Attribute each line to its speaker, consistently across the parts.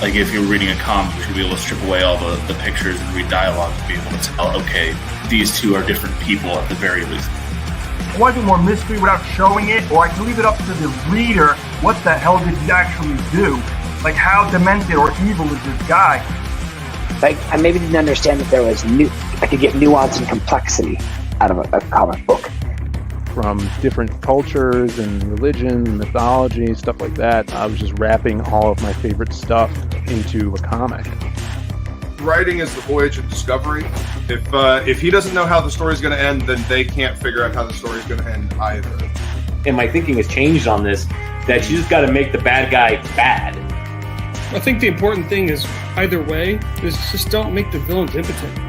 Speaker 1: Like if you're reading a comic, you should be able to strip away all the pictures and read dialogue to be able to tell, okay, these two are different people at the very least.
Speaker 2: I want to do more mystery without showing it, or I can leave it up to the reader. What the hell did he actually do? Like, how demented or evil is this guy?
Speaker 3: Like, I maybe didn't understand that there was I could get nuance and complexity out of a comic book.
Speaker 4: From different cultures and religion, mythology, stuff like that. I was just wrapping all of my favorite stuff into a comic.
Speaker 5: Writing is the voyage of discovery. If he doesn't know how the story's going to end, then they can't figure out how the story's going to end either.
Speaker 6: And my thinking has changed on this, that you just got to make the bad guy bad.
Speaker 7: I think the important thing is, either way, is just don't make the villains impotent.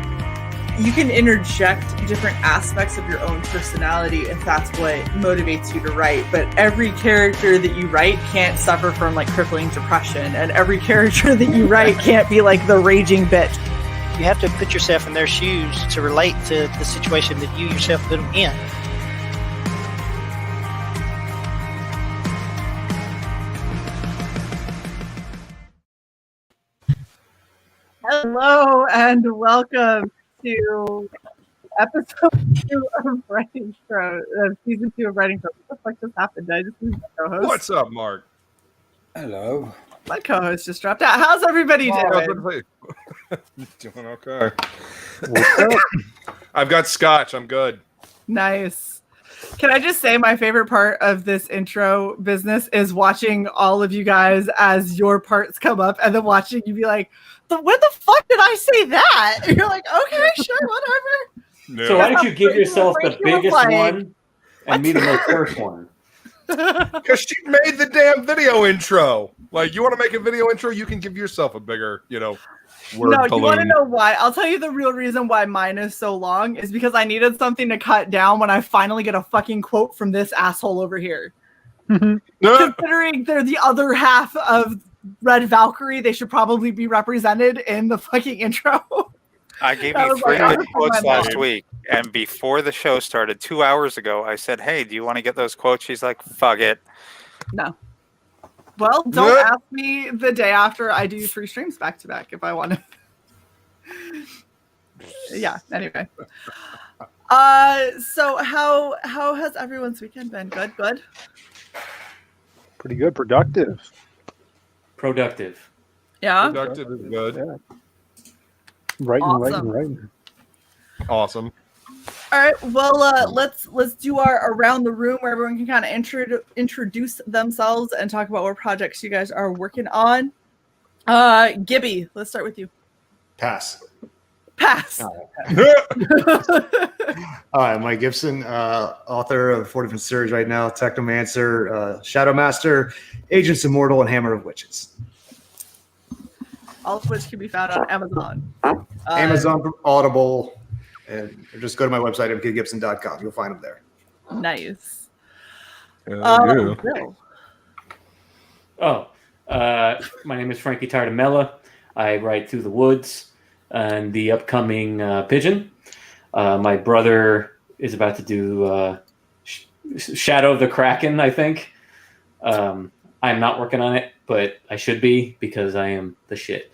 Speaker 8: You can interject different aspects of your own personality if that's what motivates you to write, but every character that you write can't suffer from like crippling depression, and every character that you write can't be like the raging bitch.
Speaker 9: You have to put yourself in their shoes to relate to the situation that you yourself put them in.
Speaker 8: Hello and welcome to episode 2 of Writing Prose, season 2 of Writing Prose. What the fuck just happened? Did I just lose my co-host?
Speaker 5: What's up, Mark?
Speaker 10: Hello.
Speaker 8: My co-host just dropped out. How's everybody doing?
Speaker 5: Doing okay. I've got scotch. I'm good.
Speaker 8: Nice. Can I just say my favorite part of this intro business is watching all of you guys as your parts come up and then watching you be like, when the fuck did I say that? And you're like, okay, sure, whatever.
Speaker 5: No.
Speaker 6: So why don't you give yourself the biggest one and me the most first one?
Speaker 5: Because she made the damn video intro. Like, you want to make a video intro, you can give yourself a bigger, word
Speaker 8: No,
Speaker 5: balloon.
Speaker 8: you want to know why? I'll tell you the real reason why mine is so long is because I needed something to cut down when I finally get a fucking quote from this asshole over here. Considering they're the other half of Red Valkyrie, they should probably be represented in the fucking intro.
Speaker 10: I gave you 3 good quotes last week, and before the show started 2 hours ago, I said, hey, do you want to get those quotes? She's like, fuck it.
Speaker 8: No. Well, don't ask me the day after I do 3 streams back to back if I want to. Yeah, anyway. So how has everyone's weekend been? Good?
Speaker 4: Pretty good. Productive.
Speaker 8: Yeah?
Speaker 5: Productive is good.
Speaker 4: Yeah. Writing.
Speaker 5: Awesome.
Speaker 8: All right. Well, let's do our around the room where everyone can kind of introduce themselves and talk about what projects you guys are working on. Gibby, let's start with you.
Speaker 11: Pass.
Speaker 10: Hi,
Speaker 11: Mike Gibson, author of 4 different series right now: Technomancer, Shadow Master, Agents Immortal, and Hammer of Witches.
Speaker 8: All of which can be found on Amazon.
Speaker 11: Amazon, Audible, and just go to my website, mkgibson.com. You'll find them there.
Speaker 8: Nice.
Speaker 5: Bill.
Speaker 6: My name is Frankie Tardamella. I write Through the Woods and the upcoming Pigeon. My brother is about to do Shadow of the Kraken, I think. I'm not working on it, but I should be because I am the shit.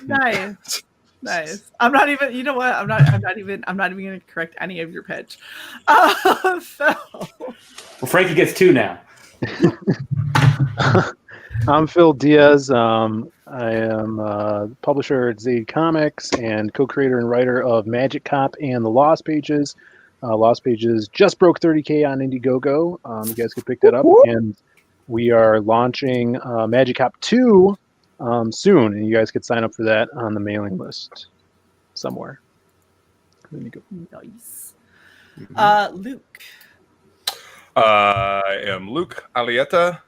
Speaker 8: Nice. I'm not even. You know what? I'm not even going to correct any of your pitch. Phil.
Speaker 6: Well, Frankie gets 2 now.
Speaker 4: I'm Phil Diaz. I am publisher at Zade Comics and co-creator and writer of Magic Cop and The Lost Pages. Lost Pages just broke 30K on Indiegogo. You guys can pick that up. And we are launching Magic Cop 2 soon, and you guys could sign up for that on the mailing list somewhere.
Speaker 8: Nice. Luke.
Speaker 5: I am Luke Alieta.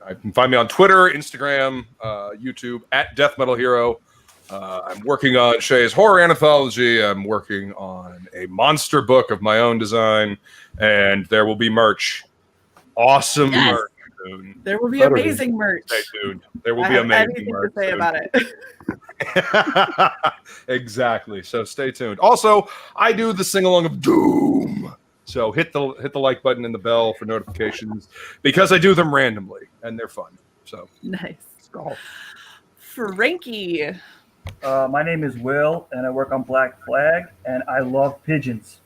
Speaker 5: You can find me on Twitter, Instagram, YouTube, at Death Metal Hero. I'm working on Shay's horror anthology. I'm working on a monster book of my own design, and there will be merch. Awesome merch soon.
Speaker 8: There will be amazing merch.
Speaker 5: Stay tuned. There will be amazing merch.
Speaker 8: To say
Speaker 5: soon.
Speaker 8: about it.
Speaker 5: Exactly. So stay tuned. Also, I do the sing along of Doom. So hit the like button and the bell for notifications because I do them randomly and they're fun. So
Speaker 8: Nice. Frankie.
Speaker 2: My name is Will, and I work on Black Flag, and I love pigeons.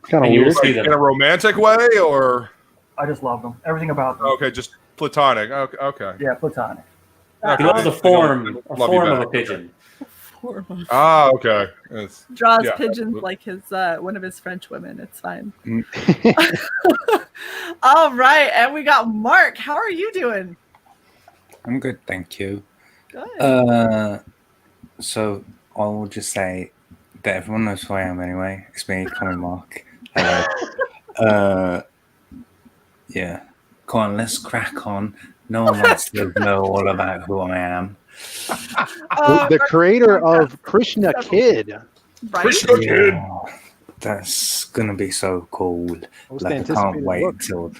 Speaker 4: Kind of
Speaker 6: And you will
Speaker 4: weird.
Speaker 6: see
Speaker 5: in
Speaker 6: them.
Speaker 5: a romantic way, or
Speaker 2: I just love them. Everything about them.
Speaker 5: okay, just platonic. Okay.
Speaker 2: Yeah, platonic.
Speaker 5: Okay.
Speaker 6: He loves a form
Speaker 5: Love you
Speaker 6: of
Speaker 5: back.
Speaker 6: a pigeon.
Speaker 5: Ah, okay.
Speaker 8: Draws
Speaker 5: Yeah.
Speaker 8: pigeons like his one of his French women. It's fine.
Speaker 4: Mm.
Speaker 8: All right, and we got Mark. How are you doing?
Speaker 12: I'm good, thank you.
Speaker 8: Good.
Speaker 12: So I will just say that everyone knows who I am anyway. It's me, Common Mark. Hello. Yeah. Come on, let's crack on. No one wants to know all about who I am.
Speaker 4: The creator of Krishna Kid.
Speaker 8: Right?
Speaker 5: Krishna Kid.
Speaker 12: That's gonna be so cool.
Speaker 4: Most
Speaker 12: Like I can't
Speaker 4: anticipated
Speaker 12: wait
Speaker 4: book.
Speaker 12: till.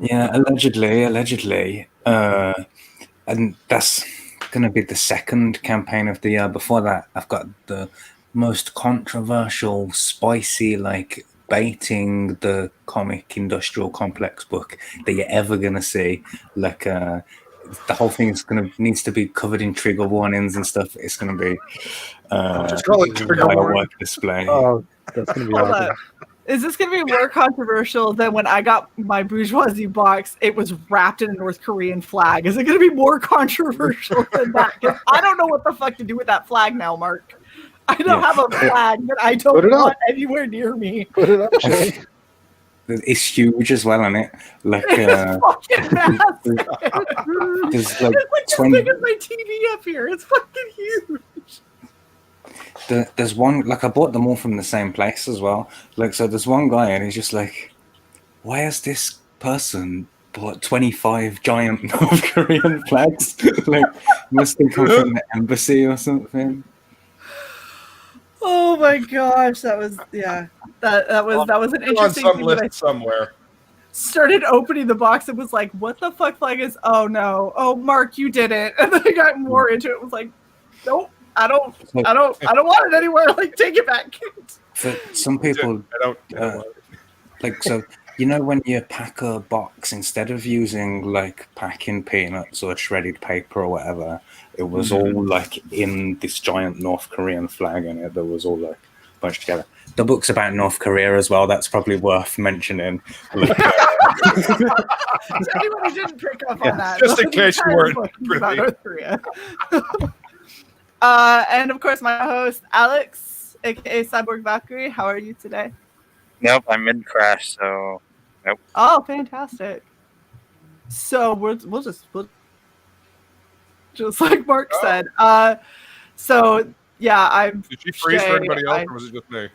Speaker 12: Yeah, allegedly, and that's gonna be the second campaign of the year. Before that, I've got the most controversial, spicy, like baiting the comic industrial complex book that you're ever gonna see. Like the whole thing is needs to be covered in trigger warnings and stuff. It's gonna be
Speaker 5: Just call it trigger warning.
Speaker 12: firework display.
Speaker 4: Oh, that's gonna be
Speaker 8: Hold
Speaker 4: awesome.
Speaker 8: up. Is this going to be more controversial than when I got my bourgeoisie box? It was wrapped in a North Korean flag. Is it going to be more controversial than that? 'Cause I don't know what the fuck to do with that flag now, Mark. I don't have a flag that I don't
Speaker 4: Put it up.
Speaker 8: want anywhere near me.
Speaker 4: Put it up, Shay.
Speaker 12: It's huge as well, isn't it? Like
Speaker 8: It's fucking massive.
Speaker 12: there's like
Speaker 8: It's like as
Speaker 12: 20.
Speaker 8: big as my TV up here. It's fucking huge.
Speaker 12: There's one, like I bought them all from the same place as well. Like, so there's one guy and he's just like, why has this person bought 25 giant North Korean flags? Like, must have come from the embassy or something.
Speaker 8: Oh my gosh, that was that was an
Speaker 5: On
Speaker 8: interesting
Speaker 5: some
Speaker 8: thing that I
Speaker 5: list somewhere.
Speaker 8: started opening the box and was like, what the fuck flag is? Oh no. Oh, Mark, you did it. And then I got more into it. Was like, nope, I don't want it anywhere. Like, take it back.
Speaker 12: For some people,
Speaker 5: I don't
Speaker 12: like, so, you know, when you pack a box, instead of using like packing peanuts or shredded paper or whatever, it was all like in this giant North Korean flag in it that was all like bunched together. The book's about North Korea as well. That's probably worth mentioning. Like,
Speaker 8: To anyone who didn't pick up on that,
Speaker 5: Just in
Speaker 8: the
Speaker 5: case you
Speaker 8: entire
Speaker 5: weren't
Speaker 8: book is
Speaker 5: really-
Speaker 8: about North Korea. And of course, my host Alex, aka Cyborg Valkyrie. How are you today?
Speaker 10: Nope, I'm mid crash, so nope.
Speaker 8: Oh, fantastic! So we'll just like Mark said. So yeah, I'm.
Speaker 5: Did she freeze
Speaker 8: Shay,
Speaker 5: for anybody else,
Speaker 8: I-
Speaker 5: or was it just me?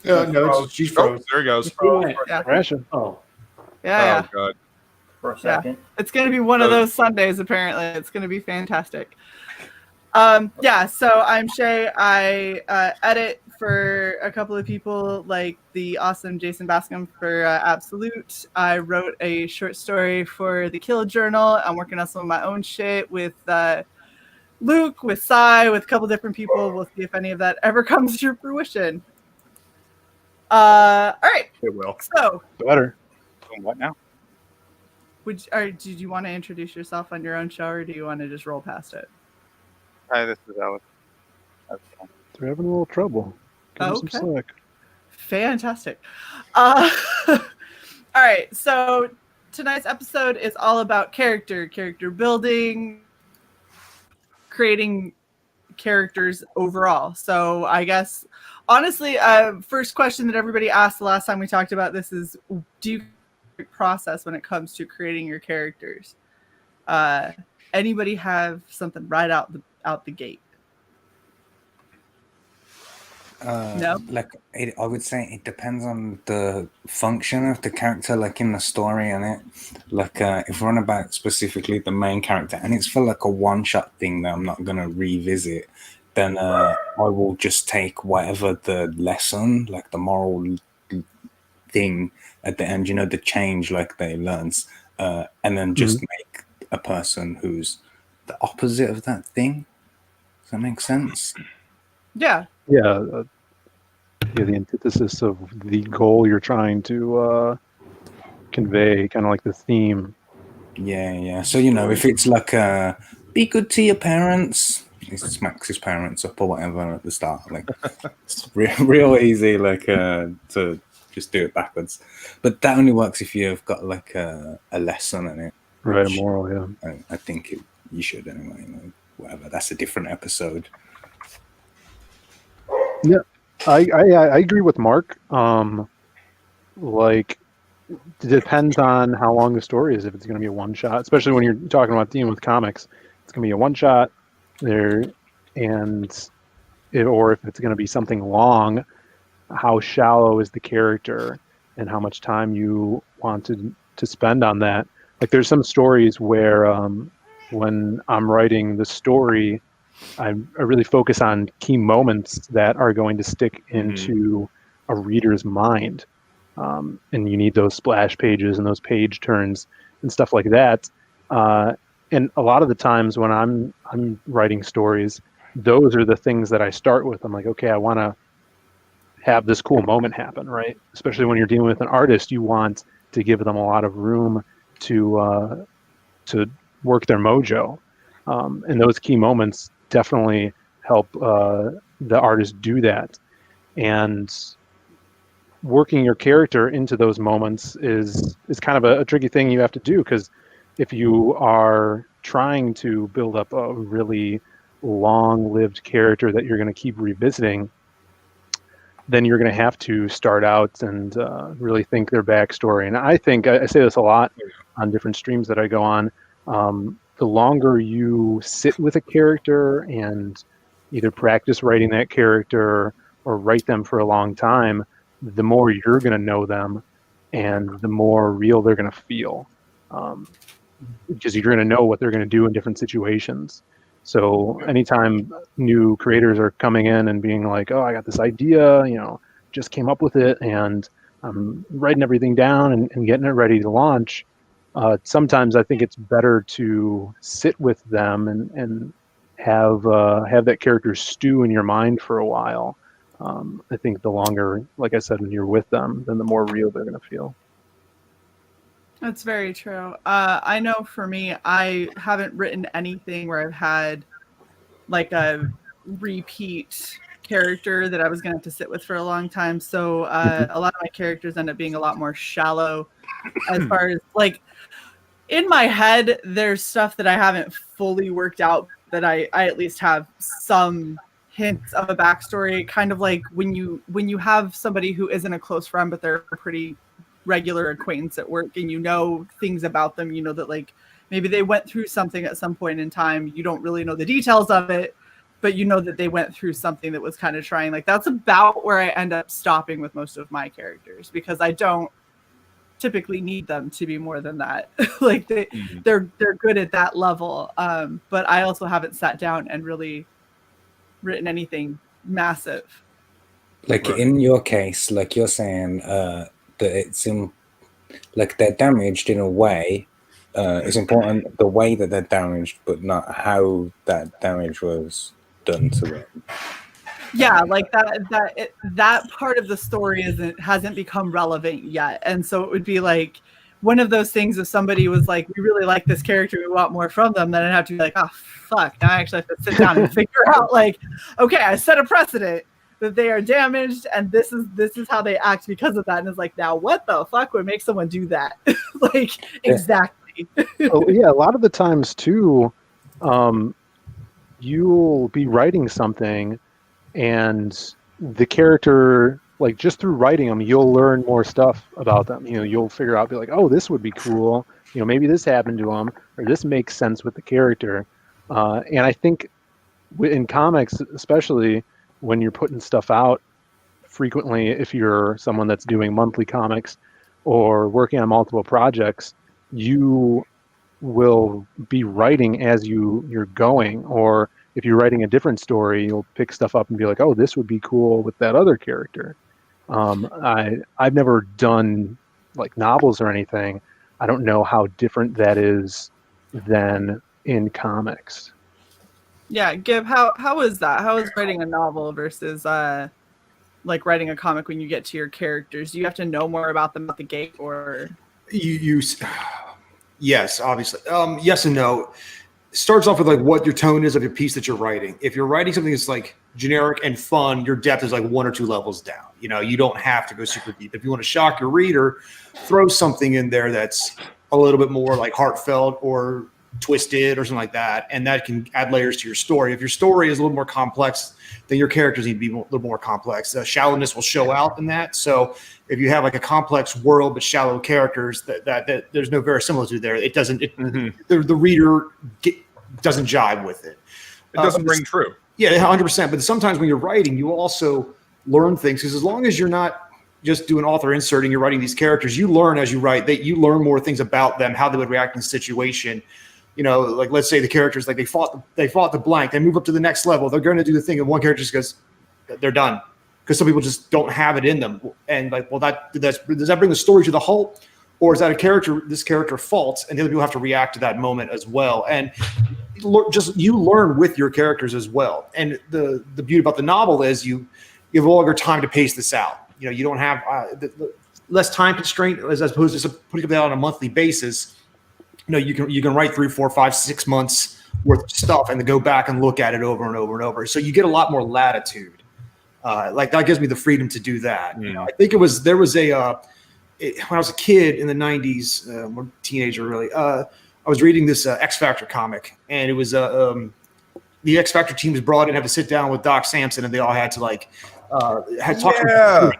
Speaker 11: No, she's froze.
Speaker 5: Oh, there he goes.
Speaker 8: Yeah,
Speaker 4: Crashing.
Speaker 6: Oh,
Speaker 8: yeah.
Speaker 5: Oh god.
Speaker 2: For a second.
Speaker 8: It's going to be one of those Sundays, apparently. It's going to be fantastic. Yeah, so I'm Shay. I edit for a couple of people like the awesome Jason Bascom for Absolute. I wrote a short story for the Kill Journal. I'm working on some of my own shit with Luke, with Sai, with a couple different people. We'll see if any of that ever comes to fruition. All right.
Speaker 5: It will.
Speaker 8: So,
Speaker 4: Better.
Speaker 10: What now?
Speaker 8: did you want to introduce yourself on your own show, or do you want to just roll past it?
Speaker 10: Hi, this is Alex. Okay.
Speaker 4: They're having a little trouble. Give them some
Speaker 8: Okay.
Speaker 4: slack.
Speaker 8: Fantastic. All right. So tonight's episode is all about character building, creating characters overall. So I guess, honestly, first question that everybody asked the last time we talked about this is, do you process when it comes to creating your characters? Anybody have something right out the gate? No.
Speaker 12: Like, I would say it depends on the function of the character, like in the story and it. Like, if we're on about specifically the main character, and it's for like a one-shot thing that I'm not gonna revisit, then I will just take whatever the lesson, like the moral thing at the end, you know, the change like they learns, and then just make a person who's the opposite of that thing. Does that make sense?
Speaker 8: Yeah.
Speaker 4: Yeah. The antithesis of the goal you're trying to convey, kind of like the theme.
Speaker 12: Yeah. So if it's like be good to your parents, he smacks his parents up or whatever at the start. Like it's real easy, like to just do it backwards. But that only works if you've got like a lesson in it.
Speaker 4: Right, a moral, yeah.
Speaker 12: I think you should anyway. Whatever. That's a different episode.
Speaker 4: Yeah, I agree with Mark. Like, it depends on how long the story is. If it's going to be a one shot, especially when you're talking about dealing with comics, it's going to be a one shot there, or if it's going to be something long, how shallow is the character and how much time you want to spend on that. Like, there's some stories where when I'm writing the story, I really focus on key moments that are going to stick into a reader's mind. And you need those splash pages and those page turns and stuff like that. And a lot of the times when I'm writing stories, those are the things that I start with. I'm like, okay, I want to have this cool moment happen, right? Especially when you're dealing with an artist, you want to give them a lot of room to work their mojo. And those key moments definitely help the artist do that. And working your character into those moments is kind of a tricky thing you have to do, because if you are trying to build up a really long-lived character that you're going to keep revisiting, then you're going to have to start out and really think their backstory. And I think I say this a lot on different streams that I go on. The longer you sit with a character and either practice writing that character or write them for a long time, the more you're going to know them and the more real they're going to feel. Because you're going to know what they're going to do in different situations. So anytime new creators are coming in and being like, oh, I got this idea, just came up with it and I'm writing everything down and getting it ready to launch. Sometimes I think it's better to sit with them and have that character stew in your mind for a while. I think the longer, like I said, when you're with them, then the more real they're going to feel.
Speaker 8: That's very true. I know for me, I haven't written anything where I've had like a repeat character that I was going to have to sit with for a long time. So a lot of my characters end up being a lot more shallow as far as like in my head, there's stuff that I haven't fully worked out that I at least have some hints of a backstory, kind of like when you have somebody who isn't a close friend, but they're a pretty regular acquaintance at work and you know things about them, that like maybe they went through something at some point in time. You don't really know the details of it, but you know that they went through something that was kind of trying. Like that's about where I end up stopping with most of my characters, because I don't typically need them to be more than that. Like they're good at that level. But I also haven't sat down and really written anything massive.
Speaker 12: Like in your case, like you're saying, that it's in like they're damaged in a way. It's important the way that they're damaged, but not how that damage was done to them.
Speaker 8: Yeah, like that part of the story hasn't become relevant yet, and so it would be like one of those things. If somebody was like, "We really like this character, we want more from them," then I'd have to be like, "Oh fuck!" Now I actually have to sit down and figure out, like, okay, I set a precedent that they are damaged, and this is how they act because of that. And it's like, now what the fuck would make someone do that? Like, exactly.
Speaker 4: Oh, yeah, a lot of the times too, you'll be writing something and the character, like just through writing them, you'll learn more stuff about them. You'll figure out, be like, oh, this would be cool. Maybe this happened to them, or this makes sense with the character. And I think in comics, especially when you're putting stuff out frequently, if you're someone that's doing monthly comics or working on multiple projects, you will be writing as you're going. Or if you're writing a different story, you'll pick stuff up and be like, oh, this would be cool with that other character. I've never done like novels or anything. I don't know how different that is than in comics.
Speaker 8: Yeah, Gib, how is that? How is writing a novel versus like writing a comic when you get to your characters? Do you have to know more about them at the gate, or
Speaker 11: Yes, obviously. Yes and no. Starts off with like what your tone is of your piece that you're writing. If you're writing something that's like generic and fun, your depth is like 1 or 2 levels down. You know, you don't have to go super deep. If you want to shock your reader, throw something in there that's a little bit more like heartfelt or twisted or something like that, and that can add layers to your story. If your story is a little more complex, then your characters need to be a little more complex. Shallowness will show out in that. So if you have like a complex world but shallow characters, that there's no verisimilitude there. It doesn't. The reader doesn't jive with it.
Speaker 5: It doesn't ring true.
Speaker 11: Yeah, 100%. But sometimes when you're writing, you also learn things, because as long as you're not just doing author inserting, you're writing these characters, you learn as you write. You learn more things about them, how they would react in the situation. You know, like let's say the characters, like they fought the blank, they move up to the next level, they're going to do the thing, and one character just goes, they're done, because some people just don't have it in them. And like, well, does that bring the story to the halt, or is that this character faults, and the other people have to react to that moment as well? And you learn with your characters as well. And the beauty about the novel is you have longer time to pace this out. You know, you don't have less time constraint as opposed to putting it out on a monthly basis. You know, you can write 3, 4, 5, 6 months worth of stuff and then go back and look at it over and over and over. So you get a lot more latitude. Like that gives me the freedom to do that. You know, I think when I was a kid in the 90s, or teenager really, I was reading this X Factor comic, and it was the X Factor team was brought in, had to sit down with Doc Samson, and they all had to had talk to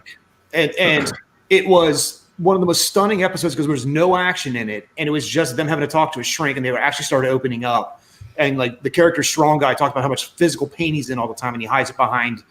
Speaker 11: him. And it was one of the most stunning episodes because there was no action in it, and it was just them having to talk to a shrink, and they were actually started opening up. And like the character Strong Guy talked about how much physical pain he's in all the time, and he hides it behind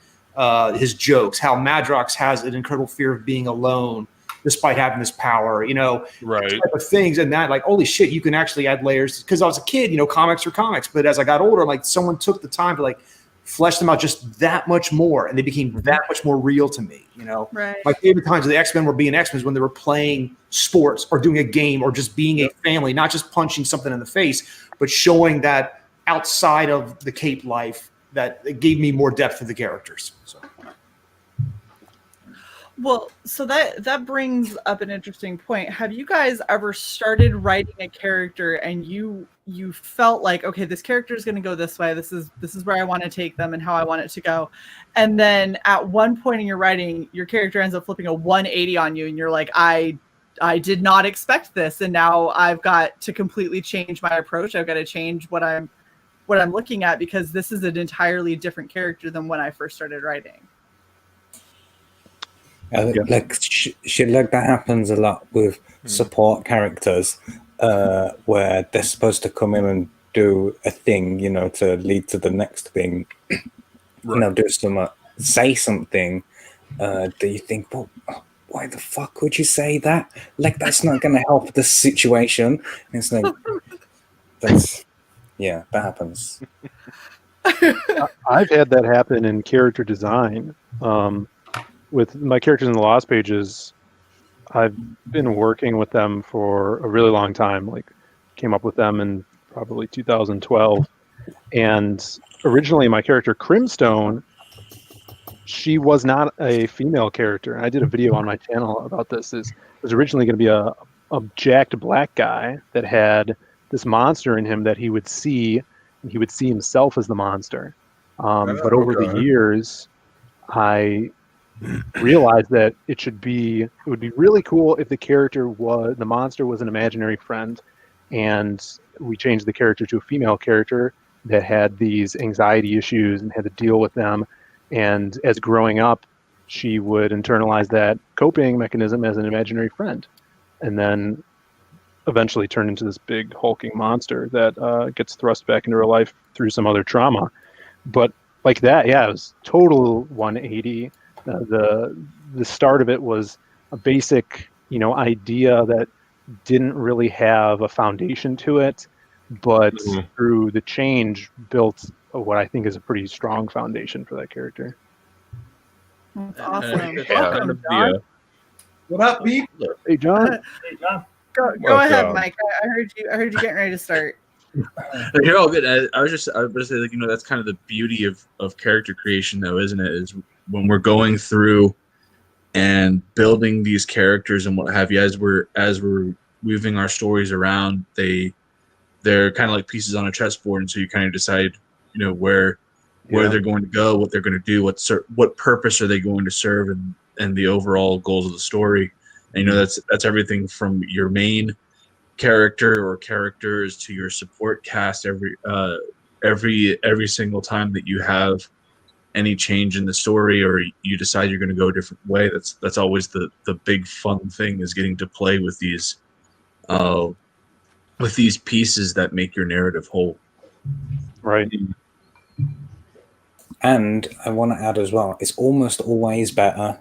Speaker 11: his jokes. How Madrox has an incredible fear of being alone despite having this power, you know,
Speaker 5: right?
Speaker 11: Type of things, and that like, holy shit, you can actually add layers. Because I was a kid, you know, comics are comics, but as I got older, like someone took the time to like flesh them out just that much more, and they became that much more real to me. You know,
Speaker 8: right.
Speaker 11: My favorite times of the X-Men were being X-Men when they were playing sports or doing a game or just being a family, not just punching something in the face, but showing that outside of the cape life, that it gave me more depth to the characters. So.
Speaker 8: Well, so that brings up an interesting point. Have you guys ever started writing a character and you felt like, okay, this character is going to go this way. This is where I want to take them and how I want it to go. And then at one point in your writing, your character ends up flipping a 180 on you, and you're like, I did not expect this, and now I've got to completely change my approach. I've got to change what I'm looking at, because this is an entirely different character than when I first started writing.
Speaker 12: Like shit like that happens a lot with support characters, where they're supposed to come in and do a thing, you know, to lead to the next thing. Right. You know, do say something that you think, well, why the fuck would you say that? Like, that's not going to help the situation. And it's like, that happens.
Speaker 4: I've had that happen in character design. With my characters in the Lost Pages, I've been working with them for a really long time. Like, came up with them in probably 2012. And originally my character Crimstone, she was not a female character. And I did a video on my channel about this. It was originally going to be a jacked black guy that had this monster in him that he would see, and he would see himself as the monster. But over the years, I realized that it would be really cool if the monster was an imaginary friend, and we changed the character to a female character that had these anxiety issues and had to deal with them. And as growing up, she would internalize that coping mechanism as an imaginary friend, and then eventually turn into this big hulking monster that gets thrust back into her life through some other trauma. But like that, it was total 180. The start of it was a basic, idea that didn't really have a foundation to it, but through the change built what I think is a pretty strong foundation for that character.
Speaker 8: That's awesome.
Speaker 13: Welcome, John.
Speaker 11: What up, Pete?
Speaker 4: Hey, John.
Speaker 8: Go ahead, Mike. I heard you getting ready to start.
Speaker 13: You're all good. I was going to say, that's kind of the beauty of character creation, though, isn't it? Is when we're going through and building these characters and what have you, as we're moving our stories around, they're kind of like pieces on a chessboard, and so you kind of decide, where they're going to go, what they're going to do, what purpose are they going to serve, and the overall goals of the story. And that's everything from your main character or characters to your support cast. Every single time that you have any change in the story, or you decide you're going to go a different way, that's always the big fun thing, is getting to play with these pieces that make your narrative whole.
Speaker 4: Right.
Speaker 12: And I want to add as well, it's almost always better.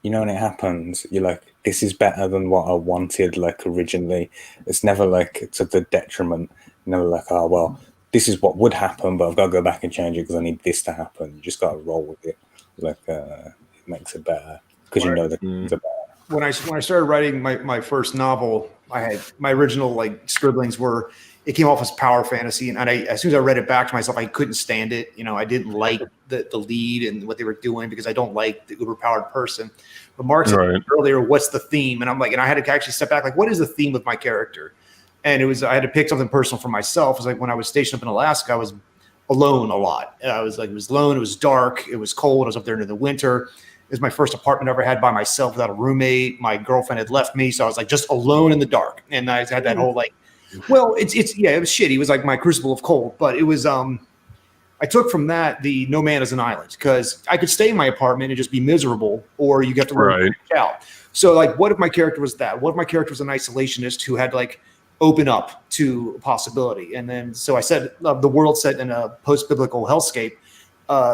Speaker 12: When it happens, you're like, this is better than what I wanted, like, originally. It's never like to the detriment. Never like, oh, well, this is what would happen, but I've got to go back and change it because I need this to happen. You just got to roll with it. Like, it makes it better because you know that things are better.
Speaker 11: When I started writing my first novel, I had my original scribblings were, it came off as power fantasy, and as soon as I read it back to myself, I couldn't stand it. I didn't like the lead and what they were doing because I don't like the uber-powered person. But Mark said earlier, what's the theme? And I'm like, and I had to actually step back, like, what is the theme of my character? And I had to pick something personal for myself. It was like when I was stationed up in Alaska, I was alone a lot. I was like, it was alone, it was dark, it was cold. I was up there in the winter. It was my first apartment I ever had by myself without a roommate. My girlfriend had left me, so I was like just alone in the dark. And I had that whole well, it was shitty. It was like my crucible of cold, but it was I took from that the no man is an island, because I could stay in my apartment and just be miserable, or you get to work out. So what if my character was that? What if my character was an isolationist who had to open up to a possibility? And then so I said the world set in a post-biblical hellscape.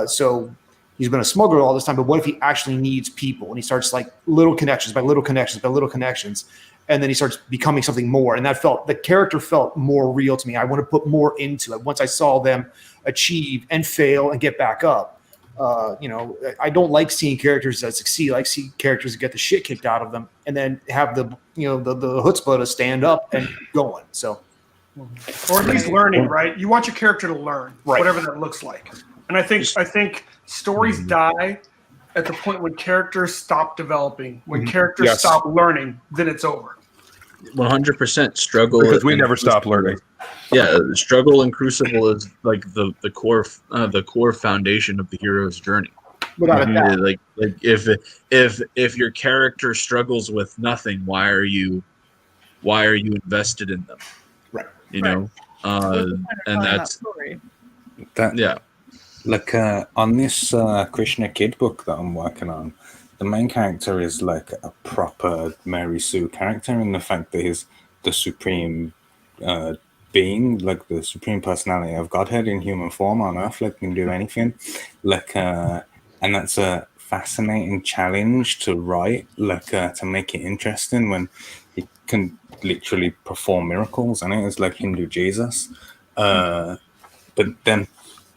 Speaker 11: So he's been a smuggler all this time, but what if he actually needs people? And he starts little connections by little connections by little connections. And then he starts becoming something more. And the character felt more real to me. I want to put more into it. Once I saw them achieve and fail and get back up, I don't like seeing characters that succeed. I like seeing characters that get the shit kicked out of them and then have the chutzpah to stand up and keep going. So,
Speaker 2: or at least learning, right? You want your character to learn, whatever that looks like. And I think stories die at the point when characters stop developing. When characters stop learning, then it's over.
Speaker 13: 100% struggle,
Speaker 5: because we never stop learning.
Speaker 13: Yeah, struggle and crucible is the core foundation of the hero's journey.
Speaker 11: Without a doubt.
Speaker 13: Like if your character struggles with nothing, why are you invested in them?
Speaker 11: Right.
Speaker 13: And that's
Speaker 12: that. Like on this Krishna Kid book that I'm working on, the main character is like a proper Mary Sue character in the fact that he's the supreme being, like the supreme personality of Godhead in human form on Earth, can do anything. And that's a fascinating challenge to write, to make it interesting when he can literally perform miracles, and it is like Hindu Jesus. But then,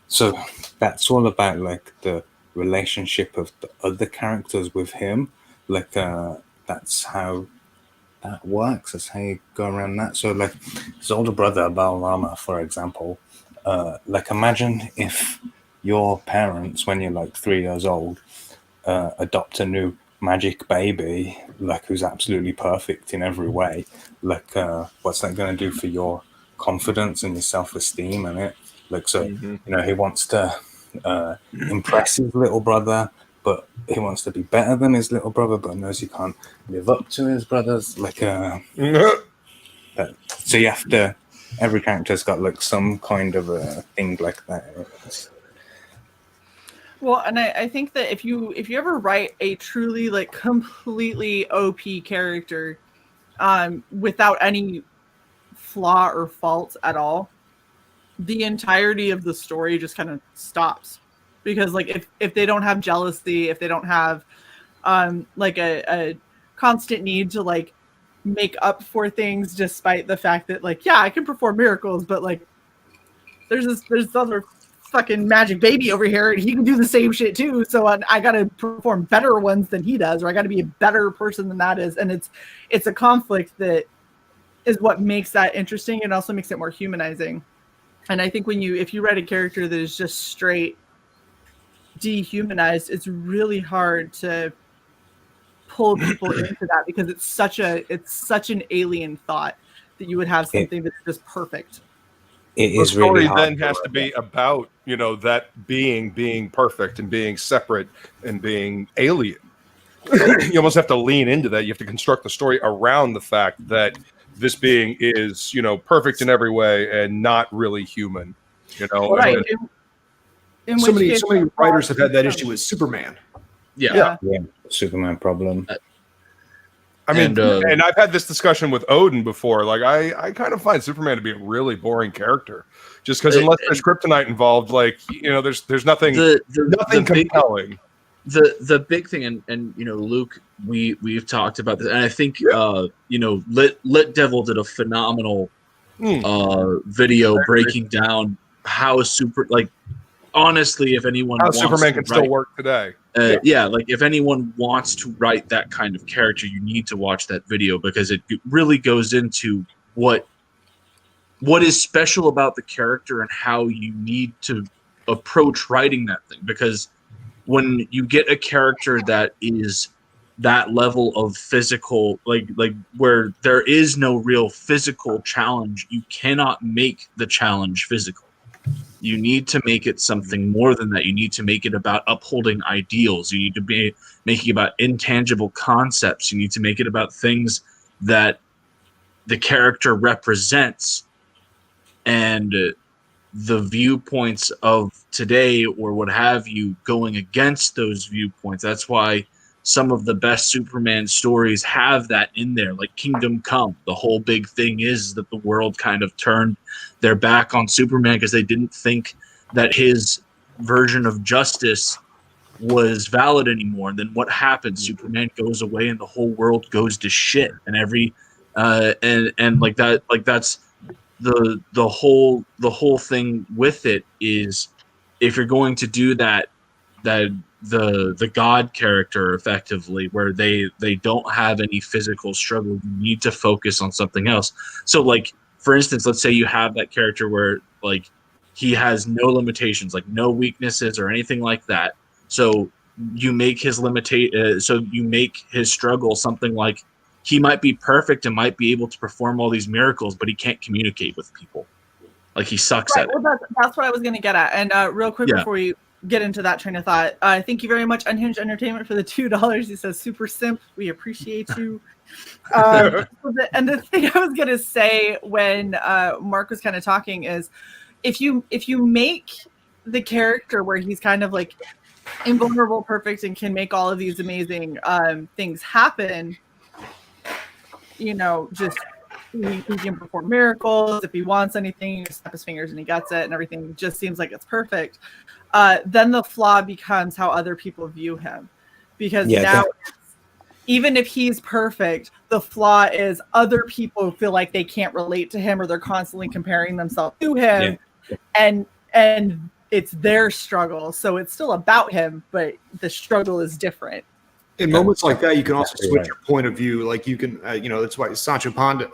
Speaker 12: so that's all about the relationship of the other characters with him. That's how that works. That's how you go around that. So his older brother Balrama, for example, imagine if your parents, when you're 3 years old, adopt a new magic baby who's absolutely perfect in every way. What's that going to do for your confidence and your self-esteem and it? He wants to impress his little brother, but he wants to be better than his little brother, but knows he can't live up to his brothers. So you have to, every character's got some kind of a thing like that.
Speaker 8: Well, and I think that if you ever write a truly completely OP character without any flaw or fault at all, the entirety of the story just kind of stops, because if they don't have jealousy, if they don't have a constant need to make up for things, despite the fact that I can perform miracles, but there's this other fucking magic baby over here and he can do the same shit too, so I gotta perform better ones than he does, or I gotta be a better person than that is. And it's a conflict that is what makes that interesting and also makes it more humanizing. And I think if you write a character that is just straight dehumanized, it's really hard to pull people into that because it's such an alien thought that you would have something that's just perfect.
Speaker 12: It
Speaker 5: The
Speaker 12: is
Speaker 5: story
Speaker 12: really hard
Speaker 5: then has to be about, you know, that being perfect and being separate and being alien. You almost have to lean into that. You have to construct the story around the fact that this being is, you know, perfect in every way and not really human. You know,
Speaker 8: Right.
Speaker 5: and
Speaker 8: In
Speaker 11: so
Speaker 8: which
Speaker 11: many
Speaker 8: case,
Speaker 11: writers have had that issue with Superman.
Speaker 12: Yeah, Superman problem.
Speaker 5: I mean, and I've had this discussion with Odin before. Like, I kind of find Superman to be a really boring character, just because unless there's kryptonite involved, like, you know, there's nothing nothing compelling.
Speaker 13: The big thing, and you know, Luke, we've talked about this, and I think you know, Lit Devil did a phenomenal video breaking down how honestly, if anyone
Speaker 5: How
Speaker 13: wants
Speaker 5: Superman can
Speaker 13: to
Speaker 5: still work today.
Speaker 13: Like if anyone wants to write that kind of character, you need to watch that video because it really goes into what is special about the character and how you need to approach writing that thing. Because when you get a character that is that level of physical, like where there is no real physical challenge, you cannot make the challenge physical. You need to make it something more than that. You need to make it about upholding ideals. You need to be making about intangible concepts. You need to make it about things that the character represents, and the viewpoints of today or what have you going against those viewpoints. That's why some of the best Superman stories have that in there, like Kingdom Come. The whole big thing is that the world kind of turned their back on Superman because they didn't think that his version of justice was valid anymore. And then what happens? Superman goes away and the whole world goes to shit. And that's the whole thing with it is, if you're going to do that the God character effectively, where they don't have any physical struggle, you need to focus on something else. So like, for instance, let's say you have that character where like he has no limitations, like no weaknesses or anything like that. So you make his you make his struggle something like he might be perfect and might be able to perform all these miracles, but he can't communicate with people. Like he sucks at it.
Speaker 8: Well, that's what I was going to get at. And real quick before you get into that train of thought, thank you very much, Unhinged Entertainment, for the $2. He says, super simp. We appreciate you. And the thing I was going to say when Mark was kind of talking is, if you make the character where he's kind of like invulnerable, perfect, and can make all of these amazing things happen, you know, just he can perform miracles. If he wants anything, you snap his fingers and he gets it, and everything just seems like it's perfect. Then the flaw becomes how other people view him, because now even if he's perfect, the flaw is other people feel like they can't relate to him, or they're constantly comparing themselves to him, and it's their struggle. So it's still about him, but the struggle is different.
Speaker 11: In moments like that, you can also switch your point of view. Like you can, you know, that's why Sancho Panza,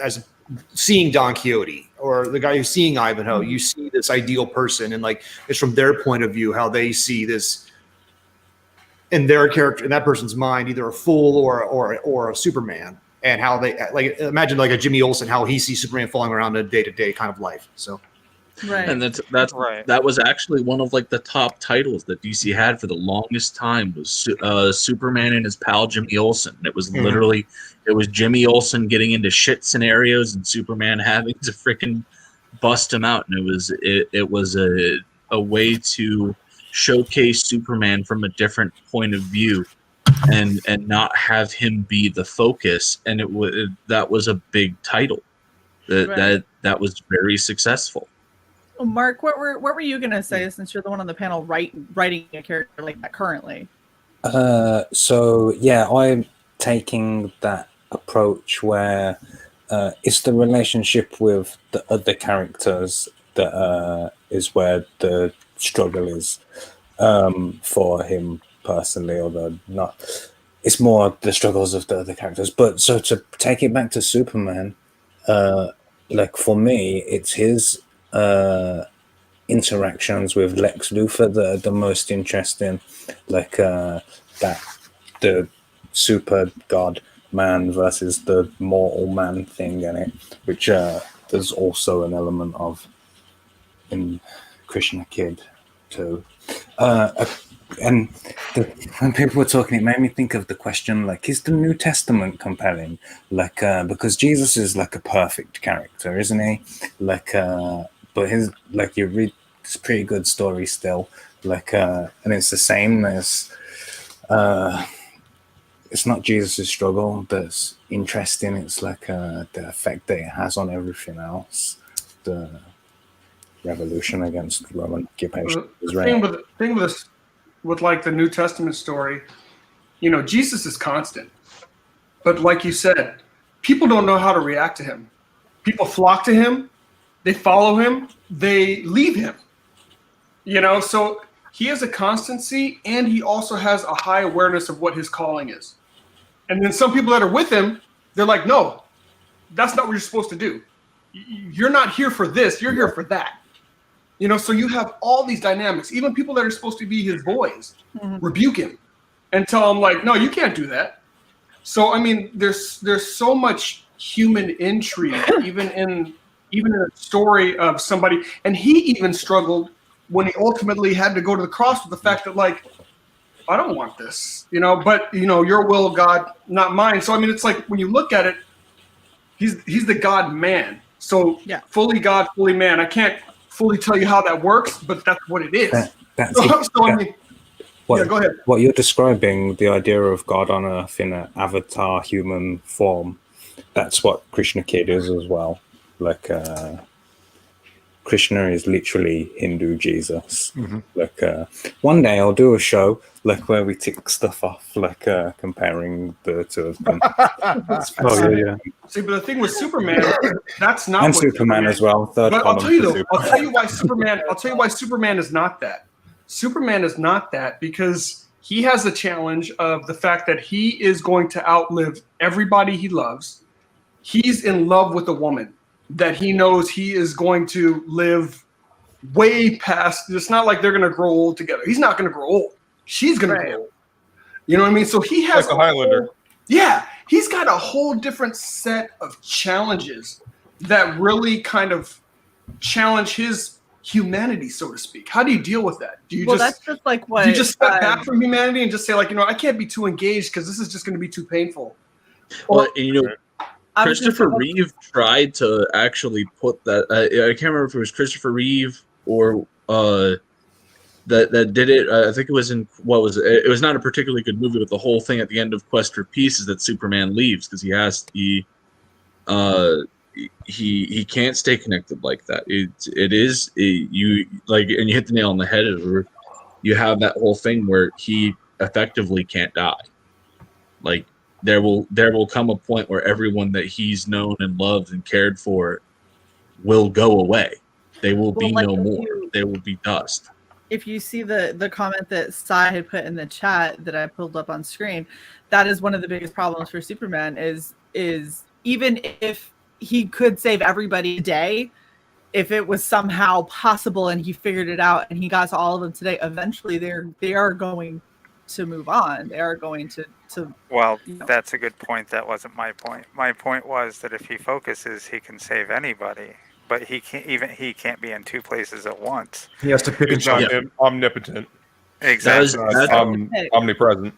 Speaker 11: as seeing Don Quixote, or the guy who's seeing Ivanhoe, you see this ideal person, and like it's from their point of view how they see this in their character, in that person's mind, either a fool or a Superman, and how they like imagine like a Jimmy Olsen, how he sees Superman falling around a day-to-day kind of life. So.
Speaker 8: Right.
Speaker 13: And that's right. That was actually one of like the top titles that DC had for the longest time, was Superman and his pal Jimmy Olsen. It was literally it was Jimmy Olsen getting into shit scenarios and Superman having to freaking bust him out, and it was a way to showcase Superman from a different point of view and not have him be the focus. And that was a big title that was very successful.
Speaker 8: Well, Mark, what were you gonna say, since you're the one on the panel writing a character like that currently?
Speaker 12: So yeah, I'm taking that approach where it's the relationship with the other characters that is where the struggle is for him personally, although not. It's more the struggles of the other characters. But so to take it back to Superman, like for me, it's his interactions with Lex Luthor that are the most interesting. Like that the super god man versus the mortal man thing in it, which there's also an element of in Krishna Kid too. And when people were talking, it made me think of the question, like, is the New Testament compelling? Like, because Jesus is like a perfect character, isn't he? Like, but his, like, you read, it's a pretty good story still. Like, and it's the same as, it's not Jesus' struggle that's interesting. It's like the effect that it has on everything else. The revolution against Roman occupation.
Speaker 2: The thing with this, with like the New Testament story, you know, Jesus is constant. But like you said, people don't know how to react to him. People flock to him, they follow him, they leave him. You know, so he has a constancy and he also has a high awareness of what his calling is. And then some people that are with him, they're like, no, that's not what you're supposed to do. You're not here for this, you're here for that. You know, so you have all these dynamics. Even people that are supposed to be his boys rebuke him and tell him, like, no, you can't do that. So, I mean, there's so much human intrigue, even in a story of somebody. And he even struggled when he ultimately had to go to the cross with the fact that, like, I don't want this, you know, but, you know, your will, God, not mine. So, I mean, it's like when you look at it, he's the God man. So fully God, fully man. I can't fully tell you how that works, but that's what it is. I mean, go ahead.
Speaker 12: What you're describing, the idea of God on Earth in an avatar human form, that's what Krishna Kid is as well. Like, Krishna is literally Hindu Jesus. Like, one day I'll do a show like where we tick stuff off, like comparing the two of them.
Speaker 2: See, but the thing with Superman, that's not
Speaker 12: and
Speaker 2: what
Speaker 12: Superman as well.
Speaker 2: But I'll tell you though, I'll tell you why Superman is not that. Superman is not that because he has the challenge of the fact that he is going to outlive everybody he loves. He's in love with a woman that he knows he is going to live way past. It's not like they're going to grow old together. He's not going to grow old. She's going to grow old. You know what I mean? So he has
Speaker 5: like a Highlander.
Speaker 2: He's got a whole different set of challenges that really kind of challenge his humanity, so to speak. How do you deal with that? Do you
Speaker 8: that's just like what
Speaker 2: do you just step back from humanity and just say, like, you know, I can't be too engaged because this is just going to be too painful?
Speaker 13: Well, you know, Christopher Reeve tried to actually put that. I can't remember if it was Christopher Reeve or that did it. I think it was in what was it? It was not a particularly good movie, but the whole thing at the end of Quest for Peace is that Superman leaves because he can't stay connected like that. You and you hit the nail on the head. You have that whole thing where he effectively can't die. Like there will come a point where everyone that he's known and loved and cared for will go away. They will be no more. They will be dust.
Speaker 8: If you see the comment that Sai had put in the chat that I pulled up on screen, that is one of the biggest problems for Superman is even if he could save everybody today, if it was somehow possible and he figured it out and he got to all of them today, eventually they are going to move on. They are going to
Speaker 10: Well, that's a good point. That wasn't my point. My point was that if he focuses, he can save anybody. But he can't be in two places at once.
Speaker 11: He has to pick and choose.
Speaker 5: Omnipotent.
Speaker 10: Exactly.
Speaker 5: Omnipresent.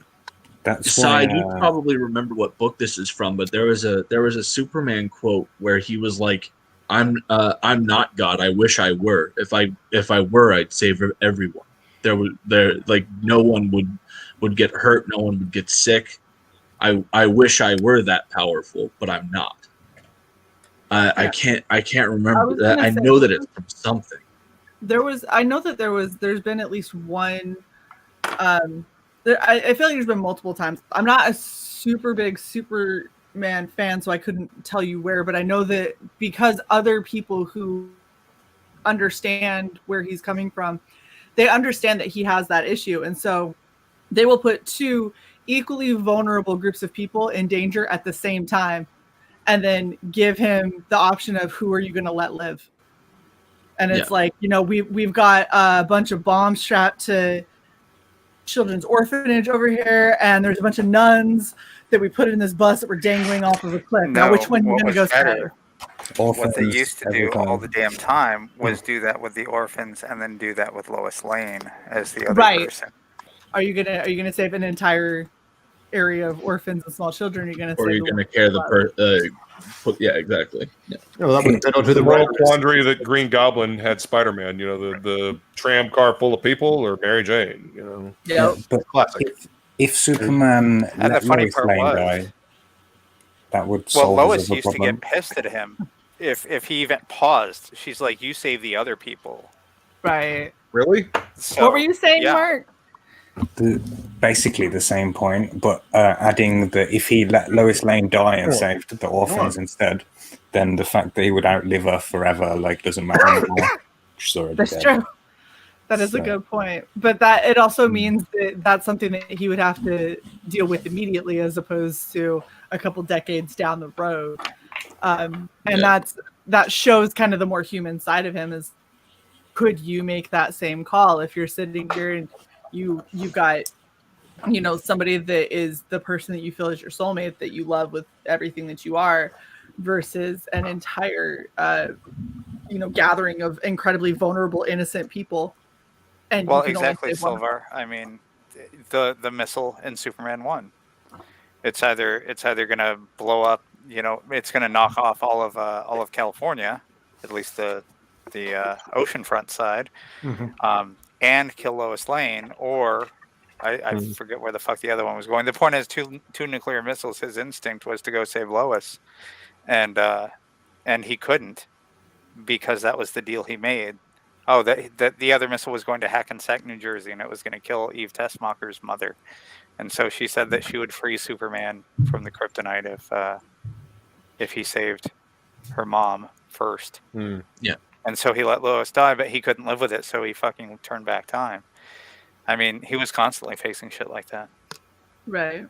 Speaker 12: That's
Speaker 13: Side, you probably remember what book this is from, but there was a Superman quote where he was like, I'm not God. I wish I were. If I were, I'd save everyone. Like no one would get hurt, no one would get sick. I wish I were that powerful, but I'm not. I can't remember that. I know that it's from something.
Speaker 8: I know that there's been at least one. I feel like there's been multiple times. I'm not a super big Superman fan, so I couldn't tell you where, but I know that because other people who understand where he's coming from, they understand that he has that issue, and so they will put two equally vulnerable groups of people in danger at the same time and then give him the option of who are you going to let live. And it's like, we've got a bunch of bombs strapped to children's orphanage over here, and there's a bunch of nuns that we put in this bus that were dangling off of a cliff. Now, which one are you
Speaker 10: what
Speaker 8: going to
Speaker 10: was
Speaker 8: go save?
Speaker 10: better, what they used to do all the damn time was do that with the orphans and then do that with Lois Lane as the other person.
Speaker 8: Are you gonna save an entire area of orphans and small children? Are you gonna
Speaker 13: Or
Speaker 8: save
Speaker 13: you're going to care the yeah, exactly. Yeah.
Speaker 11: No, that would to
Speaker 5: the
Speaker 11: the
Speaker 5: moral
Speaker 11: writers.
Speaker 5: quandary that Green Goblin had Spider-Man. You know, the tram car full of people or Mary Jane. You know,
Speaker 8: Yeah,
Speaker 12: but
Speaker 5: classic.
Speaker 12: if Superman
Speaker 10: And the
Speaker 12: let
Speaker 10: funny
Speaker 12: Lois
Speaker 10: part
Speaker 12: Lane
Speaker 10: was,
Speaker 12: die, that would
Speaker 10: well,
Speaker 12: solve
Speaker 10: Lois
Speaker 12: his other
Speaker 10: used to
Speaker 12: problem.
Speaker 10: get pissed at him if he even paused. She's like, "You save the other people."
Speaker 8: right.
Speaker 5: Really?
Speaker 10: So,
Speaker 8: What were you saying,
Speaker 10: yeah.
Speaker 8: Mark?
Speaker 12: Basically the same point, but adding that if he let Lois Lane die and saved the orphans instead, then the fact that he would outlive her forever doesn't matter anymore. She's already
Speaker 8: That's
Speaker 12: dead.
Speaker 8: true. That is a
Speaker 12: So-
Speaker 8: good point, but that it also means that that's something that he would have to deal with immediately, as opposed to a couple decades down the road. And that shows kind of the more human side of him. Is could you make that same call if you're sitting here and you've got somebody that is the person that you feel is your soulmate, that you love with everything that you are, versus an entire gathering of incredibly vulnerable innocent people. And
Speaker 10: Well,
Speaker 8: you can only
Speaker 10: exactly,
Speaker 8: save one of them.
Speaker 10: Silvar. I mean, the missile in Superman 1. It's either gonna blow up. It's gonna knock off all of California, at least the oceanfront side, and kill Lois Lane, or I forget where the fuck the other one was going. The point is, two nuclear missiles. His instinct was to go save Lois, and he couldn't because that was the deal he made. Oh, that the other missile was going to Hackensack, New Jersey, and it was going to kill Eve Tessmacher's mother. And so she said that she would free Superman from the kryptonite if he saved her mom first.
Speaker 13: Yeah.
Speaker 10: And so he let Lois die, but he couldn't live with it, so he fucking turned back time. I mean, he was constantly facing shit like that.
Speaker 8: Right.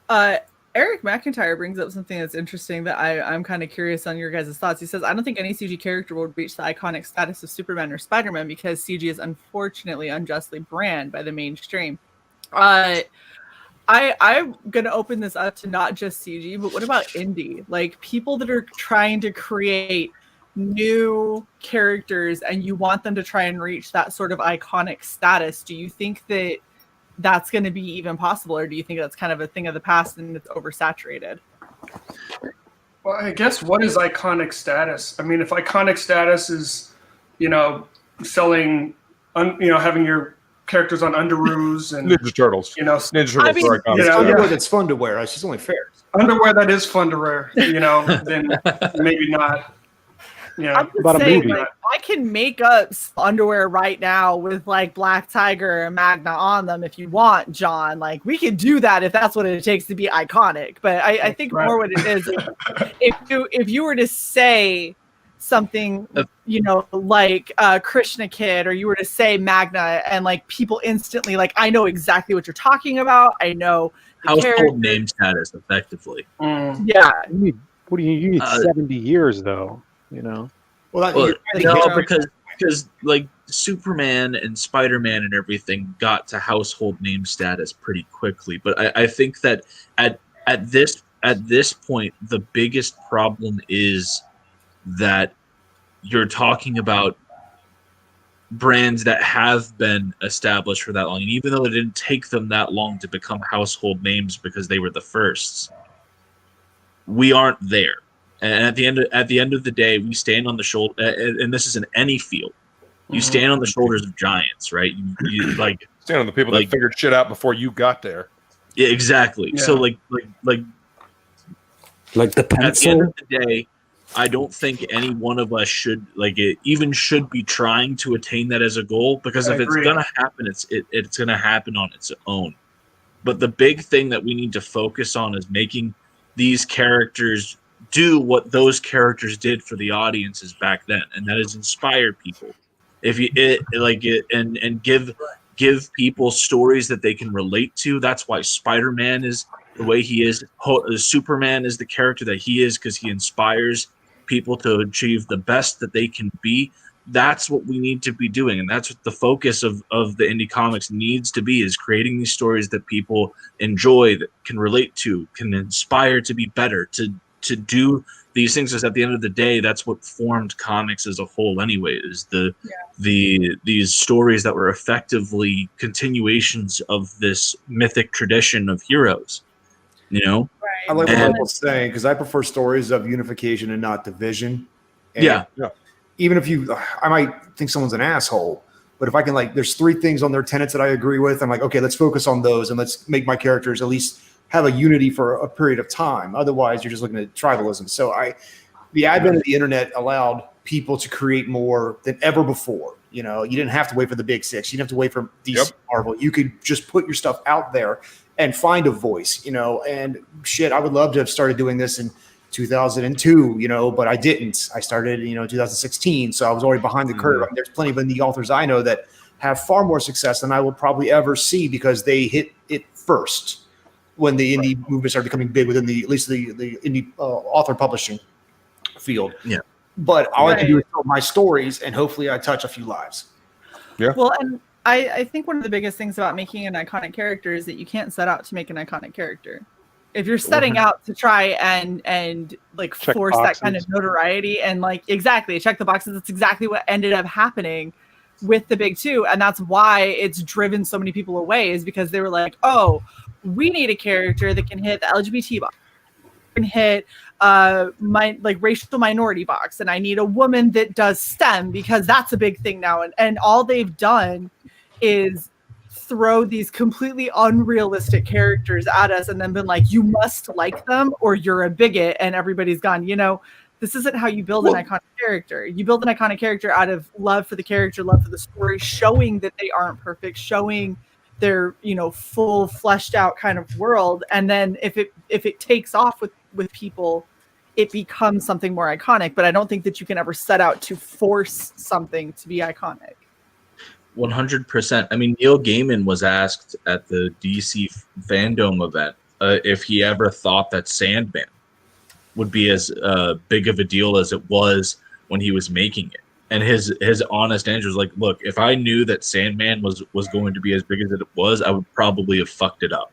Speaker 8: Eric McIntyre brings up something that's interesting that I'm kind of curious on your guys' thoughts. He says, I don't think any CG character would reach the iconic status of Superman or Spider-Man because CG is unfortunately unjustly banned by the mainstream. I'm going to open this up to not just CG, but what about indie? Like people that are trying to create new characters and you want them to try and reach that sort of iconic status. Do you think that that's going to be even possible, or do you think that's kind of a thing of the past and it's oversaturated?
Speaker 2: Well, I guess what is iconic status? I mean, if iconic status is, selling, having your characters on underoos and
Speaker 5: Ninja Turtles. Ninja Turtles are iconic.
Speaker 11: Underwear that's fun to wear. It's just only fair.
Speaker 2: Underwear that is fun to wear, then maybe not.
Speaker 8: I'm just saying, I can make up underwear right now with Black Tiger and Magna on them if you want, John. We can do that if that's what it takes to be iconic. But I think more what it is, if you were to say something, like Krishna Kid, or you were to say Magna, and people instantly I know exactly what you're talking about. I know
Speaker 13: household name status, effectively.
Speaker 8: Yeah.
Speaker 4: You need 70 years though.
Speaker 13: Because Superman and Spider-Man and everything got to household name status pretty quickly, but I think that at this point the biggest problem is that you're talking about brands that have been established for that long, and even though it didn't take them that long to become household names because they were the firsts, we aren't there. And at the end of the day, we stand on the shoulder, and this is in any field. You stand on the shoulders of giants, right? You
Speaker 5: stand on the people that figured shit out before you got there.
Speaker 13: Yeah, exactly. Yeah. So like
Speaker 12: the pencil.
Speaker 13: At the end of the day, I don't think any one of us should be trying to attain that as a goal, because if it's gonna happen, it's gonna happen on its own. But the big thing that we need to focus on is making these characters do what those characters did for the audiences back then, and that is inspire people. And give people stories that they can relate to. That's why Spider-Man is the way he is. Superman is the character that he is because he inspires people to achieve the best that they can be. that's what we need to be doing, and that's what the focus of the indie comics needs to be, is creating these stories that people enjoy, that can relate to, can inspire to be better, to do these things. Because at the end of the day, that's what formed comics as a whole anyway, is these stories that were effectively continuations of this mythic tradition of heroes, you know.
Speaker 11: I like what Michael's saying, because I prefer stories of unification and not division. And
Speaker 13: Yeah.
Speaker 11: Even if I might think someone's an asshole, but if I can, like, there's 3 things on their tenets that I agree with, I'm like, okay, let's focus on those and let's make my characters at least have a unity for a period of time. Otherwise, you're just looking at tribalism. So the advent of the internet allowed people to create more than ever before. You know, you didn't have to wait for the big 6. You didn't have to wait for DC, Marvel. You could just put your stuff out there and find a voice, you know. And shit, I would love to have started doing this in 2002, you know, but I didn't. I started, you know, 2016, so I was already behind the curve. I mean, there's plenty of indie authors I know that have far more success than I will probably ever see, because they hit it first when the indie movement started becoming big within at least the indie author publishing field.
Speaker 13: Yeah.
Speaker 11: But all I can do is tell my stories, and hopefully I touch a few lives.
Speaker 5: Yeah.
Speaker 8: Well, and I think one of the biggest things about making an iconic character is that you can't set out to make an iconic character. If you're setting out to try and like
Speaker 4: Check
Speaker 8: force
Speaker 4: boxes.
Speaker 8: that kind of notoriety and like exactly check the boxes, that's exactly what ended up happening with the big 2, and that's why it's driven so many people away, is because they were like, oh, we need a character that can hit the LGBT box, can hit my like racial minority box, and I need a woman that does STEM because that's a big thing now, and all they've done is throw these completely unrealistic characters at us and then been like, you must like them or you're a bigot, and everybody's gone, you know, this isn't how you build an iconic character. You build an iconic character out of love for the character, love for the story, showing that they aren't perfect, showing their, you know, full fleshed out kind of world. And then if it takes off with people, it becomes something more iconic. But I don't think that you can ever set out to force something to be iconic.
Speaker 13: 100%. I mean, Neil Gaiman was asked at the DC Fandom event if he ever thought that Sandman would be as big of a deal as it was when he was making it. And his honest answer was like, look, if I knew that Sandman was going to be as big as it was, I would probably have fucked it up.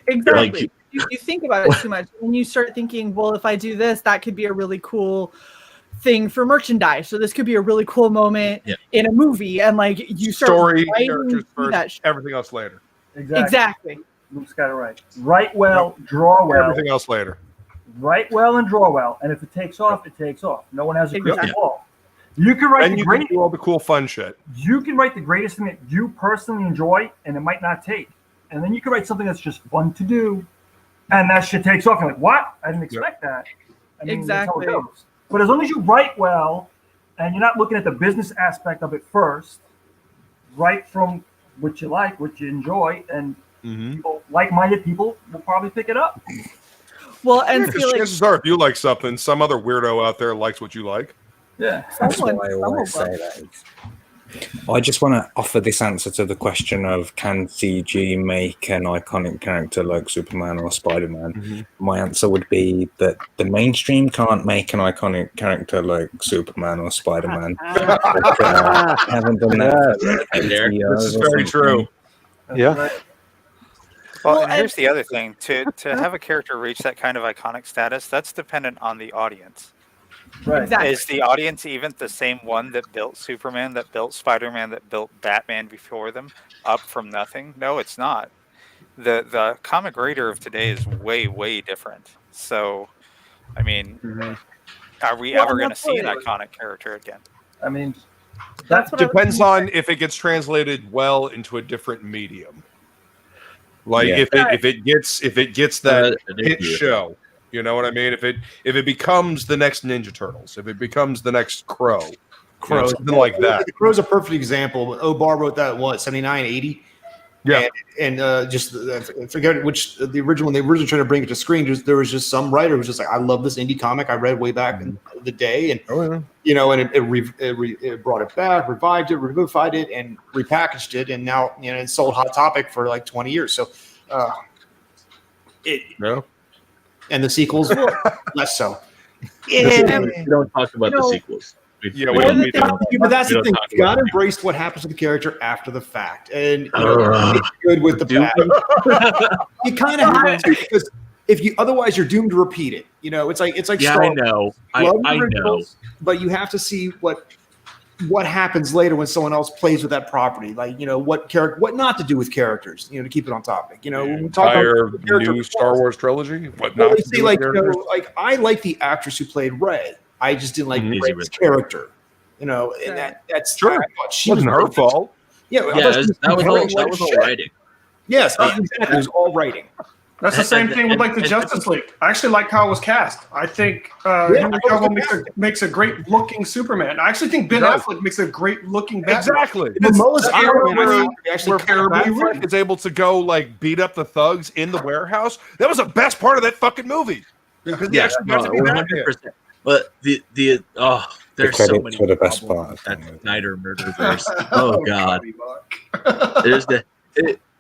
Speaker 8: Exactly.
Speaker 13: Like,
Speaker 8: you think about it too much. When you start thinking, well, if I do this, that could be a really cool thing for merchandise. So this could be a really cool moment in a movie. And like you start
Speaker 5: story,
Speaker 8: writing
Speaker 5: characters first,
Speaker 8: that
Speaker 5: everything else later.
Speaker 8: Exactly.
Speaker 14: Luke's got it right. Write well, draw well.
Speaker 5: Everything else later.
Speaker 14: Write well and draw well. And if it takes off, it takes off. No one has a crystal ball. You can write
Speaker 5: and you can do all the cool fun shit.
Speaker 14: You can write the greatest thing that you personally enjoy, and it might not take. And then you can write something that's just fun to do, and that shit takes off. You're like, what? I didn't expect that. I mean, that's how it goes. But as long as you write well, and you're not looking at the business aspect of it first, write from what you like, what you enjoy, and people, like-minded people will probably pick it up.
Speaker 8: Well, and
Speaker 5: chances are, if you like something, some other weirdo out there likes what you like.
Speaker 14: Yeah,
Speaker 12: that's why I always say that. I just want to offer this answer to the question of, can CG make an iconic character like Superman or Spider-Man? My answer would be that the mainstream can't make an iconic character like Superman or Spider-Man. Haven't done that.
Speaker 5: This is very true.
Speaker 4: Yeah.
Speaker 10: Well, and here's the other thing: to have a character reach that kind of iconic status, that's dependent on the audience.
Speaker 14: Right.
Speaker 8: Exactly.
Speaker 10: Is the audience even the same one that built Superman, that built Spider-Man, that built Batman before them, up from nothing? No, it's not. The comic reader of today is way, way different. So, I mean, are we ever going to see an iconic character again?
Speaker 14: I mean,
Speaker 5: that depends on if it gets translated well into a different medium. Like if it gets that hit show. You know what I mean? If it becomes the next Ninja Turtles, if it becomes the next Crow, something like that.
Speaker 11: Crow's a perfect example. O'Barr wrote that, 79, 80?
Speaker 5: Yeah.
Speaker 11: And just I forget which the original, when they were trying to bring it to screen, there was just some writer who was just like, I love this indie comic I read way back in the day. And, you know, and it brought it back, revived it, revivified it, and repackaged it. And now, you know, it sold Hot Topic for like 20 years. So, and the sequels, less so.
Speaker 13: We don't talk about the sequels.
Speaker 11: But that's the thing. You got to embrace what happens to the character after the fact, and it's good with the bad. You kind of have to, because otherwise you're doomed to repeat it. It's like
Speaker 13: yeah,
Speaker 11: Star
Speaker 13: I know. I know.
Speaker 11: But you have to see what happens later when someone else plays with that property, like what not to do with characters, to keep it on topic. When we talk about
Speaker 5: new Star Wars trilogy, what
Speaker 11: well,
Speaker 5: not
Speaker 11: they
Speaker 5: to
Speaker 11: say
Speaker 5: do with characters?
Speaker 11: I like the actress who played Rey. I just didn't like Rey's character, and that's
Speaker 5: sure.
Speaker 11: She
Speaker 5: wasn't her fault.
Speaker 11: Yeah,
Speaker 13: that was all writing.
Speaker 11: Yes, exactly. It was all writing.
Speaker 2: That's the same thing with the Justice League. I actually like how it was cast. I think Henry Cavill makes a great looking Superman. I actually think Ben Affleck makes a great looking Batman.
Speaker 5: Exactly.
Speaker 11: Where
Speaker 5: Batman is able to go beat up the thugs in the warehouse. That was the best part of that fucking movie. Because he actually got to be Batman.
Speaker 13: But there's so many
Speaker 12: for the best part.
Speaker 13: That Snyder murderverse. Oh god. There's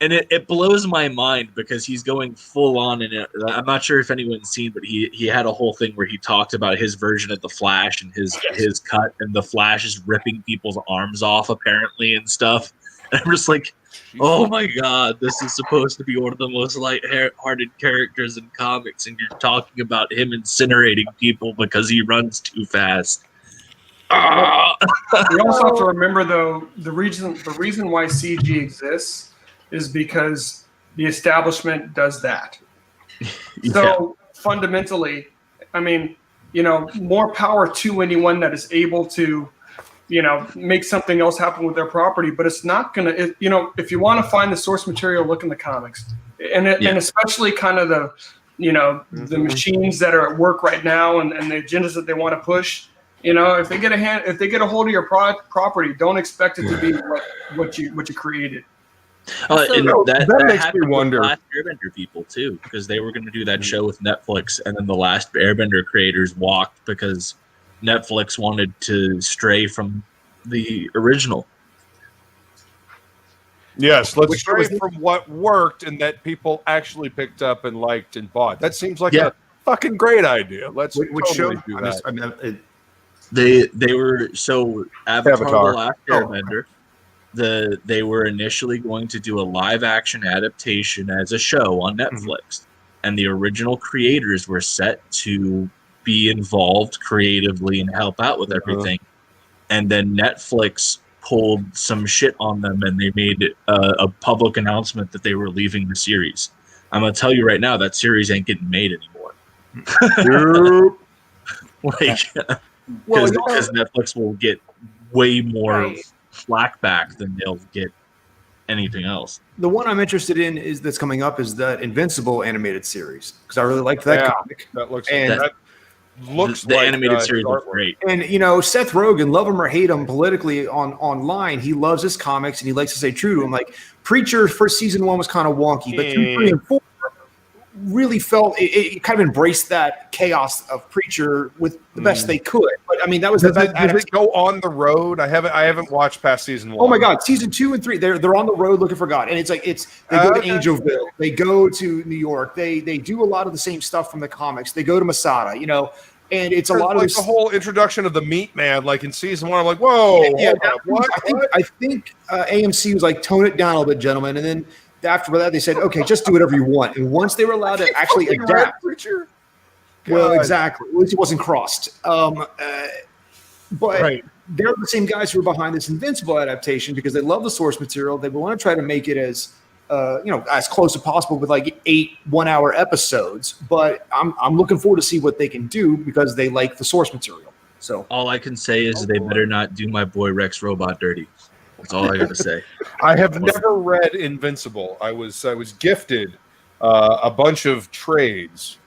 Speaker 13: it blows my mind because he's going full on in it. I'm not sure if anyone's seen, but he had a whole thing where he talked about his version of the Flash and his cut, and the Flash is ripping people's arms off apparently and stuff. And I'm just like, oh my god, this is supposed to be one of the most light-hearted characters in comics, and you're talking about him incinerating people because he runs too fast.
Speaker 2: We also have to remember, though, the reason why CG exists is because the establishment does that. So fundamentally, I mean, more power to anyone that is able to, make something else happen with their property. But it's not gonna, if you want to find the source material, look in the comics, and especially kind of the, the machines that are at work right now and the agendas that they want to push. If they get a hold of your property, don't expect it to be what you created.
Speaker 13: That
Speaker 5: makes me wonder.
Speaker 13: With the Last Airbender people too, because they were going to do that show with Netflix, and then the Last Airbender creators walked because Netflix wanted to stray from the original.
Speaker 5: Yes, let's stray from what worked and that people actually picked up and liked and bought. That seems like a fucking great idea. Let's do that.
Speaker 13: They were Avatar: The Last Airbender. They were initially going to do a live action adaptation as a show on Netflix, and the original creators were set to be involved creatively and help out with everything. And then Netflix pulled some shit on them, and they made a public announcement that they were leaving the series. I'm gonna tell you right now, that series ain't getting made anymore. Because Netflix will get way more flack back than they'll get anything else.
Speaker 11: The one I'm interested in that's coming up is the Invincible animated series, because I really liked that comic.
Speaker 5: That looks
Speaker 11: the
Speaker 13: animated series looks great.
Speaker 11: And Seth Rogen, love him or hate him politically online, he loves his comics and he likes to stay true to him. Like Preacher, first season 1 was kind of wonky, but 2, 3, and 4 really felt it kind of embraced that chaos of Preacher with the best they could. But I mean, that was the best.
Speaker 5: Did it go on the road? I haven't watched past season 1.
Speaker 11: Oh my god, season 2 and 3, they're on the road looking for God, and they go to Angelville, they go to New York, they do a lot of the same stuff from the comics. They go to Masada, and it's a lot of
Speaker 5: the whole introduction of the Meat Man, like in season 1. I'm like, whoa, what?
Speaker 11: I think AMC was like, tone it down a little bit, gentlemen, and then after that they said, okay, just do whatever you want. And once they were allowed to actually adapt, well, exactly, at least it wasn't crossed. But they're the same guys who are behind this Invincible adaptation because they love the source material. They want to try to make it as as close as possible with like 8 1-hour episodes. But I'm looking forward to see what they can do because they like the source material. So
Speaker 13: all I can say is they better not do my boy Rex Robot dirty. That's all I got to say.
Speaker 5: I have never read Invincible. I was gifted a bunch of trades.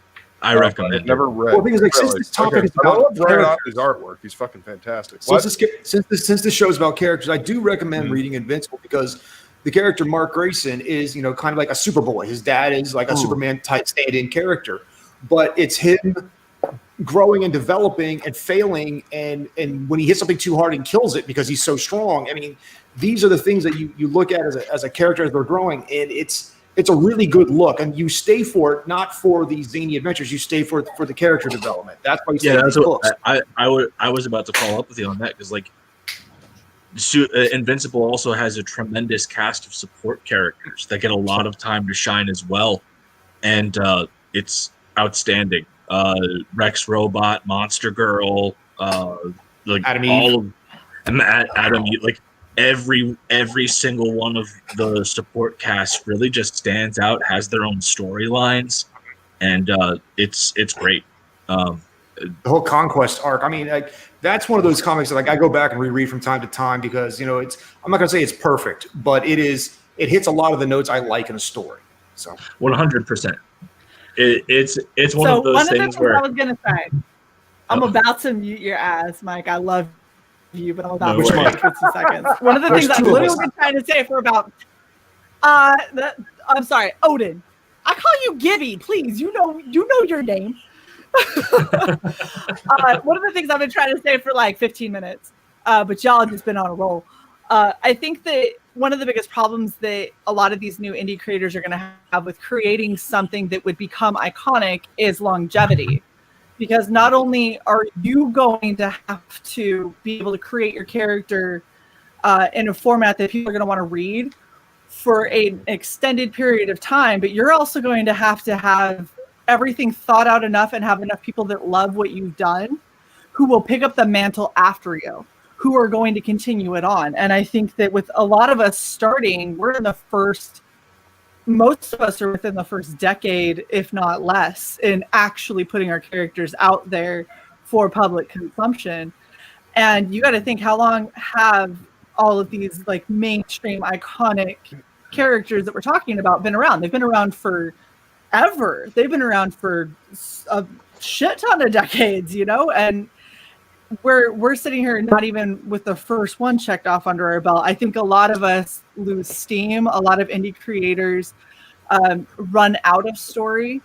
Speaker 13: I recommend it.
Speaker 5: Never read.
Speaker 11: Well, the thing is, like, since this topic is
Speaker 5: I
Speaker 11: about
Speaker 5: love his artwork. He's fucking fantastic.
Speaker 11: Since this show is about characters, I do recommend reading Invincible because the character Mark Grayson is, kind of like a Superboy. His dad is like a Superman type stand-in character, but it's him growing and developing and failing, and when he hits something too hard and kills it because he's so strong. I mean, these are the things that you look at as a character as they're growing, and it's a really good look, and you stay for it, not for the zany adventures. You stay for the character development. That's why you stay
Speaker 13: that's
Speaker 11: in
Speaker 13: what
Speaker 11: books.
Speaker 13: I was about to follow up with you on that, because like Invincible also has a tremendous cast of support characters that get a lot of time to shine as well, and it's outstanding. Rex Robot, Monster Girl, like
Speaker 11: Adam
Speaker 13: all of Adam Eve, like every single one of the support cast really just stands out, has their own storylines, and it's great.
Speaker 11: The whole Conquest arc. I mean, like, that's one of those comics that like I go back and reread from time to time because I'm not gonna say it's perfect, but it hits a lot of the notes I like in a story. So
Speaker 13: 100%. It's one of those things where
Speaker 8: I was gonna say, I'm about to mute your ass, Mike. I love you, but I'm about to mute you for 2 seconds. One of the things I've literally been trying to say for about I'm sorry, Odin. I call you Gibby, please. You know your name. One of the things I've been trying to say for like 15 minutes, but y'all have just been on a roll. I think that one of the biggest problems that a lot of these new indie creators are going to have with creating something that would become iconic is longevity. Because not only are you going to have to be able to create your character in a format that people are going to want to read for an extended period of time, but you're also going to have everything thought out enough and have enough people that love what you've done who will pick up the mantle after you, who are going to continue it on. And I think that with a lot of us starting, most of us are within the first decade, if not less, in actually putting our characters out there for public consumption. And you got to think, how long have all of these like mainstream iconic characters that we're talking about been around? They've been around forever. They've been around for a shit ton of decades, and we're sitting here not even with the first one checked off under our belt. I think a lot of us lose steam. A lot of indie creators run out of story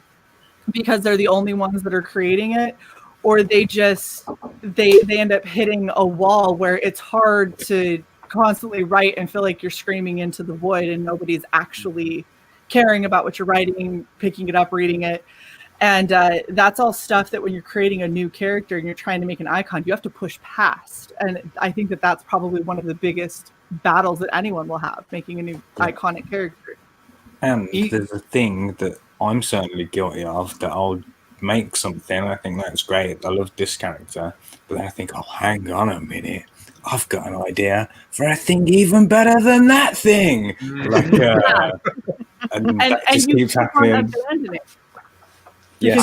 Speaker 8: because they're the only ones that are creating it, or they end up hitting a wall where it's hard to constantly write and feel like you're screaming into the void and nobody's actually caring about what you're writing, picking it up, reading it. And that's all stuff that when you're creating a new character and you're trying to make an icon, you have to push past. And I think that that's probably one of the biggest battles that anyone will have, making a new iconic character.
Speaker 12: And there's a thing that I'm certainly guilty of, that I'll make something, I think that's great, I love this character, but then I think, oh, hang on a minute, I've got an idea for a thing even better than that thing. And that just keeps happening.
Speaker 11: Yeah,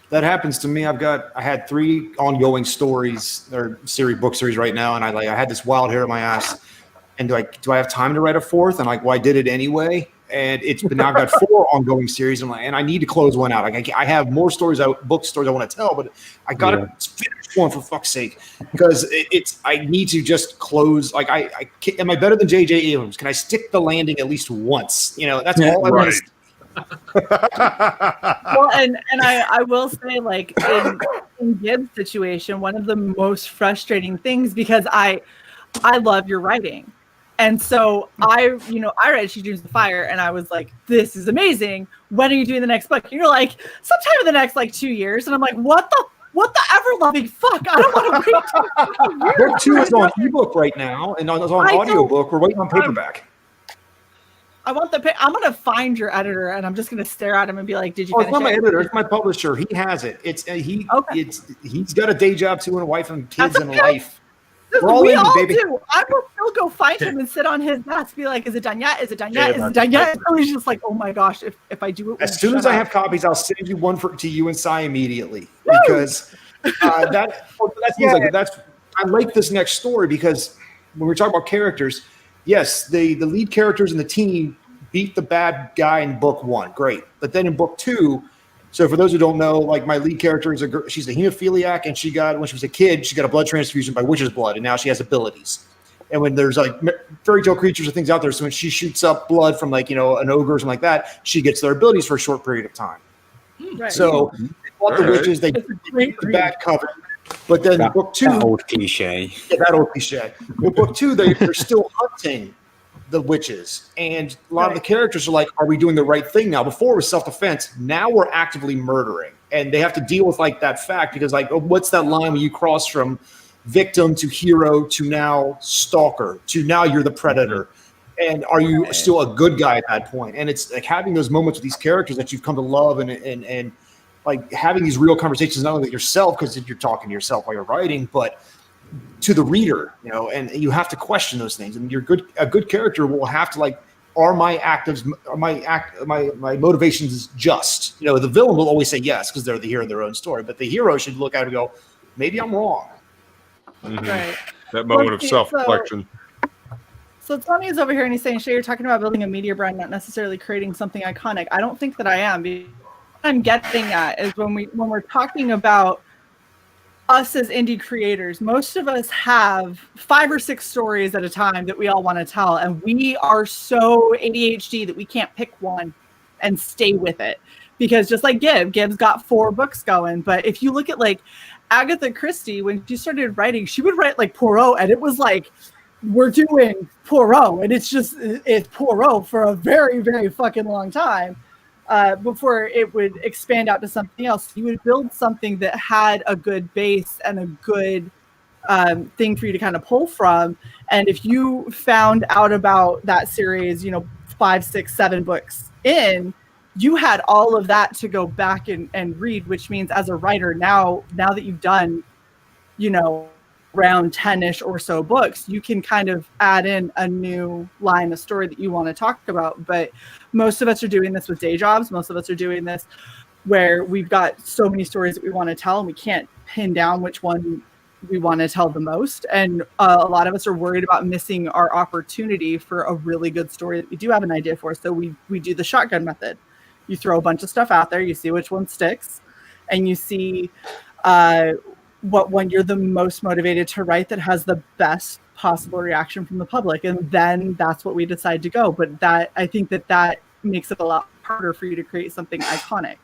Speaker 11: that happens to me. I had 3 ongoing stories or book series right now, and I had this wild hair in my ass. And do I have time to write a 4th? And I did it anyway. And now I've got 4 ongoing series, and I need to close one out. I have more book stories I want to tell, but I got to finish one for fuck's sake, because I need to just close. Am I better than J.J. Abrams? Can I stick the landing at least once? That's all I want to.
Speaker 8: Well, and I will say, like, in Gibbs' situation, one of the most frustrating things, because I love your writing, and so I read She Dreams of Fire, and I was like, this is amazing. When are you doing the next book? And you're like, sometime in the next 2 years, and I'm like, what the ever loving fuck? I don't want to wait 2 years.
Speaker 11: Book 2 is on ebook right now, and it's on audiobook. We're waiting on paperback.
Speaker 8: I'm gonna find your editor, and I'm just gonna stare at him and be like, "Did you?"
Speaker 11: Oh, it's not my editor; it's my publisher. He has it. He's got a day job too, and a wife and kids and a life.
Speaker 8: We're all in, baby. Do. I will still go find him and sit on his nuts, be like, "Is it done yet? Is it done yet? Is it done yet?" And he's just like, "Oh my gosh! If I do it,
Speaker 11: as soon as I have copies, I'll send you one to you and Cy immediately, because I like this next story, because when we're talking about characters. Yes, the lead characters in the team beat the bad guy in book 1. Great. But then in book 2, so for those who don't know, my lead character is she's a hemophiliac, and when she was a kid, she got a blood transfusion by witch's blood, and now she has abilities. And when there's fairy tale creatures or things out there, so when she shoots up blood from an ogre or something like that, she gets their abilities for a short period of time. Right. So they fought the witches, they beat the bad cover. But then book 2,
Speaker 12: that old cliche.
Speaker 11: Yeah, that old cliche. But book 2, they're still hunting the witches, and a lot of the characters are like, are we doing the right thing now? Before it was self-defense, now we're actively murdering, and they have to deal with like that fact, because like, what's that line when you cross from victim to hero to now stalker to now you're the predator, and are you still a good guy at that point? And it's like having those moments with these characters that you've come to love, and like having these real conversations, not only with yourself, because you're talking to yourself while you're writing, but to the reader, you know, and you have to question those things. And a good character will have to like, are my motivations just? You know, the villain will always say yes because they're the hero of their own story, but the hero should look at it and go, maybe I'm wrong.
Speaker 8: Right.
Speaker 5: That moment of self-reflection.
Speaker 8: So Tony is over here and he's saying, Shay, you're talking about building a media brand, not necessarily creating something iconic. I don't think that I am. What I'm getting at is when we're talking about us as indie creators, most of us have 5 or 6 stories at a time that we all want to tell, and we are so ADHD that we can't pick one and stay with it. Because just like Gibbs got 4 books going, but if you look at like Agatha Christie, when she started writing, she would write like Poirot, and it was like, we're doing Poirot, and it's Poirot for a very, very fucking long time. Before it would expand out to something else. You would build something that had a good base and a good thing for you to kind of pull from. And if you found out about that series, 5, 6, 7 books in, you had all of that to go back and read, which means as a writer, now that you've done, around 10-ish or so books, you can kind of add in a new line of story that you want to talk about. But most of us are doing this with day jobs. Most of us are doing this where we've got so many stories that we want to tell, and we can't pin down which one we want to tell the most. And a lot of us are worried about missing our opportunity for a really good story that we do have an idea for. So we do the shotgun method. You throw a bunch of stuff out there, you see which one sticks, and you see what one you're the most motivated to write that has the best possible reaction from the public, and then that's what we decide to go. But I think that makes it a lot harder for you to create something iconic.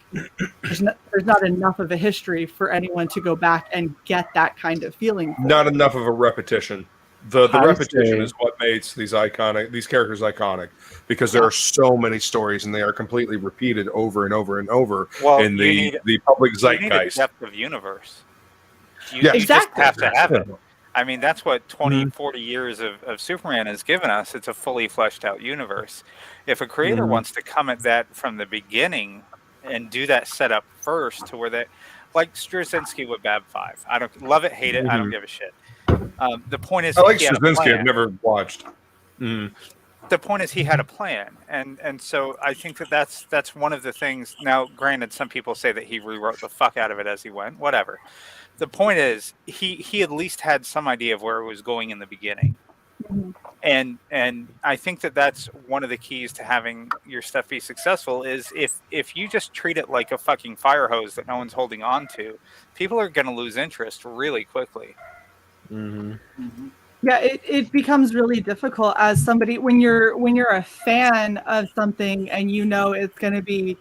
Speaker 8: There's not enough of a history for anyone to go back and get that kind of feeling.
Speaker 5: Not enough of a repetition. The repetition is what makes these characters iconic, because there are so many stories and they are completely repeated over and over and over in the public zeitgeist.
Speaker 10: You need a depth of universe. You
Speaker 8: Exactly.
Speaker 10: just have to have it. I mean, that's what 20, 40 years of Superman has given us. It's a fully fleshed out universe. If a creator wants to come at that from the beginning and do that setup first, to where like Straczynski with Bab 5. I don't love it, hate it. I don't give a shit. The point is,
Speaker 5: I like Straczynski. I've never watched.
Speaker 10: The point is, he had a plan, and so I think that's one of the things. Now, granted, some people say that he rewrote the fuck out of it as he went. Whatever. The point is, he at least had some idea of where it was going in the beginning, and I think that's one of the keys to having your stuff be successful. Is if you just treat it like a fucking fire hose that no one's holding on to, people are going to lose interest really quickly.
Speaker 8: Yeah, it becomes really difficult as somebody when you're a fan of something and it's going to be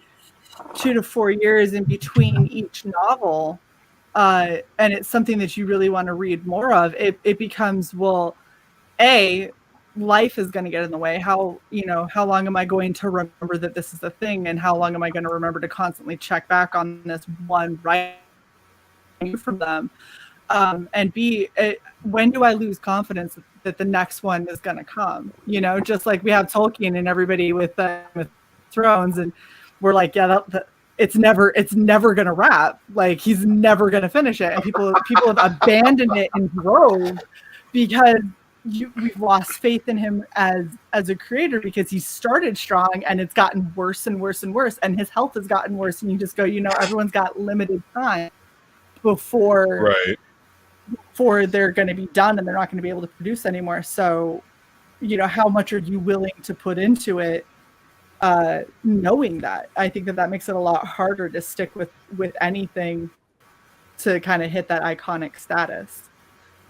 Speaker 8: 2 to 4 years in between each novel. And it's something that you really want to read more of, it becomes, well, life is going to get in the way. How long am I going to remember that this is a thing, and how long am I going to remember to constantly check back on this one writing from them? And B, when do I lose confidence that the next one is going to come? Just like we have Tolkien and everybody with Thrones, and we're like, yeah, it's never going to wrap. Like, he's never going to finish it, and people have abandoned it in droves because we've lost faith in him as a creator, because he started strong and it's gotten worse and worse and worse, and his health has gotten worse, and you just go, everyone's got limited time before they're going to be done and they're not going to be able to produce anymore. So, how much are you willing to put into it? Knowing that, I think that makes it a lot harder to stick with anything to kind of hit that iconic status.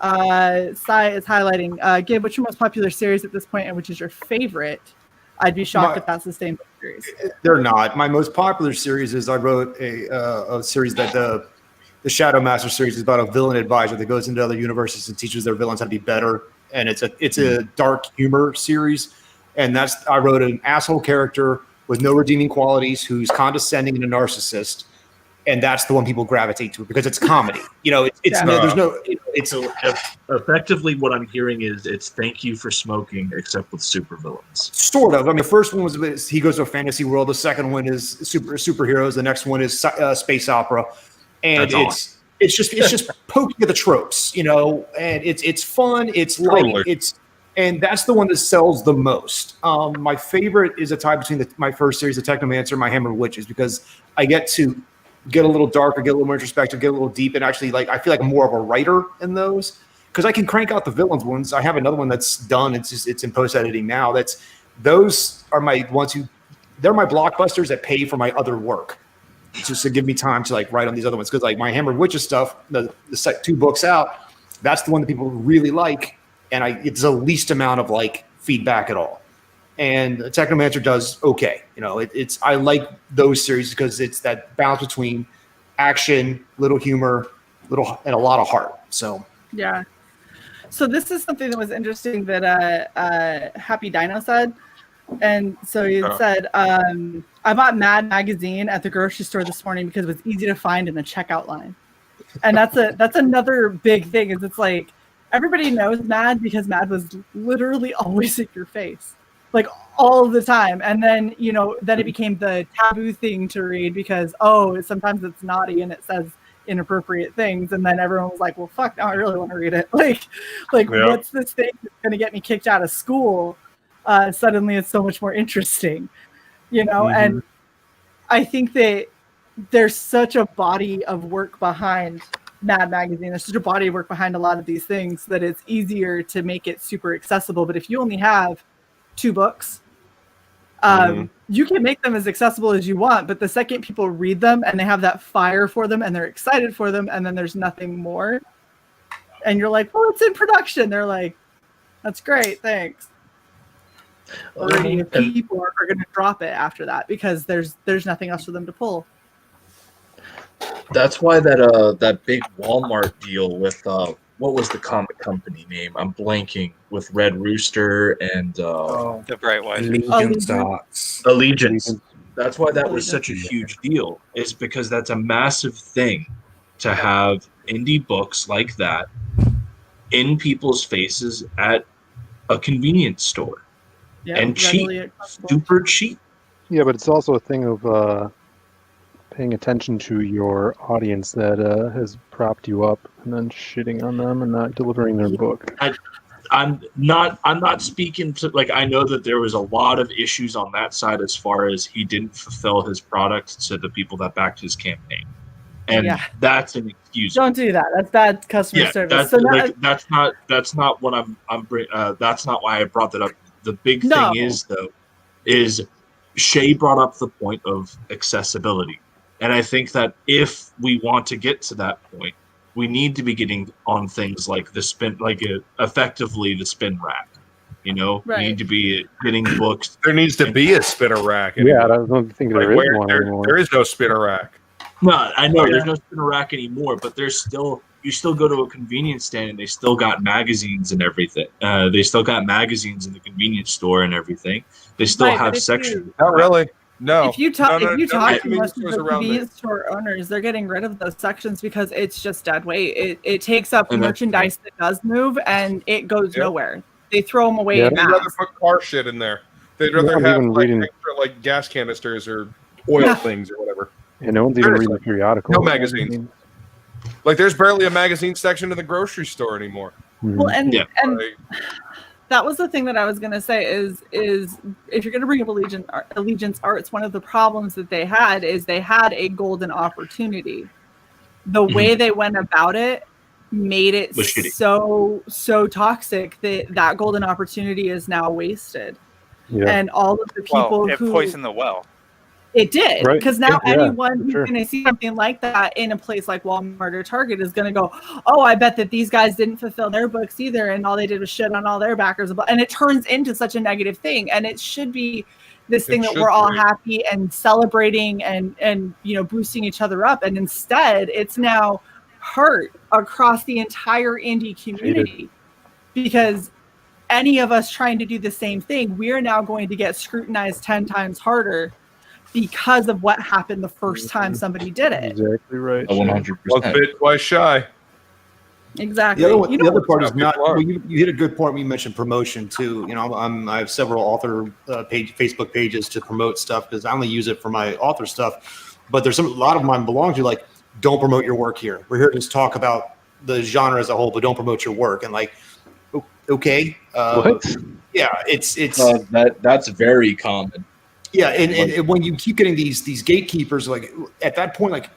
Speaker 8: Sai is highlighting, Gabe, what's your most popular series at this point, and which is your favorite? I'd be shocked if that's the same series.
Speaker 11: They're not. My most popular series is, I wrote a series that the Shadow Master series is about a villain advisor that goes into other universes and teaches their villains how to be better. And it's a dark humor series. And I wrote an asshole character with no redeeming qualities who's condescending and a narcissist. And that's the one people gravitate to because it's comedy.
Speaker 13: So effectively what I'm hearing is it's thank you for smoking, except with supervillains.
Speaker 11: Sort of. I mean, the first one was he goes to a fantasy world. The second one is superheroes. The next one is space opera, and it's just poking at the tropes, and it's fun. It's light. And that's the one that sells the most. My favorite is a tie between my first series, The Technomancer, and My Hammer of Witches, because I get to get a little darker, get a little more introspective, get a little deep, and actually, I feel like I'm more of a writer in those because I can crank out the villains ones. I have another one that's done. It's in post editing now. Those are my ones they're my blockbusters that pay for my other work, just to give me time to write on these other ones. Because My Hammer of Witches stuff, the 2 books out, that's the one that people really like, and it's the least amount of feedback at all. And Technomancer does okay. I like those series because it's that balance between action, little humor, and a lot of heart. So
Speaker 8: yeah. So this is something that was interesting that Happy Dino said. And so he said, I bought Mad magazine at the grocery store this morning because it was easy to find in the checkout line. And that's another big thing is it's everybody knows Mad because Mad was literally always in your face. All the time. And then, then it became the taboo thing to read because, sometimes it's naughty and it says inappropriate things. And then everyone was like, well, fuck, now I really want to read it. What's this thing that's going to get me kicked out of school? Suddenly it's so much more interesting, and I think that there's such a body of work behind Mad Magazine. There's such a body of work behind a lot of these things that it's easier to make it super accessible. But if you only have 2 books, you can make them as accessible as you want, but the second people read them and they have that fire for them and they're excited for them and then there's nothing more and you're like, well, it's in production, they're like, that's great, thanks. Already people are going to drop it after that because there's nothing else for them to pull.
Speaker 13: That's why that big Walmart deal with what was the comic company name? I'm blanking. With Red Rooster and
Speaker 10: the Bright White
Speaker 13: Allegiance. That's why that was such a huge deal. Is because that's a massive thing to have indie books like that in people's faces at a convenience store.
Speaker 8: Yeah,
Speaker 13: and cheap, super cheap.
Speaker 4: Yeah, but it's also a thing of paying attention to your audience that has propped you up and then shitting on them and not delivering their book.
Speaker 13: I'm not speaking to I know that there was a lot of issues on that side as far as he didn't fulfill his product to the people that backed his campaign, and that's an excuse.
Speaker 8: Don't do that. That's bad customer service.
Speaker 13: That's not what I'm that's not why I brought that up. The big thing is Shay brought up the point of accessibility. And I think that if we want to get to that point, we need to be getting on things like the spin, effectively the spin rack. We need to be getting books.
Speaker 5: There needs to be a spinner rack.
Speaker 4: Yeah, I don't think there is one anymore.
Speaker 5: There is no spinner rack.
Speaker 13: No, I know there's no spinner rack anymore, but you still go to a convenience stand and they still got magazines and everything. They still got magazines in the convenience store and everything. They still have sections.
Speaker 5: Not really. No.
Speaker 8: If you talk to most of the convenience store owners, they're getting rid of those sections because it's just dead weight. It takes up merchandise that does move and it goes nowhere. They throw them away.
Speaker 5: They'd rather put car shit in there. They'd rather have extra gas canisters or oil things or whatever.
Speaker 4: Yeah, no one's even reading the periodical.
Speaker 5: No magazines. There's barely a magazine section in the grocery store anymore.
Speaker 8: Well, and that was the thing that I was going to say is if you're going to bring up Allegiance Arts, one of the problems that they had is they had a golden opportunity. The way they went about it made it so toxic that golden opportunity is now wasted. Yeah. And all of the people
Speaker 10: it poisoned the well.
Speaker 8: It did, because now anyone who's going to see something like that in a place like Walmart or Target is going to go, oh, I bet that these guys didn't fulfill their books either, and all they did was shit on all their backers. And it turns into such a negative thing. And it should be this thing that we're all happy and celebrating and boosting each other up. And instead, it's now hurt across the entire indie community because any of us trying to do the same thing, we are now going to get scrutinized 10 times harder because of what happened the first time somebody did it.
Speaker 4: Exactly right.
Speaker 13: 100%.
Speaker 5: Once bit, twice shy.
Speaker 8: Exactly.
Speaker 11: The other part is
Speaker 5: People
Speaker 11: not.
Speaker 5: are.
Speaker 11: Well, you hit a good point when you mentioned promotion too. You know, I have several author Facebook pages to promote stuff because I only use it for my author stuff. But there's a lot of mine belong to like, don't promote your work here. We're here to just talk about the genre as a whole, but don't promote your work. And like, okay,
Speaker 4: What?
Speaker 11: yeah, it's
Speaker 13: That's very common.
Speaker 11: yeah, and when you keep getting these gatekeepers, like at that point, like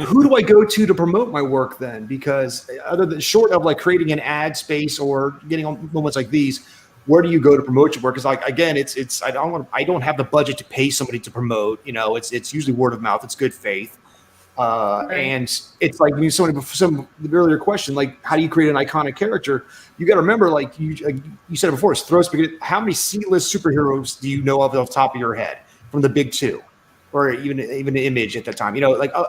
Speaker 11: who do I go to promote my work then? Because other than short of like creating an ad space or getting on moments like these, where do you go to promote your work? Because like again, it's I don't have the budget to pay somebody to promote. You know, it's usually word of mouth. It's good faith. And it's like when some the earlier question, like how do you create an iconic character? You got to remember, like you said it before, it's throw spaghetti. How many C-list superheroes do you know of off the top of your head from the big two, or even Image at that time? You know, like a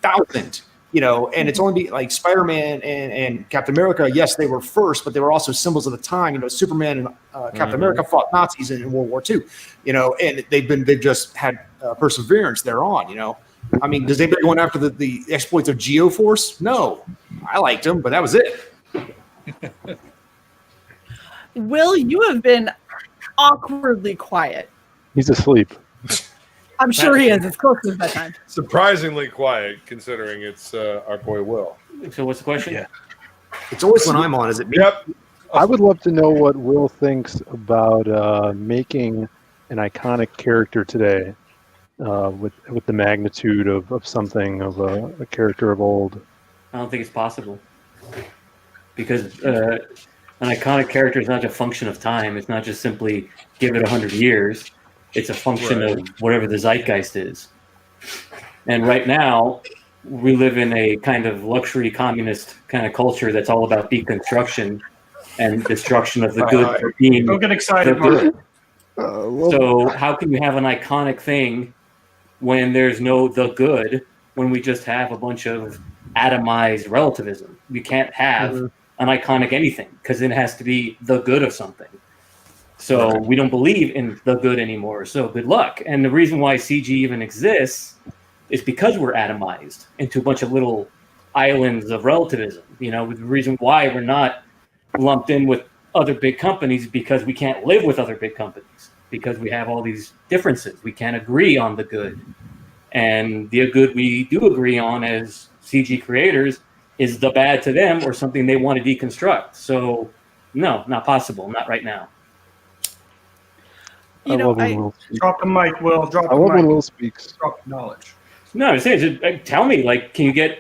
Speaker 11: 1,000. You know, and it's only like Spider-Man and Captain America. Yes, they were first, but they were also symbols of the time. You know, Superman and Captain America fought Nazis in World War II. You know, and they've just had perseverance thereon. You know. I mean, does anybody going after the exploits of Geoforce? No. I liked him, but that was it.
Speaker 8: Will, you have been awkwardly quiet.
Speaker 4: He's asleep.
Speaker 8: I'm sure he is. It's close to bedtime.
Speaker 5: Surprisingly quiet, considering it's our boy Will.
Speaker 6: So what's the question?
Speaker 11: Yeah. It's always when I'm on. Is it me?
Speaker 5: Yep.
Speaker 4: I would love to know what Will thinks about making an iconic character today. With the magnitude of something of a character of old.
Speaker 6: I don't think it's possible because an iconic character is not a function of time. It's not just simply give it 100 years. It's a function of whatever the zeitgeist is. And right now, we live in a kind of luxury communist kind of culture that's all about deconstruction and destruction of the good for being.
Speaker 2: Don't get excited, Mark.
Speaker 6: So how can you have an iconic thing when there's no the good, when we just have a bunch of atomized relativism? We can't have an iconic anything because it has to be the good of something. So we don't believe in the good anymore. So good luck. And the reason why CG even exists is because we're atomized into a bunch of little islands of relativism. You know, the reason why we're not lumped in with other big companies is because we can't live with other big companies. Because we have all these differences. We can't agree on the good. And the good we do agree on as CG creators is the bad to them or something they want to deconstruct. So, no, not possible. Not right now.
Speaker 8: You know,
Speaker 2: drop the mic, Will. Drop the mic.
Speaker 4: I love when Will speaks.
Speaker 2: Drop the knowledge.
Speaker 6: No, I'm saying, just tell me, like, can you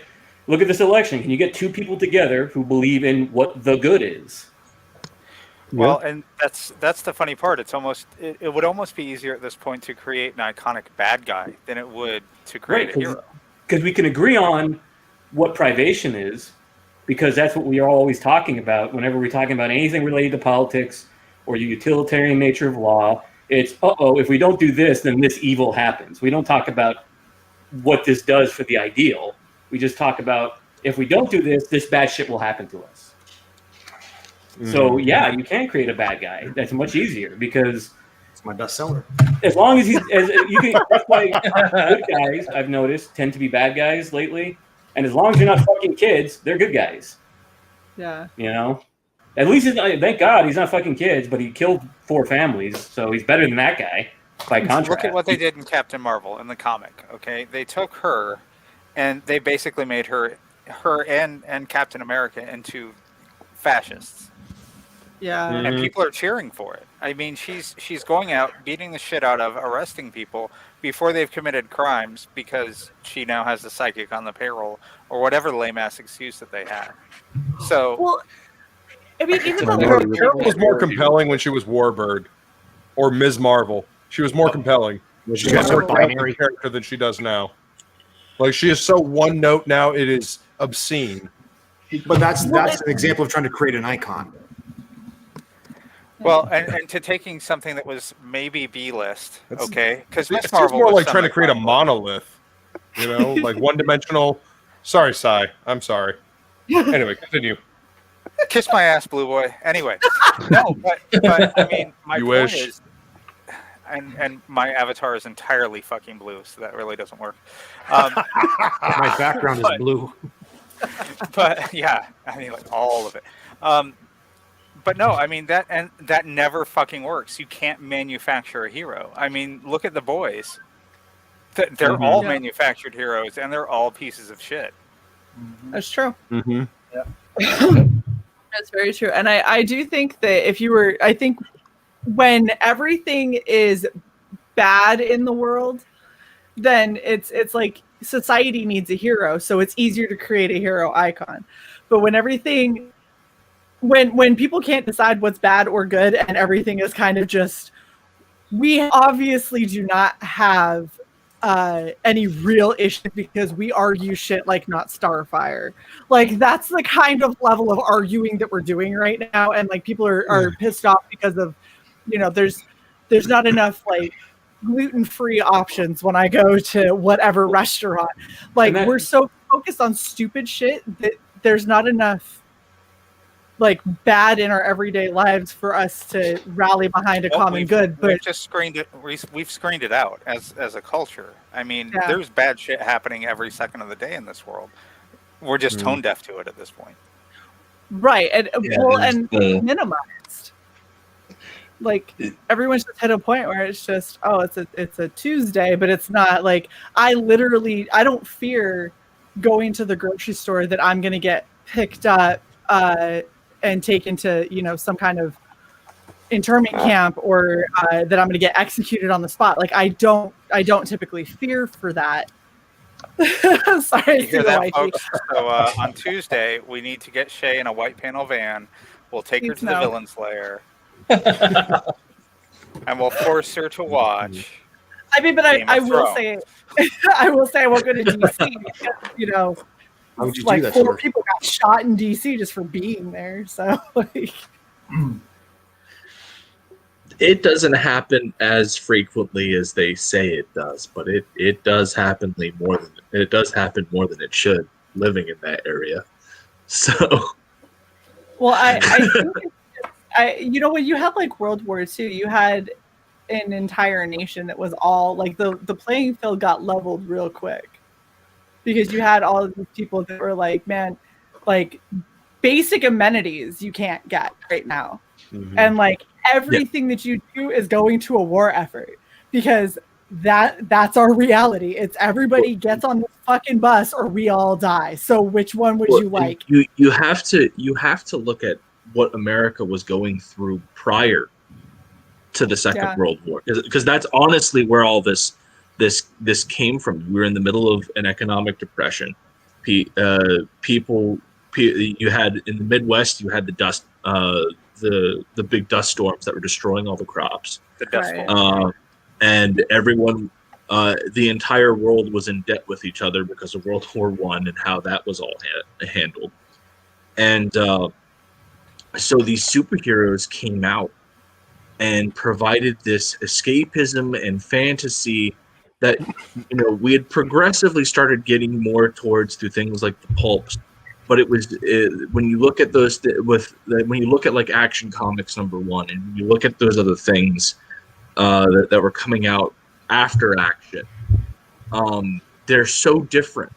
Speaker 6: look at this election. Can you get two people together who believe in what the good is?
Speaker 10: Well, and that's the funny part. It would almost be easier at this point to create an iconic bad guy than it would to create a hero.
Speaker 6: Because we can agree on what privation is, because that's what we are always talking about whenever we're talking about anything related to politics or the utilitarian nature of law. It's, if we don't do this, then this evil happens. We don't talk about what this does for the ideal. We just talk about, if we don't do this, this bad shit will happen to us. So yeah, you can create a bad guy. That's much easier because
Speaker 11: it's my bestseller.
Speaker 6: As long as that's why good guys, I've noticed, tend to be bad guys lately. And as long as you're not fucking kids, they're good guys.
Speaker 8: Yeah.
Speaker 6: You know, at least thank God he's not fucking kids, but he killed 4 families, so he's better than that guy by contrast.
Speaker 10: Look at what they did in Captain Marvel in the comic. Okay, they took her, and they basically made her and Captain America into fascists.
Speaker 8: Yeah.
Speaker 10: And people are cheering for it. I mean, she's going out, beating the shit out of, arresting people before they've committed crimes because she now has the psychic on the payroll or whatever lame-ass excuse that they had. So,
Speaker 8: well, I mean, even though
Speaker 5: Carol was more compelling when she was Warbird or Ms. Marvel. She was more compelling. She has more binary character than she does now. Like, she is so one note now, it is obscene.
Speaker 11: But that's an example of trying to create an icon.
Speaker 10: well, and to taking something that was maybe B-list, okay? Because
Speaker 5: It's more like trying to create a monolith, you know, like one-dimensional. Sorry, Sai. I'm sorry. Anyway, continue.
Speaker 10: Kiss my ass, Blue Boy. Anyway, no, but I mean, my
Speaker 5: You
Speaker 10: point
Speaker 5: wish.
Speaker 10: is, and my avatar is entirely fucking blue, so that really doesn't work.
Speaker 11: My background is blue.
Speaker 10: But yeah, I mean, like all of it. But no, I mean that never fucking works. You can't manufacture a hero. I mean, look at the boys. They're all manufactured heroes, and they're all pieces of shit.
Speaker 8: That's true.
Speaker 5: Mm-hmm.
Speaker 8: That's very true. And I do think that I think when everything is bad in the world, then it's like society needs a hero, so it's easier to create a hero icon. But when people can't decide what's bad or good and everything is kind of just, we obviously do not have any real issues because we argue shit like not Starfire. Like that's the kind of level of arguing that we're doing right now, and like people are pissed off because of, there's not enough like gluten-free options when I go to whatever restaurant. Like we're so focused on stupid shit that there's not enough like bad in our everyday lives for us to rally behind a common good. But
Speaker 10: we've just screened it. We've screened it out as a culture. I mean, there's bad shit happening every second of the day in this world. We're just tone deaf to it at this point.
Speaker 8: Right, and minimized. Like everyone's just hit a point where it's just, it's a Tuesday, but it's not. Like I don't fear going to the grocery store that I'm gonna get picked up and taken to some kind of internment camp, or that I'm going to get executed on the spot. Like I don't typically fear for that. Sorry,
Speaker 10: you hear that, folks? So on Tuesday, we need to get Shay in a white panel van. We'll take her to the Villain's Lair, and we'll force her to watch.
Speaker 8: I mean, but I will say, I won't go to DC because
Speaker 11: How would you
Speaker 8: like
Speaker 11: do that,
Speaker 8: 4
Speaker 11: sir?
Speaker 8: people got shot in DC just for being there. So like,
Speaker 13: it doesn't happen as frequently as they say it does, but it does happen more than it should, living in that area. So,
Speaker 8: well, I think when you had like World War II, you had an entire nation that was all like the playing field got leveled real quick. Because you had all of these people that were like, man, like basic amenities you can't get right now. Mm-hmm. And like everything that you do is going to a war effort because that's our reality. It's everybody gets on this fucking bus or we all die. So which one would you like?
Speaker 13: You have to look at what America was going through prior to the Second World War, because that's honestly where all this came from. We were in the middle of an economic depression. People, you had in the Midwest, you had the dust, the big dust storms that were destroying all the crops.
Speaker 10: The dust storm.
Speaker 13: And everyone, the entire world was in debt with each other because of World War I and how that was all handled. And so these superheroes came out and provided this escapism and fantasy that we had progressively started getting more towards through things like the pulps, but when you look at those when you look at like Action Comics #1 and you look at those other things that were coming out after Action, they're so different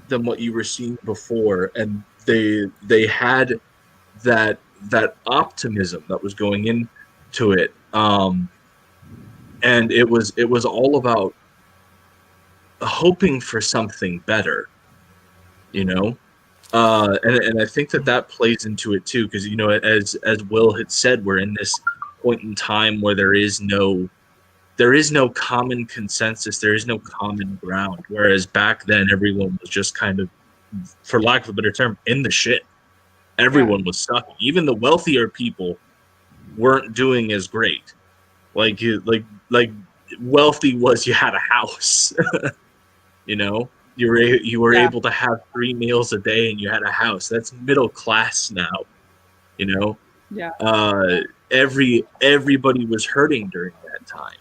Speaker 13: than what you were seeing before, and they had that optimism that was going into it, and it was all about hoping for something better, and I think that plays into it too, because as Will had said, we're in this point in time where there is no common consensus, there is no common ground, whereas back then everyone was just kind of, for lack of a better term, in the shit. Everyone was sucking. Even the wealthier people weren't doing as great. Like wealthy was you had a house. You were able to have 3 meals a day and you had a house. That's middle class now. Everybody was hurting during that time.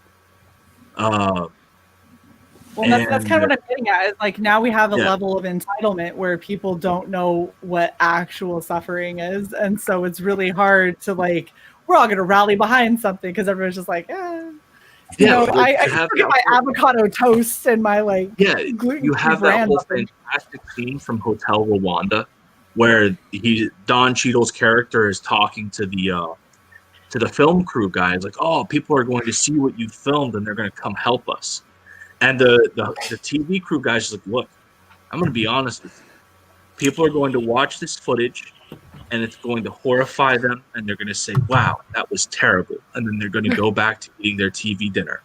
Speaker 8: Well, that's kind of what I'm getting at. Is like now we have a
Speaker 13: Yeah.
Speaker 8: level of entitlement where people don't know what actual suffering is, and so it's really hard to like. We're all going to rally behind something because everyone's just like, you know,
Speaker 13: like,
Speaker 8: I
Speaker 13: to have
Speaker 8: forget
Speaker 13: that
Speaker 8: my avocado toast and my like
Speaker 13: you
Speaker 8: gluten-free
Speaker 13: have that
Speaker 8: brand
Speaker 13: whole
Speaker 8: muffin.
Speaker 13: fantastic scene from Hotel Rwanda where Don Cheadle's character is talking to the film crew guys, like, oh, people are going to see what you filmed and they're going to come help us. And the TV crew guys is like, look, I'm going to be honest with you. People are going to watch this footage and it's going to horrify them and they're going to say, wow, that was terrible. And then they're going to go back to eating their TV dinner.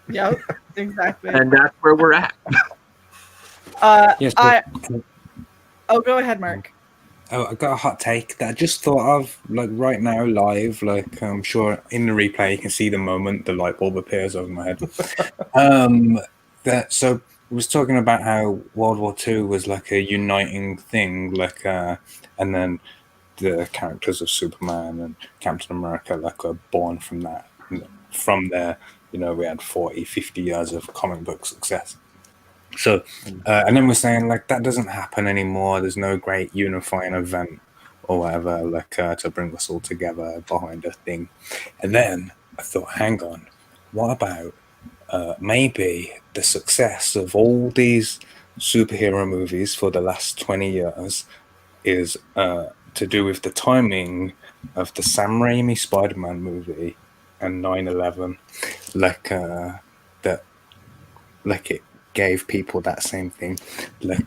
Speaker 8: Yep, exactly.
Speaker 13: And that's where we're at.
Speaker 12: Yes,
Speaker 8: Oh, go ahead, Mark.
Speaker 12: Oh, I got a hot take that I just thought of, like right now, live. Like I'm sure in the replay you can see the moment the light bulb appears over my head. So we was talking about how World War II was like a uniting thing, like, and then the characters of Superman and Captain America like were born from that. From there, you know, we had 40, 50 years of comic book success. So, and then we're saying like that doesn't happen anymore. There's no great unifying event or whatever, like to bring us all together behind a thing. And then I thought, hang on, what about maybe the success of all these superhero movies for the last 20 years is to do with the timing of the Sam Raimi Spider-Man movie and 9/11, like that, like it gave people that same thing. Like,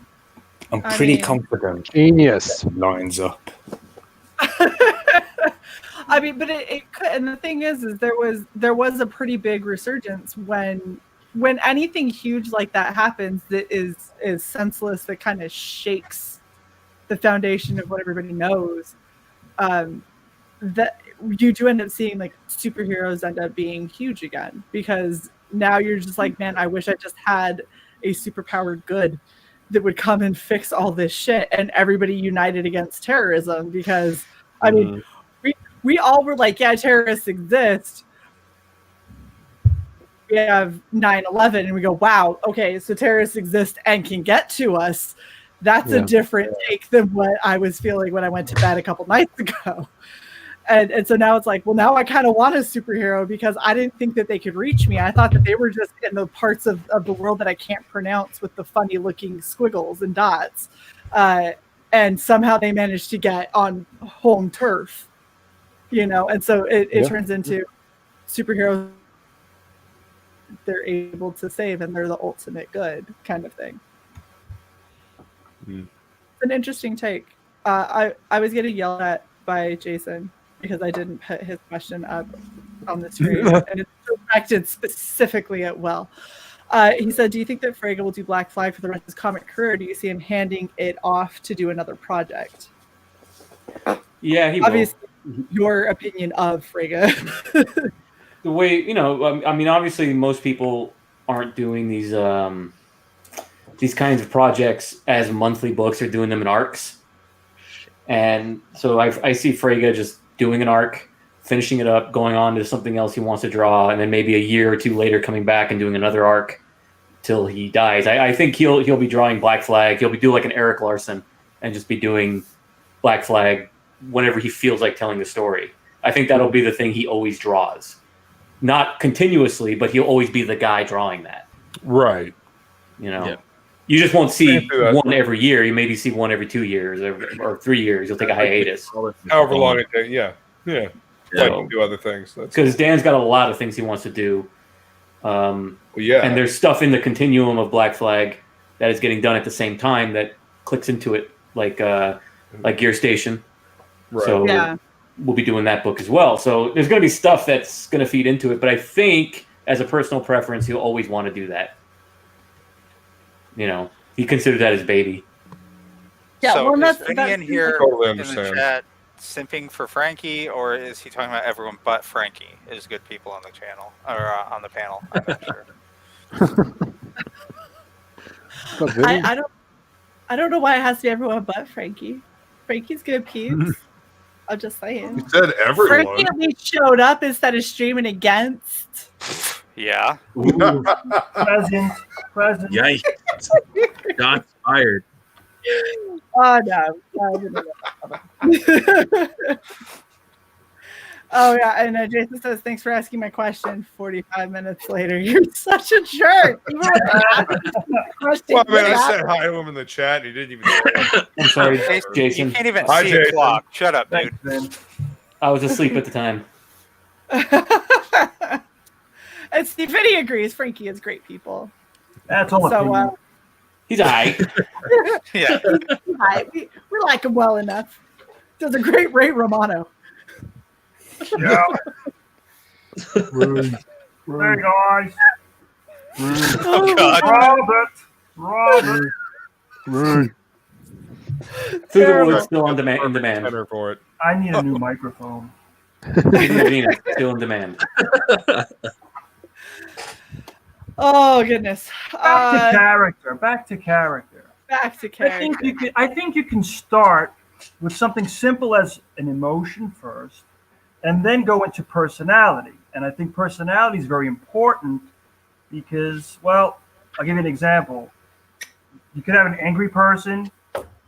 Speaker 12: I'm pretty confident.
Speaker 4: Genius
Speaker 12: lines up.
Speaker 8: I mean, but it could, and the thing is there was a pretty big resurgence when anything huge like that happens that is senseless, that kind of shakes the foundation of what everybody knows. That you do end up seeing like superheroes end up being huge again, because now you're just like, man, I wish I just had a superpowered good that would come and fix all this shit, and everybody united against terrorism. Because I mean, we all were like, yeah, terrorists exist. We have 9/11 and we go, wow, okay, so terrorists exist and can get to us. That's a different take than what I was feeling when I went to bed a couple nights ago. And so now it's like, well, now I kind of want a superhero because I didn't think that they could reach me. I thought that they were just in the parts of the world that I can't pronounce with the funny looking squiggles and dots. And somehow they managed to get on home turf, you know? And so it turns into superheroes they're able to save and they're the ultimate good kind of thing. It's an interesting take. I was getting yelled at by Jason because I didn't put his question up on the screen, and it's directed specifically at Will. He said, do you think that Frege will do Black Flag for the rest of his comic career, or do you see him handing it off to do another project?
Speaker 6: Yeah, he
Speaker 8: obviously will. Your opinion of Frege.
Speaker 6: The way, you know, I mean, obviously most people aren't doing these kinds of projects as monthly books. They're doing them in arcs. And so I see Frege just doing an arc, finishing it up, going on to something else he wants to draw, and then maybe a year or two later coming back and doing another arc till he dies. I think he'll be drawing Black Flag. He'll be doing like an Eric Larson and just be doing Black Flag whenever he feels like telling the story. I think that'll be the thing he always draws. Not continuously, but he'll always be the guy drawing that.
Speaker 5: Right.
Speaker 6: You know, you just won't see one every year. You maybe see one every 2 years or 3 years. You'll take a hiatus.
Speaker 5: However long it takes. Yeah. Like do other things.
Speaker 6: Because Dan's got a lot of things he wants to do. And there's stuff in the continuum of Black Flag that is getting done at the same time that clicks into it, like Gear Station.
Speaker 5: Right.
Speaker 6: So we'll be doing that book as well. So there's going to be stuff that's going to feed into it. But I think, as a personal preference, he'll always want to do that. You know, he considers that his baby.
Speaker 8: Yeah,
Speaker 10: so
Speaker 8: well,
Speaker 10: is
Speaker 8: that's
Speaker 10: Vinny in here
Speaker 5: Totally
Speaker 10: in the
Speaker 5: understand.
Speaker 10: chat simping for Frankie, or is he talking about everyone but Frankie is good people on the channel or on the panel? I'm not sure.
Speaker 8: I don't know why it has to be everyone but Frankie. Frankie's good peeps. I'm just saying.
Speaker 5: You said everyone.
Speaker 8: Frankie at least showed up instead of streaming against.
Speaker 10: Yeah.
Speaker 14: Present. Present.
Speaker 13: Yikes! Shots fired.
Speaker 8: Oh no. Oh yeah, and Jason says, "Thanks for asking my question." 45 minutes later, you're such a jerk. Even when I asked the question,
Speaker 5: Well, I mean, I
Speaker 8: back.
Speaker 5: said hi to him in the chat, and he didn't even say it.
Speaker 6: I'm sorry,
Speaker 10: Jason.
Speaker 6: Jason.
Speaker 10: You can't even
Speaker 5: Hi,
Speaker 10: see a
Speaker 5: Jason.
Speaker 10: clock. Shut up, dude.
Speaker 14: Thanks,
Speaker 6: I was asleep at the time.
Speaker 8: And Steve Vinny agrees. Frankie is great people.
Speaker 14: That's all.
Speaker 8: So
Speaker 6: He's all right.
Speaker 10: Yeah.
Speaker 8: he's all right. We like him well enough. Does a great Ray Romano.
Speaker 14: Yeah. Hey guys.
Speaker 10: Oh God.
Speaker 14: Robert.
Speaker 6: Through the Woods, still on demand. In demand.
Speaker 5: Better for it.
Speaker 14: I need a new microphone.
Speaker 6: Still in demand.
Speaker 8: Oh goodness.
Speaker 14: Back to character. Back to character.
Speaker 8: Back to character.
Speaker 14: I think you can start with something simple as an emotion first, and then go into personality. And I think personality is very important because, well, I'll give you an example. You could have an angry person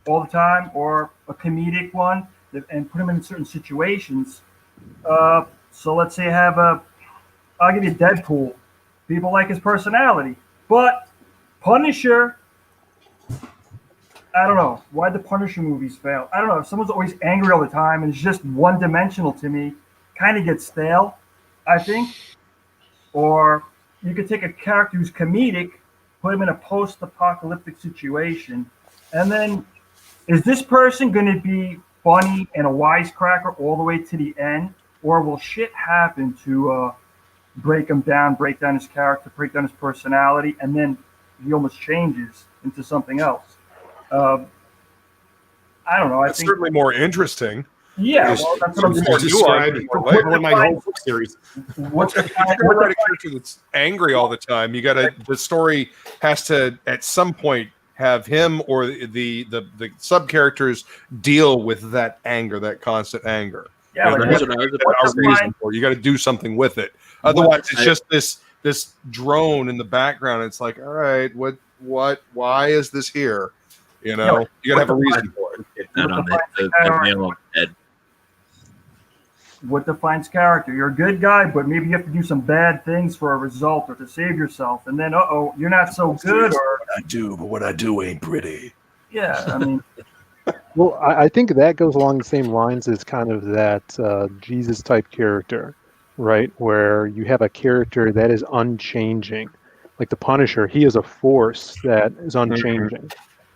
Speaker 14: all the time, or a comedic one, and put them in certain situations. So let's say I'll give you Deadpool. People like his personality, but Punisher, I don't know. Why the Punisher movies fail? I don't know. If someone's always angry all the time and it's just one-dimensional to me, kind of gets stale, I think. Or you could take a character who's comedic, put him in a post-apocalyptic situation, and then is this person going to be funny and a wisecracker all the way to the end, or will shit happen to break him down, break down his character, break down his personality, and then he almost changes into something else? I don't know.
Speaker 5: It's certainly more interesting.
Speaker 14: Yeah, well, that's what I'm
Speaker 5: more
Speaker 11: described
Speaker 5: nuanced.
Speaker 11: in my whole book series.
Speaker 5: If you're going to write a character that's angry all the time, the story has to at some point have him or the sub characters deal with that anger, that constant anger.
Speaker 14: Yeah,
Speaker 5: there has to be a reason for it. You got to do something with it. Otherwise, it's just this drone in the background. It's like, all right, why is this here? You know, you got to have a reason for it.
Speaker 13: The nail on the head.
Speaker 14: What defines character? You're a good guy, but maybe you have to do some bad things for a result or to save yourself. And then, you're not so good. Or
Speaker 15: I do, but what I do ain't pretty.
Speaker 14: Yeah, I mean.
Speaker 4: Well, I think that goes along the same lines as kind of that Jesus type character, right? Where you have a character that is unchanging. Like the Punisher, he is a force that is unchanging.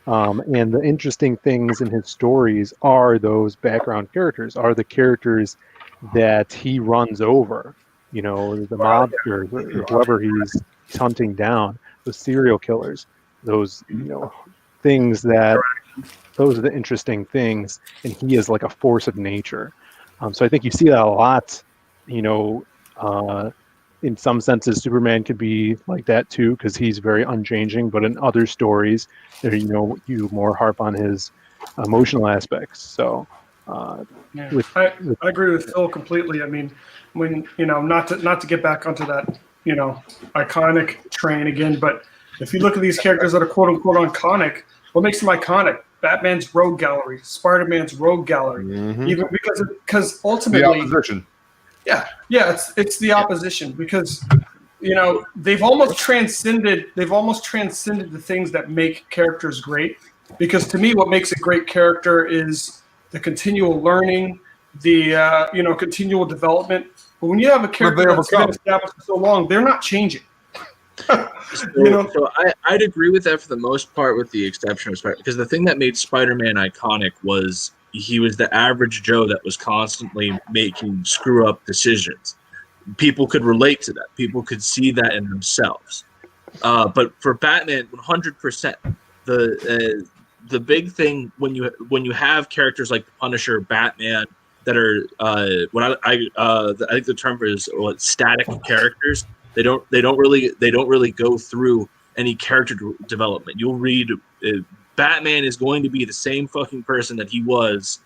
Speaker 4: And the interesting things in his stories are those background characters, are the characters that he runs over, the mobsters or whoever he's hunting down, the serial killers, those, things that, those are the interesting things. And he is like a force of nature. So I think you see that a lot, in some senses, Superman could be like that too, because he's very unchanging. But in other stories, you more harp on his emotional aspects. So,
Speaker 2: I agree with Phil completely. I mean, when not to get back onto that iconic train again, but if you look at these characters that are quote unquote iconic, what makes them iconic? Batman's rogue gallery, Spider-Man's rogue gallery, even because ultimately.
Speaker 5: The opposition.
Speaker 2: Yeah, it's the opposition because they've almost transcended the things that make characters great. Because to me, what makes a great character is the continual learning, the continual development. But when you have a character that's been established for so long, they're not changing.
Speaker 13: So I'd agree with that for the most part, with the exception of Spider, because the thing that made Spider-Man iconic was he was the average Joe that was constantly making screw up decisions. People could relate to that. People could see that in themselves. But for Batman, 100%, the big thing when you have characters like the Punisher, Batman, that are I think the term is static characters. They don't really go through any character development. You'll read Batman is going to be the same fucking person that he was,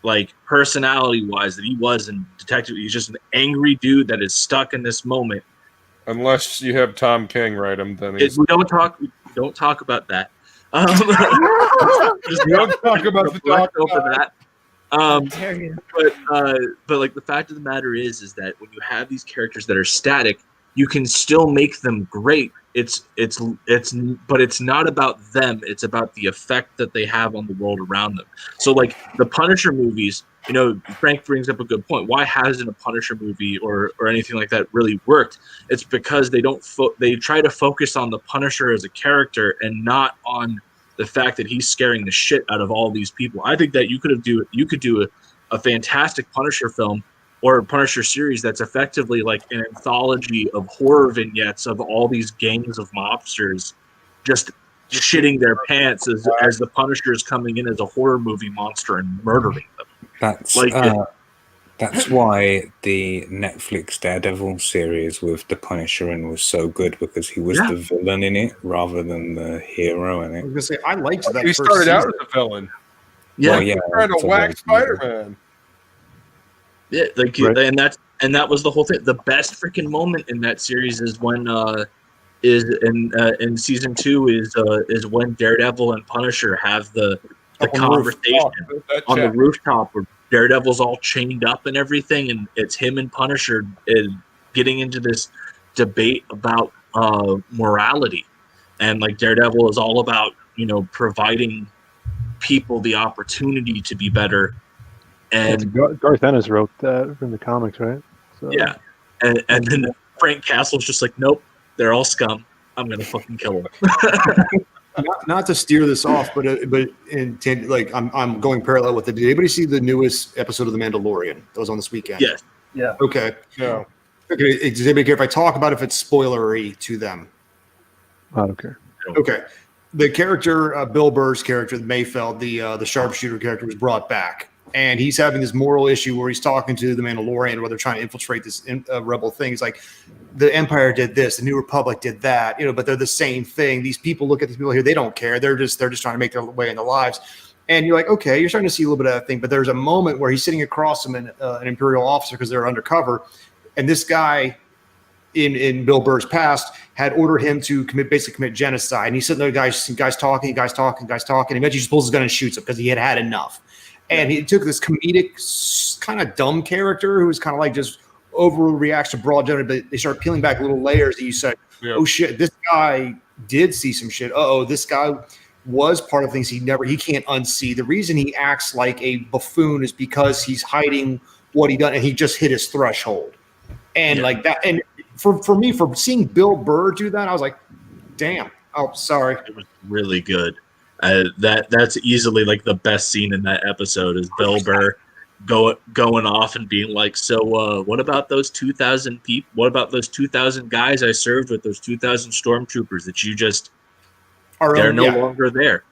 Speaker 13: like personality wise, that he was in Detective. He's just an angry dude that is stuck in this moment,
Speaker 5: Unless you have Tom King write them, then
Speaker 13: We don't talk about that.
Speaker 5: We don't talk about the
Speaker 13: Black over
Speaker 5: Dark
Speaker 13: that. But like the fact of the matter is that when you have these characters that are static, you can still make them great. But it's not about them. It's about the effect that they have on the world around them. So like the Punisher movies, you know, Frank brings up a good point. Why hasn't a Punisher movie or anything like that really worked? It's because they try to focus on the Punisher as a character and not on the fact that he's scaring the shit out of all these people. I think that you could do a fantastic Punisher film or a Punisher series that's effectively like an anthology of horror vignettes of all these gangs of mobsters just shitting their pants as the Punisher is coming in as a horror movie monster and murdering them.
Speaker 12: That's why the Netflix Daredevil series with the Punisher in was so good, because he was the villain in it rather than the hero in it.
Speaker 11: I was gonna say I liked that.
Speaker 5: He
Speaker 11: first
Speaker 5: started out
Speaker 11: season.
Speaker 5: as a villain.
Speaker 13: Yeah,
Speaker 12: well, yeah,
Speaker 5: trying to
Speaker 12: it's a
Speaker 5: whack
Speaker 12: very-
Speaker 5: Spider-Man.
Speaker 13: Yeah, like
Speaker 4: Right.
Speaker 13: and that was the whole thing. The best freaking moment in that series is when in season 2 is when Daredevil and Punisher have the conversation on the rooftop where Daredevil's all chained up and everything, and it's him and Punisher getting into this debate about morality, and like Daredevil is all about, you know, providing people the opportunity to be better. And
Speaker 4: Garth Ennis wrote that in the comics, right? So.
Speaker 13: yeah, and then Frank Castle's just like, nope, they're all scum. I'm gonna fucking kill them.
Speaker 11: Not to steer this off, but like I'm going parallel with it. Did anybody see the newest episode of The Mandalorian that was on this weekend?
Speaker 13: Yes.
Speaker 14: Yeah.
Speaker 11: Okay.
Speaker 5: No.
Speaker 11: Okay. Does anybody care if I talk about it if it's spoilery to them?
Speaker 4: I don't care.
Speaker 11: Okay. The character, Bill Burr's character, Mayfeld, the sharpshooter character, was brought back. And he's having this moral issue where he's talking to the Mandalorian, where they're trying to infiltrate this rebel thing. He's like, the Empire did this, the New Republic did that, you know, but they're the same thing. These people look at these people here, they don't care. They're just trying to make their way in their lives. And you're like, okay, you're starting to see a little bit of that thing. But there's a moment where he's sitting across from an Imperial officer because they're undercover, and this guy in Bill Burr's past had ordered him to basically commit genocide. And he's sitting there, guys talking. And eventually he just pulls his gun and shoots him because he had enough. And he took this comedic, kind of dumb character who was kind of like just overreacts to broad general, but they start peeling back little layers that you say, oh shit, this guy did see some shit. This guy was part of things he can't unsee. The reason he acts like a buffoon is because he's hiding what he done, and he just hit his threshold. And like that, and for me, for seeing Bill Burr do that, I was like, damn. Oh, sorry.
Speaker 13: It was really good. That's easily like the best scene in that episode is Bill Burr going off and being like, so what about those 2,000 people? What about those 2,000 guys I served with, those 2,000 stormtroopers that you just they're no longer there?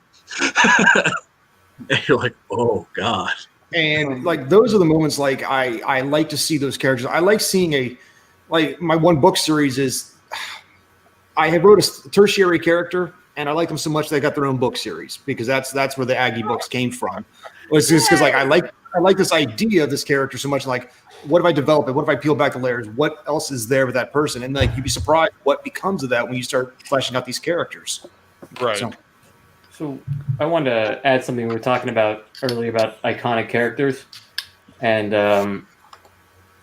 Speaker 13: And you're like, oh god.
Speaker 11: And like those are the moments like I like to see those characters. I like seeing my one book series is I wrote a tertiary character, and I like them so much they got their own book series because that's where the Aggie books came from. It's just because like I like this idea of this character so much. Like, what if I develop it? What if I peel back the layers? What else is there with that person? And like you'd be surprised what becomes of that when you start fleshing out these characters.
Speaker 5: Right.
Speaker 6: So I wanted to add something we were talking about earlier about iconic characters, and I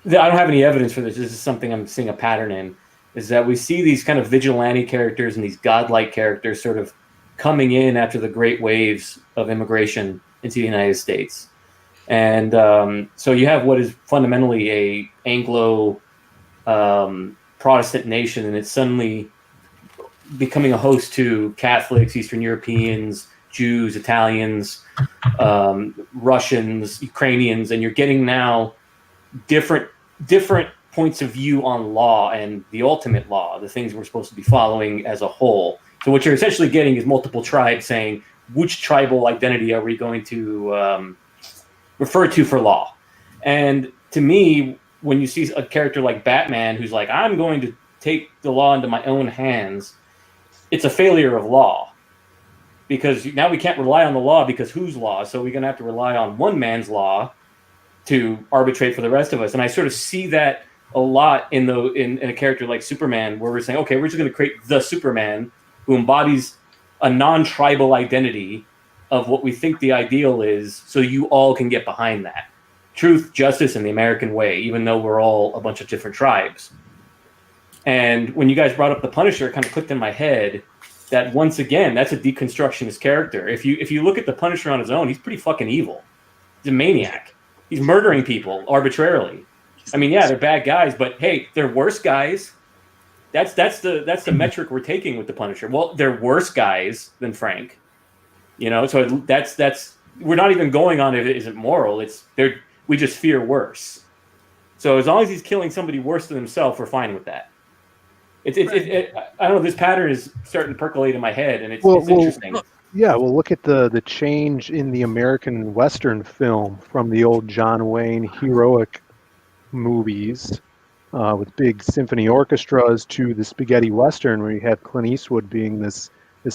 Speaker 6: don't have any evidence for this. This is something I'm seeing a pattern in. Is that we see these kind of vigilante characters and these godlike characters sort of coming in after the great waves of immigration into the United States. And so you have what is fundamentally a Anglo Protestant nation, and it's suddenly becoming a host to Catholics, Eastern Europeans, Jews, Italians, Russians, Ukrainians, and you're getting now different points of view on law and the ultimate law, the things we're supposed to be following as a whole. So what you're essentially getting is multiple tribes saying, which tribal identity are we going to refer to for law? And to me, when you see a character like Batman who's like, I'm going to take the law into my own hands, it's a failure of law. Because now we can't rely on the law because whose law? So we're going to have to rely on one man's law to arbitrate for the rest of us. And I sort of see that a lot in a character like Superman, where we're saying, okay, we're just going to create the Superman who embodies a non-tribal identity of what we think the ideal is, so you all can get behind that. Truth, justice, and the American way, even though we're all a bunch of different tribes. And when you guys brought up the Punisher, it kind of clicked in my head that once again, that's a deconstructionist character. If you look at the Punisher on his own, he's pretty fucking evil. He's a maniac. He's murdering people arbitrarily. I mean, yeah, they're bad guys, but hey, they're worse guys. That's the metric we're taking with the Punisher. Well, they're worse guys than Frank. You know, so that's we're not even going on if it isn't moral. We just fear worse. So as long as he's killing somebody worse than himself, we're fine with that. I don't know. This pattern is starting to percolate in my head, and it's interesting.
Speaker 4: Yeah, well, look at the change in the American Western film from the old John Wayne heroic movies with big symphony orchestras to the spaghetti Western, where you have Clint Eastwood being this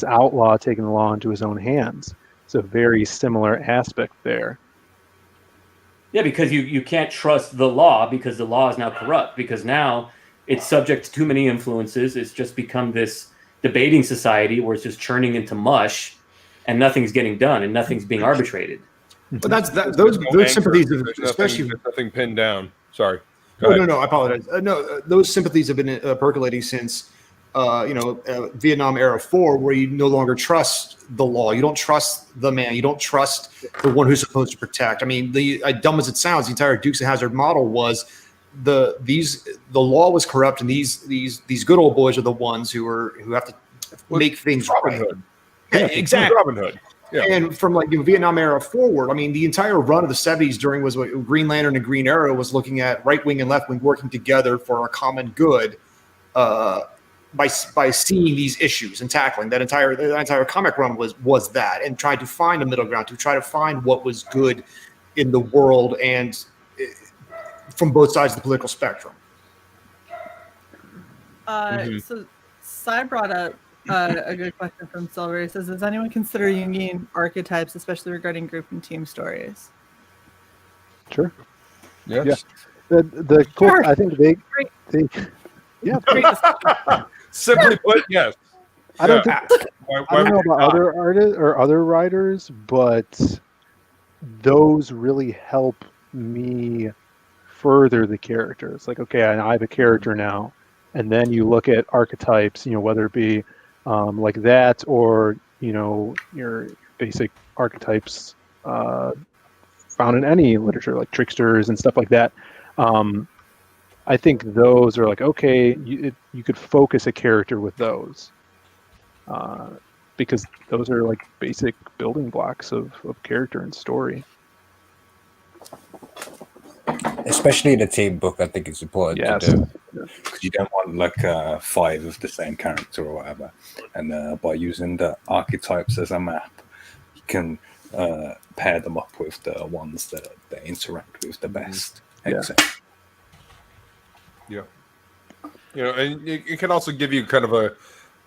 Speaker 4: outlaw taking the law into his own hands. It's a very similar aspect there.
Speaker 6: Yeah, because you can't trust the law because the law is now corrupt, because now it's subject to too many influences. It's just become this debating society where it's just churning into mush and nothing's getting done and nothing's being arbitrated.
Speaker 11: But those sympathies, especially
Speaker 5: nothing pinned down. Sorry.
Speaker 11: No, I apologize. Those sympathies have been percolating since Vietnam era 4, where you no longer trust the law. You don't trust the man. You don't trust the one who's supposed to protect. I mean, dumb as it sounds, the entire Dukes of Hazzard model was the law was corrupt, and these good old boys are the ones who have to make things right. Yeah, exactly.
Speaker 5: Robin Hood. Yeah.
Speaker 11: And from Vietnam era forward, I mean, the entire run of the 70s during was what Green Lantern and Green Arrow was looking at right wing and left wing working together for a common good by seeing these issues and tackling that entire comic run was that, and trying to find a middle ground, to try to find what was good in the world and from both sides of the political spectrum.
Speaker 8: So Sai brought up a good question from Silver. He says, does anyone consider Jungian archetypes, especially regarding group and team stories?
Speaker 4: Sure.
Speaker 5: Yes.
Speaker 4: Yeah. The cool,
Speaker 8: Sure.
Speaker 4: I think they yeah.
Speaker 5: Simply put, yes.
Speaker 4: I don't know about other artists or other writers, but those really help me further the characters. Like, okay, I have a character now, and then you look at archetypes, whether it be like that, or your basic archetypes found in any literature, like tricksters and stuff like that. I think those are like, okay, you could focus a character with those, because those are like basic building blocks of character and story.
Speaker 12: Especially the team book, I think it's important to do, because you don't want 5 of the same character or whatever. And by using the archetypes as a map, you can pair them up with the ones that they interact with the best.
Speaker 5: Yeah. And it can also give you kind of a,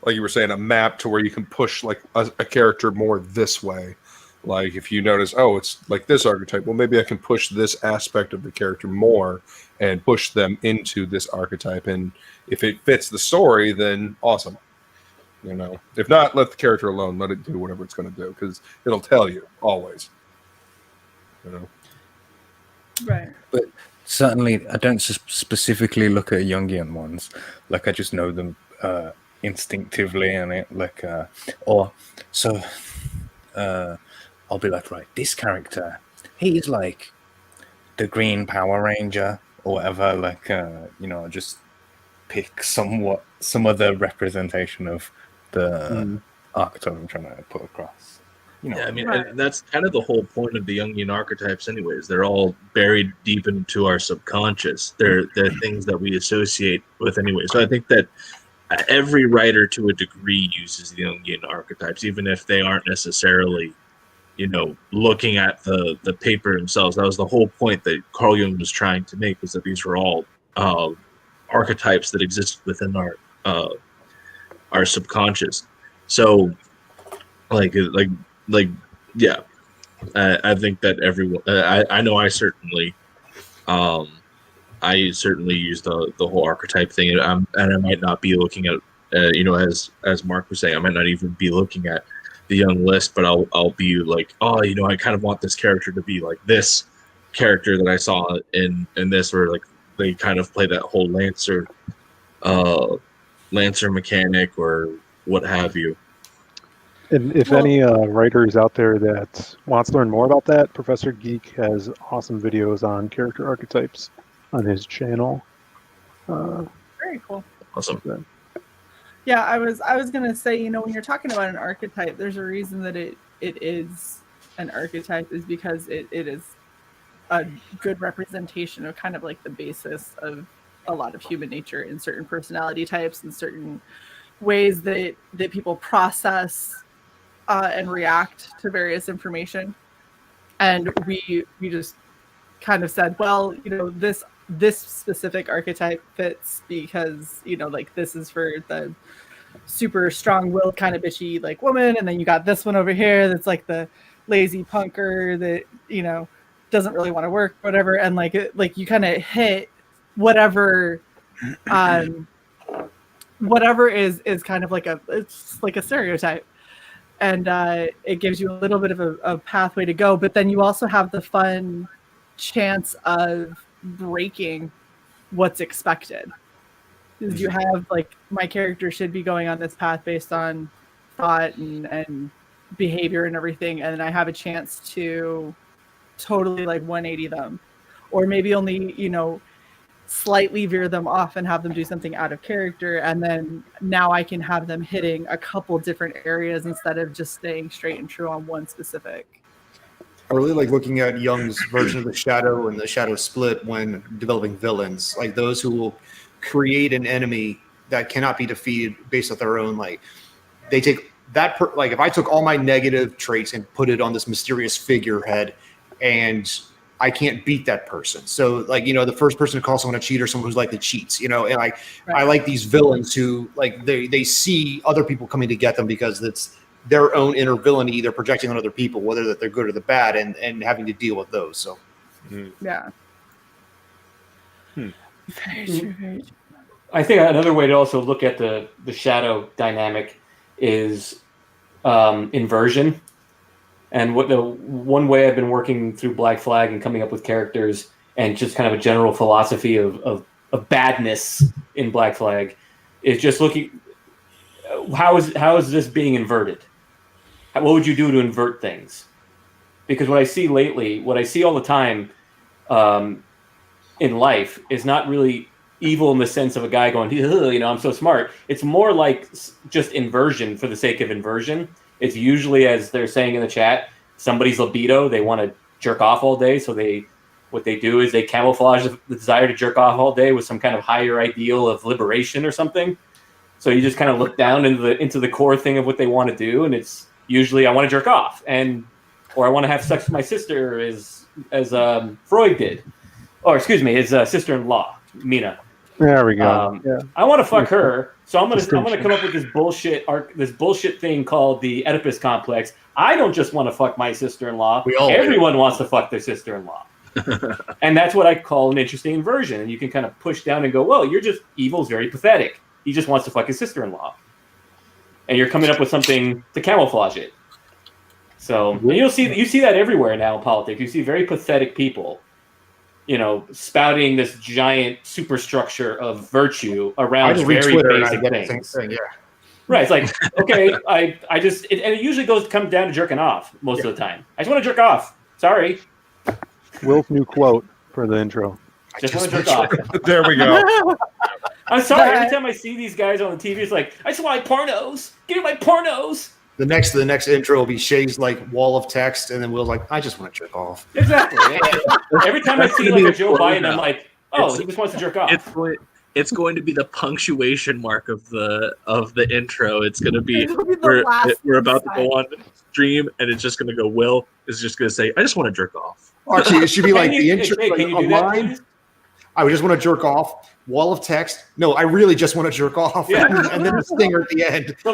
Speaker 5: like you were saying, a map to where you can push a character more this way. Like if you notice, it's like this archetype, well, maybe I can push this aspect of the character more and push them into this archetype. And if it fits the story, then awesome. If not, let the character alone. Let it do whatever it's going to do, because it'll tell you always.
Speaker 8: Right.
Speaker 12: But certainly, I don't specifically look at Jungian ones. I just know them instinctively, and I'll be like, right, this character, he's like the Green Power Ranger or whatever. Just pick some other representation of the archetype I'm trying to put across.
Speaker 13: Yeah, I mean, that's kind of the whole point of the Jungian archetypes anyways. They're all buried deep into our subconscious. They're things that we associate with anyway. So I think that every writer to a degree uses the Jungian archetypes, even if they aren't necessarily, looking at the paper themselves. That was the whole point that Carl Jung was trying to make, was that these were all archetypes that exist within our subconscious. So yeah, I think that everyone, I know I certainly I certainly use the whole archetype thing, and I might not be looking at as Mark was saying, I might not even be looking at the young list, but I'll be like, oh, I kind of want this character to be like this character that I saw in this, or like they kind of play that whole Lancer mechanic or what have you.
Speaker 4: And if any writers out there that wants to learn more about that, Professor Geek has awesome videos on character archetypes on his channel.
Speaker 8: Very cool.
Speaker 13: Awesome.
Speaker 8: Yeah, I was gonna say, when you're talking about an archetype, there's a reason that it is an archetype, is because it is a good representation of kind of like the basis of a lot of human nature in certain personality types and certain ways that people process and react to various information. And we just kind of said, well, this specific archetype fits because, like this is for the super strong-willed kind of bitchy like woman, and then you got this one over here that's like the lazy punker that doesn't really want to work, whatever, and like you kind of hit whatever whatever is kind of like it's like a stereotype, and it gives you a little bit of a pathway to go, but then you also have the fun chance of breaking what's expected. Because you have like, my character should be going on this path based on thought and behavior and everything, and I have a chance to totally like 180 them, or maybe only slightly veer them off and have them do something out of character, and then now I can have them hitting a couple different areas instead of just staying straight and true on one specific.
Speaker 11: I really like looking at Jung's version of the shadow and the shadow split when developing villains, like those who will create an enemy that cannot be defeated based on their own, like they take that like if I took all my negative traits and put it on this mysterious figurehead, and I can't beat that person. So like, the first person to call someone a cheater, someone who's like the cheats, and I like these villains who like they see other people coming to get them because it's their own inner villainy they're projecting on other people, whether that they're good or the bad, and having to deal with those. So
Speaker 8: yeah. Very true, very true.
Speaker 6: I think another way to also look at the shadow dynamic is inversion. And what the one way I've been working through Black Flag and coming up with characters and just kind of a general philosophy of badness in Black Flag is just looking, how is this being inverted? What would you do to invert things? Because what I see lately, what I see all the time in life is not really evil in the sense of a guy going, I'm so smart. It's more like just inversion for the sake of inversion. It's usually, as they're saying in the chat, somebody's libido. They want to jerk off all day. So what they do is they camouflage the desire to jerk off all day with some kind of higher ideal of liberation or something. So you just kind of look down into the core thing of what they want to do. And it's usually, I want to jerk off, or I want to have sex with my sister as Freud did. Or excuse me, his sister-in-law, Mina.
Speaker 4: There we go.
Speaker 6: I want to fuck her, so I'm gonna come up with this bullshit thing called the Oedipus complex. I don't just want to fuck my sister-in-law. Everyone wants to fuck their sister-in-law, and that's what I call an interesting inversion. And you can kind of push down and go, well, you're just evil's very pathetic. He just wants to fuck his sister-in-law, and you're coming up with something to camouflage it. So you see that everywhere now in politics. You see very pathetic people, spouting this giant superstructure of virtue around very basic things. Yeah. Right. It's like, okay, and it usually comes down to jerking off most of the time. I just want to jerk off. Sorry.
Speaker 4: Will's new quote for the intro.
Speaker 6: Just want to jerk off.
Speaker 5: There we go.
Speaker 6: I'm sorry. Every time I see these guys on the TV, it's like, I just want my pornos. Give me my pornos.
Speaker 11: The next intro will be Shay's like wall of text, and then Will's like, I just want to jerk off.
Speaker 6: Exactly. Every time I see like a Joe Biden, I'm like, he just wants to jerk off.
Speaker 13: It's going to be the punctuation mark of the intro. It's going to be we're about to go on stream, and it's just going to go. Will is just going to say, I just want to jerk off.
Speaker 11: Actually, it should be like the intro, like a line. I just want to jerk off. Wall of text. No, I really just want to jerk off. Yeah. And then the stinger at the end.
Speaker 6: So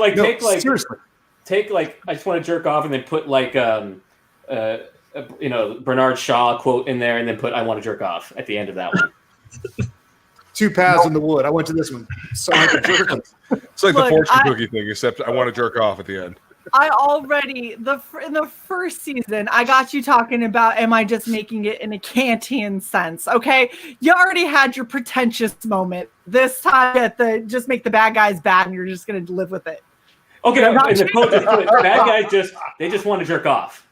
Speaker 6: seriously. Take I just want to jerk off, and then put Bernard Shaw quote in there, and then put I want to jerk off at the end of that one.
Speaker 11: Two paths in the wood. I went to this one. So I could jerk him.
Speaker 5: It's like
Speaker 8: Look,
Speaker 5: the fortune cookie thing, except I want to jerk off at the end.
Speaker 8: I already in the first season, I got you talking about, am I just making it in a Kantian sense? Okay, you already had your pretentious moment. This time, just make the bad guys bad, and you're just gonna live with it.
Speaker 6: Okay, and the quote is good. Bad guys just want to jerk off.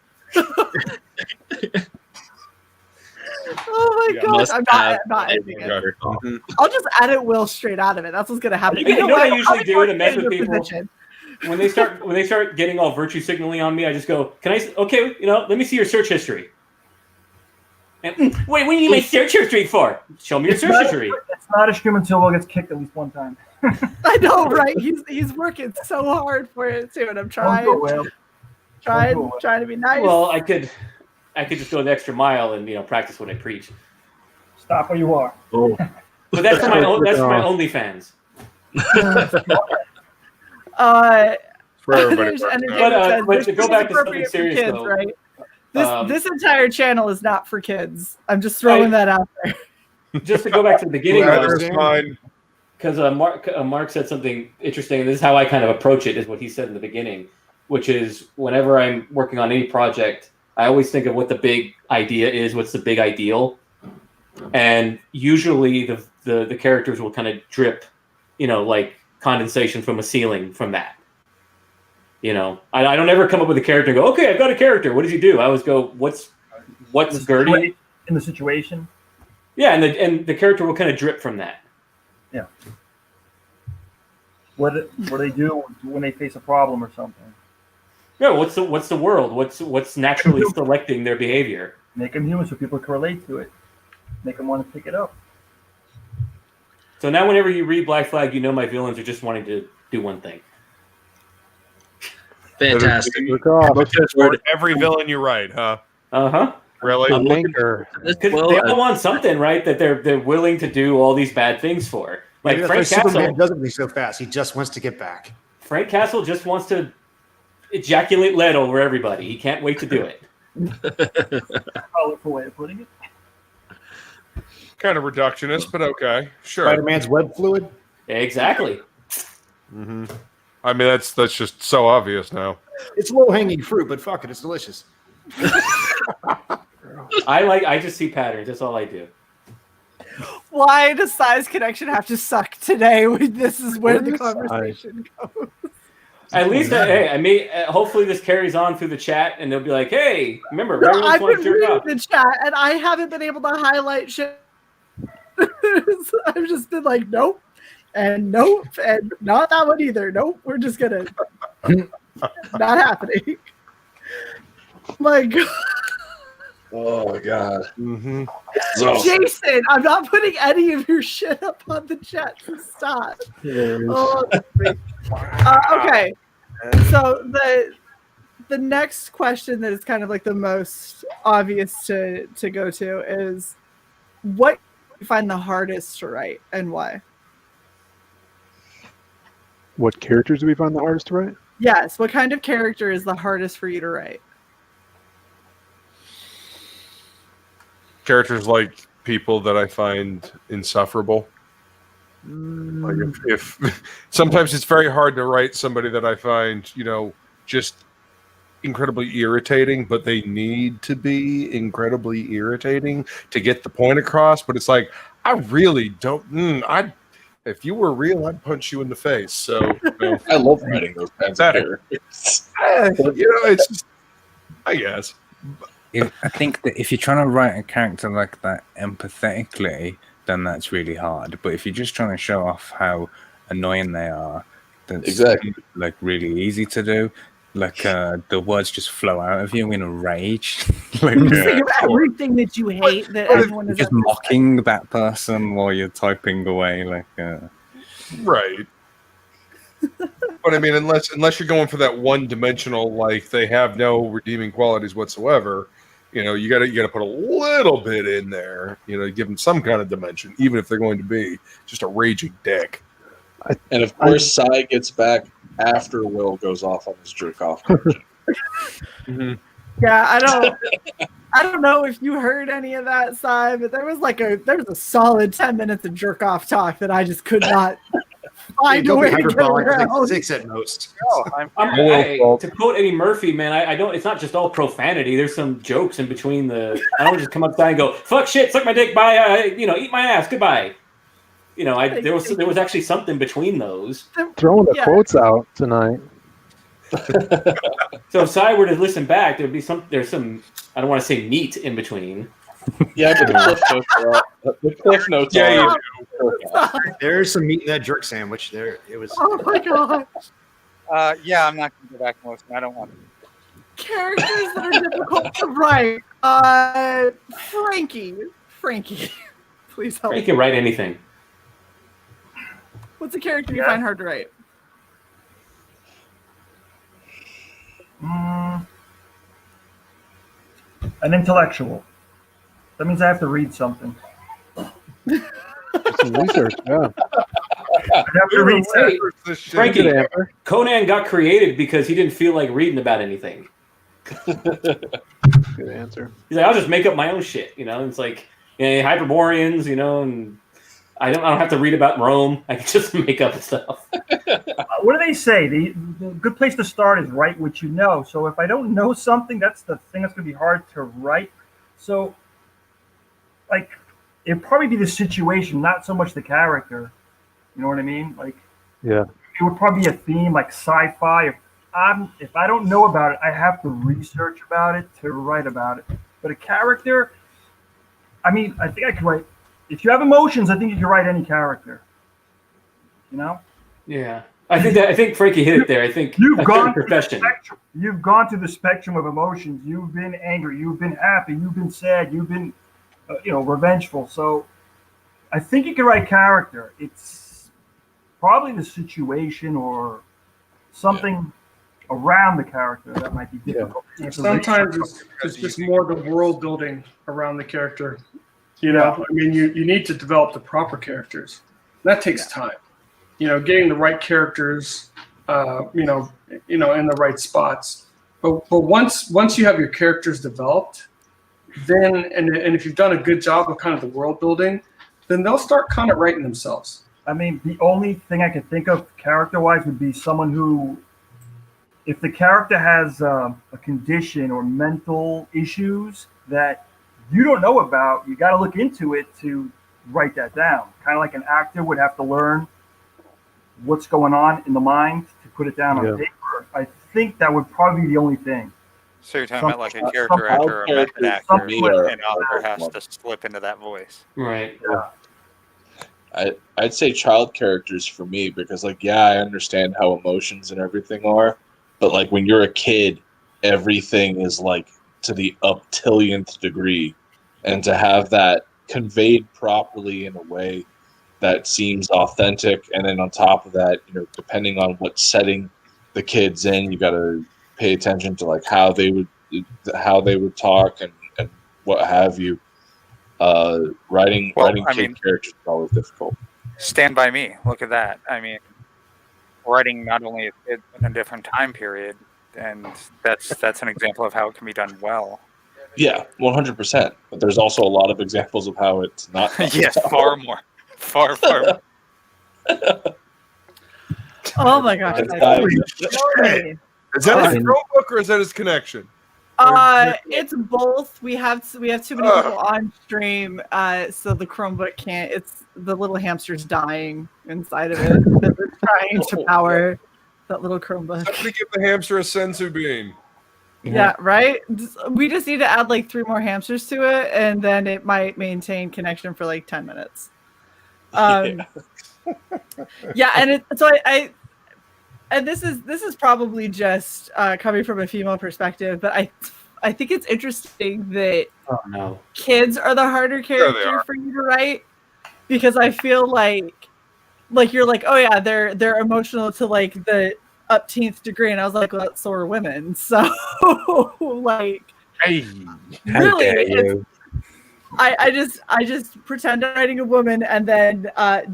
Speaker 8: Oh my god, I'm not editing it. I'll just edit Will straight out of it. That's what's gonna happen.
Speaker 6: You know what I usually do to mess with people? When they start getting all virtue signaling on me, I just go, let me see your search history. And, wait, what do you need my search history for? Show me your search history.
Speaker 14: It's not a stream until Will gets kicked at least one time.
Speaker 8: I know, right? He's working so hard for it too, and I'm trying to be nice.
Speaker 6: Well, I could just go the extra mile and practice what I preach.
Speaker 14: Stop where you are.
Speaker 13: Oh.
Speaker 6: But that's for my OnlyFans.
Speaker 5: For everybody.
Speaker 6: But to go back to something serious,
Speaker 8: kids,
Speaker 6: though,
Speaker 8: right? This entire channel is not for kids. I'm just throwing that out there.
Speaker 6: Just to go back to the beginning, because Mark said something interesting, and this is how I kind of approach it, is what he said in the beginning, which is whenever I'm working on any project, I always think of what the big idea is, what's the big ideal, and usually the characters will kind of drip, like condensation from a ceiling from that. I don't ever come up with a character and go, okay, I've got a character. What does he do? I always go, what's Gertie
Speaker 14: in the situation?
Speaker 6: Yeah, and the character will kind of drip from that.
Speaker 14: Yeah. What do they do when they face a problem or something?
Speaker 6: Yeah, what's the world? What's naturally selecting their behavior?
Speaker 14: Make them human so people can relate to it. Make them want to pick it up.
Speaker 6: So now, whenever you read Black Flag, my villains are just wanting to do one thing.
Speaker 13: Fantastic.
Speaker 5: For every villain you write, huh? Really?
Speaker 6: Because they all want something, right? That they're willing to do all these bad things for. Like Frank Castle
Speaker 11: Superman doesn't be so fast. He just wants to get back.
Speaker 6: Frank Castle just wants to ejaculate lead over everybody. He can't wait to do it.
Speaker 14: Colorful way of putting it.
Speaker 5: Kind of reductionist, but okay, sure.
Speaker 11: Spider-Man's web fluid.
Speaker 6: Exactly.
Speaker 5: Mm-hmm. I mean, that's just so obvious now.
Speaker 11: It's low-hanging fruit, but fuck it, it's delicious.
Speaker 6: I just see patterns. That's all I do.
Speaker 8: Why does Size Connection have to suck today? This is where the conversation goes.
Speaker 6: At least, hopefully this carries on through the chat, and they'll be like, "Hey, remember,
Speaker 8: I've been reading the chat, and I haven't been able to highlight shit. I've just been like, nope, and nope, and not that one either. Nope, we're just gonna not happening. My God.
Speaker 13: Oh my God.
Speaker 5: Mm-hmm.
Speaker 8: Jason, I'm not putting any of your shit up on the chat. So stop. Oh, okay. So the next question that is kind of like the most obvious to go to is, what do you find the hardest to write and why?
Speaker 4: What characters do we find the hardest to write?
Speaker 8: Yes. What kind of character is the hardest for you to write?
Speaker 5: Characters like people that I find insufferable. Like if sometimes it's very hard to write somebody that I find, just incredibly irritating, but they need to be incredibly irritating to get the point across. But it's like, I really don't. If you were real, I'd punch you in the face. So
Speaker 13: I love writing those kinds of characters.
Speaker 5: It's just, I guess.
Speaker 12: I think that if you're trying to write a character like that empathetically, then that's really hard. But if you're just trying to show off how annoying they are, that's
Speaker 13: exactly
Speaker 12: like really easy to do. Like the words just flow out of you in a rage. Like
Speaker 8: think of everything that you hate that everyone is
Speaker 12: just mocking that person while you're typing away.
Speaker 5: Right. But I mean, unless you're going for that one-dimensional, like they have no redeeming qualities whatsoever, you got to put a little bit in there, give them some kind of dimension, even if they're going to be just a raging dick.
Speaker 13: And of course, Sai gets back after Will goes off on his jerk off.
Speaker 8: Yeah, I don't know if you heard any of that, Si, but there was a solid 10 minutes of jerk off talk that I just could not find a way to get around.
Speaker 11: Like 6 at most.
Speaker 6: To quote Eddie Murphy, man, I don't. It's not just all profanity. There's some jokes in between the. I don't just come outside and go fuck shit, suck my dick, bye, eat my ass, goodbye. There was actually something between those.
Speaker 4: Throwing the quotes out tonight.
Speaker 6: So if Si were to listen back, there's some. I don't want to say meat in between.
Speaker 16: Yeah, but the cliff notes.
Speaker 11: Yeah, there's some meat in that jerk sandwich. There, it was.
Speaker 8: Oh my god.
Speaker 10: Yeah, I'm not going to go back and listen. I don't want to.
Speaker 8: Characters that are difficult to write. Frankie, please help.
Speaker 6: Frankie can write anything.
Speaker 8: What's a character you find hard to write?
Speaker 14: An intellectual. That means I have to read something.
Speaker 4: Some research, yeah.
Speaker 14: I have to read
Speaker 6: Frankie, Conan got created because he didn't feel like reading about anything.
Speaker 4: Good answer.
Speaker 6: He's like, I'll just make up my own shit, It's like Hyperboreans, and I don't have to read about Rome. I can just make up stuff.
Speaker 14: What do they say? The good place to start is write what you know. So if I don't know something, that's the thing that's going to be hard to write. So, it'd probably be the situation, not so much the character. You know what I mean?
Speaker 4: Yeah.
Speaker 14: It would probably be a theme like sci-fi. If I don't know about it, I have to research about it to write about it. But a character, I think I could write. If you have emotions, I think you can write any character.
Speaker 6: Yeah, I think Frankie hit it there. I think
Speaker 14: you've gone
Speaker 6: through the spectrum.
Speaker 14: You've gone through the spectrum of emotions. You've been angry. You've been happy. You've been sad. You've been, revengeful. So, I think you can write character. It's probably the situation or something around the character that might be difficult.
Speaker 2: Yeah. Sometimes it's just more the world building around the character. You need to develop the proper characters. That takes time. Getting the right characters, in the right spots. But once you have your characters developed, then and if you've done a good job of kind of the world building, then they'll start kind of writing themselves.
Speaker 14: The only thing I can think of character-wise would be someone who, if the character has a condition or mental issues that you don't know about, you got to look into it to write that down. Kind of like an actor would have to learn what's going on in the mind to put it down on paper. I think that would probably be the only thing.
Speaker 10: So you're talking about like a character actor or a method actor, and author has to slip into that voice.
Speaker 6: Right.
Speaker 14: Yeah.
Speaker 16: I'd say child characters for me because, I understand how emotions and everything are, but when you're a kid, everything is to the up-tillionth degree, and to have that conveyed properly in a way that seems authentic, and then on top of that, depending on what setting the kid's in, you got to pay attention to how they would talk and what have you. Writing kid characters is always difficult.
Speaker 10: Stand By Me, look at that. Writing not only a kid in a different time period, and that's an example of how it can be done well.
Speaker 16: Yeah, 100%. But there's also a lot of examples of how it's not.
Speaker 10: Yes, far more. Far more.
Speaker 8: Oh my gosh.
Speaker 5: Is that his Chromebook or is that his connection?
Speaker 8: It's both. We have too many people on stream, so the Chromebook can't. It's the little hamster's dying inside of it. It's trying to power that little Chromebook.
Speaker 5: Somebody give the hamster a sensu bean.
Speaker 8: Yeah, right. We just need to add 3 more hamsters to it, and then it might maintain connection for 10 minutes. Yeah, and and this is probably just coming from a female perspective, but I think it's interesting that kids are the harder character for you to write, because I feel like you're oh yeah, they're emotional to the upteenth degree, and I was well, so are women. So
Speaker 12: hey,
Speaker 8: really, I just pretend I'm writing a woman and then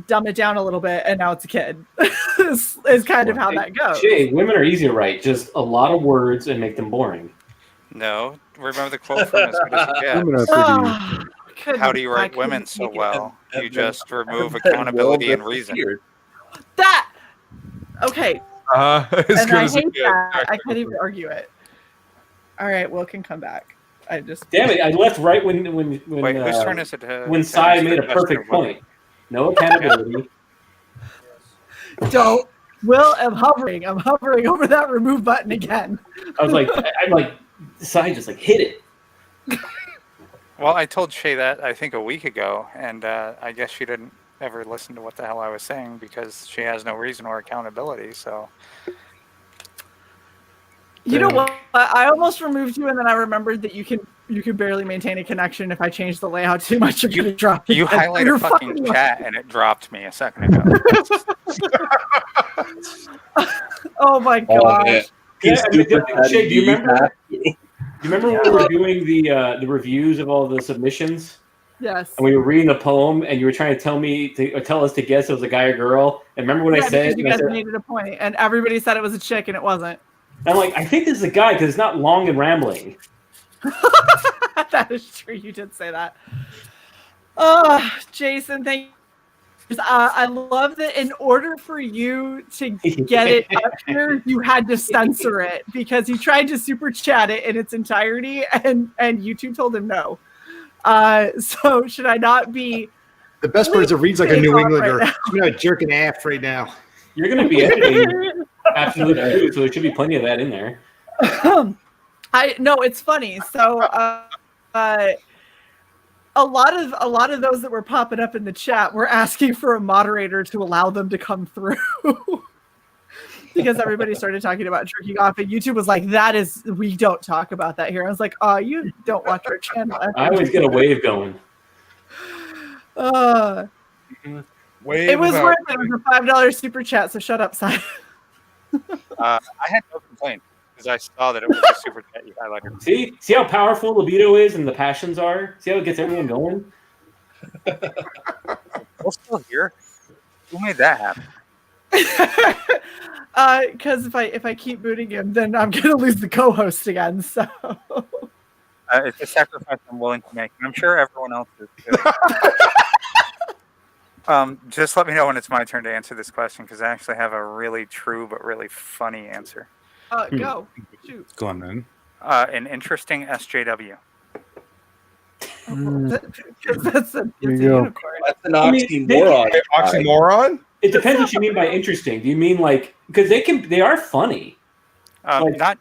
Speaker 8: dumb it down a little bit, and now it's a kid. is kind of how that goes.
Speaker 6: Jay, women are easy to write. Just a lot of words and make them boring.
Speaker 10: No, remember the quote from As Good As It Gets.
Speaker 4: I'm gonna pretty.
Speaker 10: How do you write women so well? You just remove accountability and reason.
Speaker 8: That okay.
Speaker 5: As
Speaker 8: And
Speaker 5: good
Speaker 8: I
Speaker 5: as it
Speaker 8: hate
Speaker 5: gets.
Speaker 8: that. I can't even argue it. All right, Will can come back. I just
Speaker 6: Damn it! I left right when
Speaker 10: Wait, whose turn is it to?
Speaker 6: when
Speaker 10: to
Speaker 6: Sai
Speaker 10: answer
Speaker 6: made
Speaker 10: the
Speaker 6: a
Speaker 10: question
Speaker 6: perfect
Speaker 10: of whether-
Speaker 6: point. No accountability.
Speaker 8: don't. Will, I'm hovering over that remove button again.
Speaker 6: I was like, I'm like, Sai just like hit it.
Speaker 10: Well, I told Shay that I think a week ago, and I guess she didn't ever listen to what the hell I was saying because she has no reason or accountability. So,
Speaker 8: You know what? I almost removed you, and then I remembered that you can barely maintain a connection if I change the layout too much. You're gonna drop.
Speaker 10: you
Speaker 8: again.
Speaker 10: highlight
Speaker 8: You're
Speaker 10: a fucking chat, and it dropped me a second ago.
Speaker 8: Oh my gosh.
Speaker 6: Yeah, Shay, do you remember? Do you remember when we were doing the reviews of all the submissions?
Speaker 8: Yes.
Speaker 6: And we were reading the poem, and you were trying to tell us to guess it was a guy or girl. And remember when I said,
Speaker 8: because you guys made it a point, and everybody said it was a chick, and it wasn't.
Speaker 6: I'm like, I think this is a guy because it's not long and rambling.
Speaker 8: That is true. You did say that. Jason, thank you. I love that in order for you to get it up here, you had to censor it because he tried to super chat it in its entirety, and YouTube told him no. So should I not be?
Speaker 11: The best part is it reads like a New Englander.
Speaker 8: Right
Speaker 11: You're not jerking ass right now.
Speaker 6: You're going to be editing absolutely, so there should be plenty of that in there.
Speaker 8: I no, it's funny. So a lot of those that were popping up in the chat were asking for a moderator to allow them to come through because everybody started talking about jerking off, and YouTube was like, we don't talk about that here. I was like, oh, you don't watch our channel.
Speaker 6: I always get a wave going.
Speaker 8: It was worth it. It was a $5 super chat, so shut up, Simon.
Speaker 10: I had no complaint because I saw that it was a super chat you highlighted.
Speaker 6: See how powerful libido is and the passions are? See how it gets everyone going?
Speaker 10: We're still here. Who made that happen?
Speaker 8: Because if I keep booting him, then I'm gonna lose the co-host again. So
Speaker 10: it's a sacrifice I'm willing to make, and I'm sure everyone else is too. Just let me know when it's my turn to answer this question because I actually have a really true but really funny answer.
Speaker 8: Go. Shoot.
Speaker 12: Go on then.
Speaker 10: An interesting SJW.
Speaker 8: That's a
Speaker 4: unicorn.
Speaker 16: That's an oxymoron.
Speaker 5: Oxymoron?
Speaker 6: It depends what you mean by interesting. Do you mean like because they are funny?
Speaker 10: Not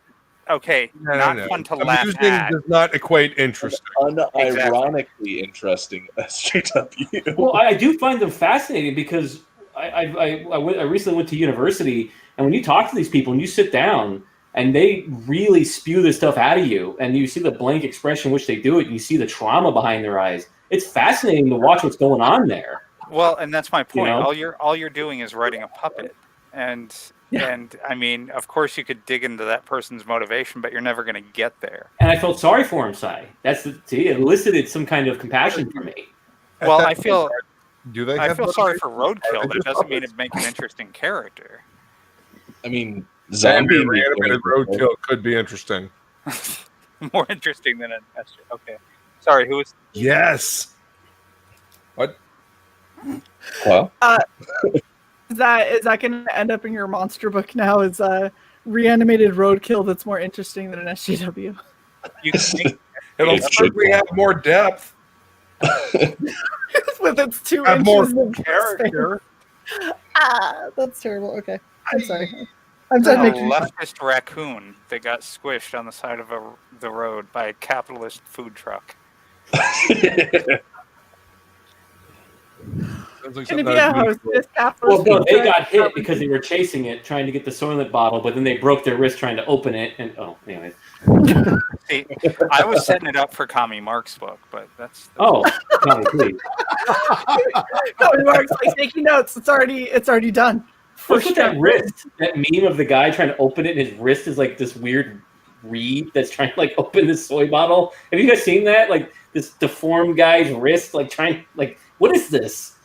Speaker 10: okay. Not fun to laugh
Speaker 5: Amusing
Speaker 10: at.
Speaker 5: does not equate interesting.
Speaker 16: Unironically interesting SJW.
Speaker 6: Well, I do find them fascinating because I recently went to university, and when you talk to these people and you sit down and they really spew this stuff out of you, and you see the blank expression in which they do it, and you see the trauma behind their eyes, it's fascinating to watch what's going on there.
Speaker 10: Well, and that's my point.
Speaker 6: You know?
Speaker 10: All you're doing is writing a puppet, and I mean, of course, you could dig into that person's motivation, but you're never going to get there.
Speaker 6: And I felt sorry for him, Sai. It elicited some kind of compassion for me.
Speaker 10: Well, I feel
Speaker 5: motivation?
Speaker 10: sorry for Roadkill. That doesn't mean it makes an interesting character.
Speaker 16: I mean,
Speaker 5: Zombie
Speaker 16: zombie
Speaker 5: animated roadkill could be interesting.
Speaker 10: More interesting than an SJ. Okay, sorry. Who was?
Speaker 5: Yes. What?
Speaker 16: Well,
Speaker 8: is that going to end up in your monster book now? Is reanimated roadkill that's more interesting than an SJW?
Speaker 5: It'll certainly have more depth.
Speaker 8: With its 2
Speaker 5: Have
Speaker 8: inches
Speaker 5: more
Speaker 8: of
Speaker 5: character.
Speaker 8: That's terrible. Okay, I'm sorry. I'm done
Speaker 10: A
Speaker 8: making
Speaker 10: leftist raccoon that got squished on the side of the road by a capitalist food truck.
Speaker 8: Gonna be a host.
Speaker 6: Well, no, they got hit because they were chasing it, trying to get the Soylent bottle, but then they broke their wrist trying to open it. And anyways.
Speaker 10: See, I was setting it up for Kami Mark's book, but that's
Speaker 6: Kami, please.
Speaker 8: Kami Mark's like taking notes. It's already done.
Speaker 6: What's with that wrist? That meme of the guy trying to open it, and his wrist is like this weird reed that's trying to like open this soy bottle. Have you guys seen that? Like this deformed guy's wrist, like trying, like what is this?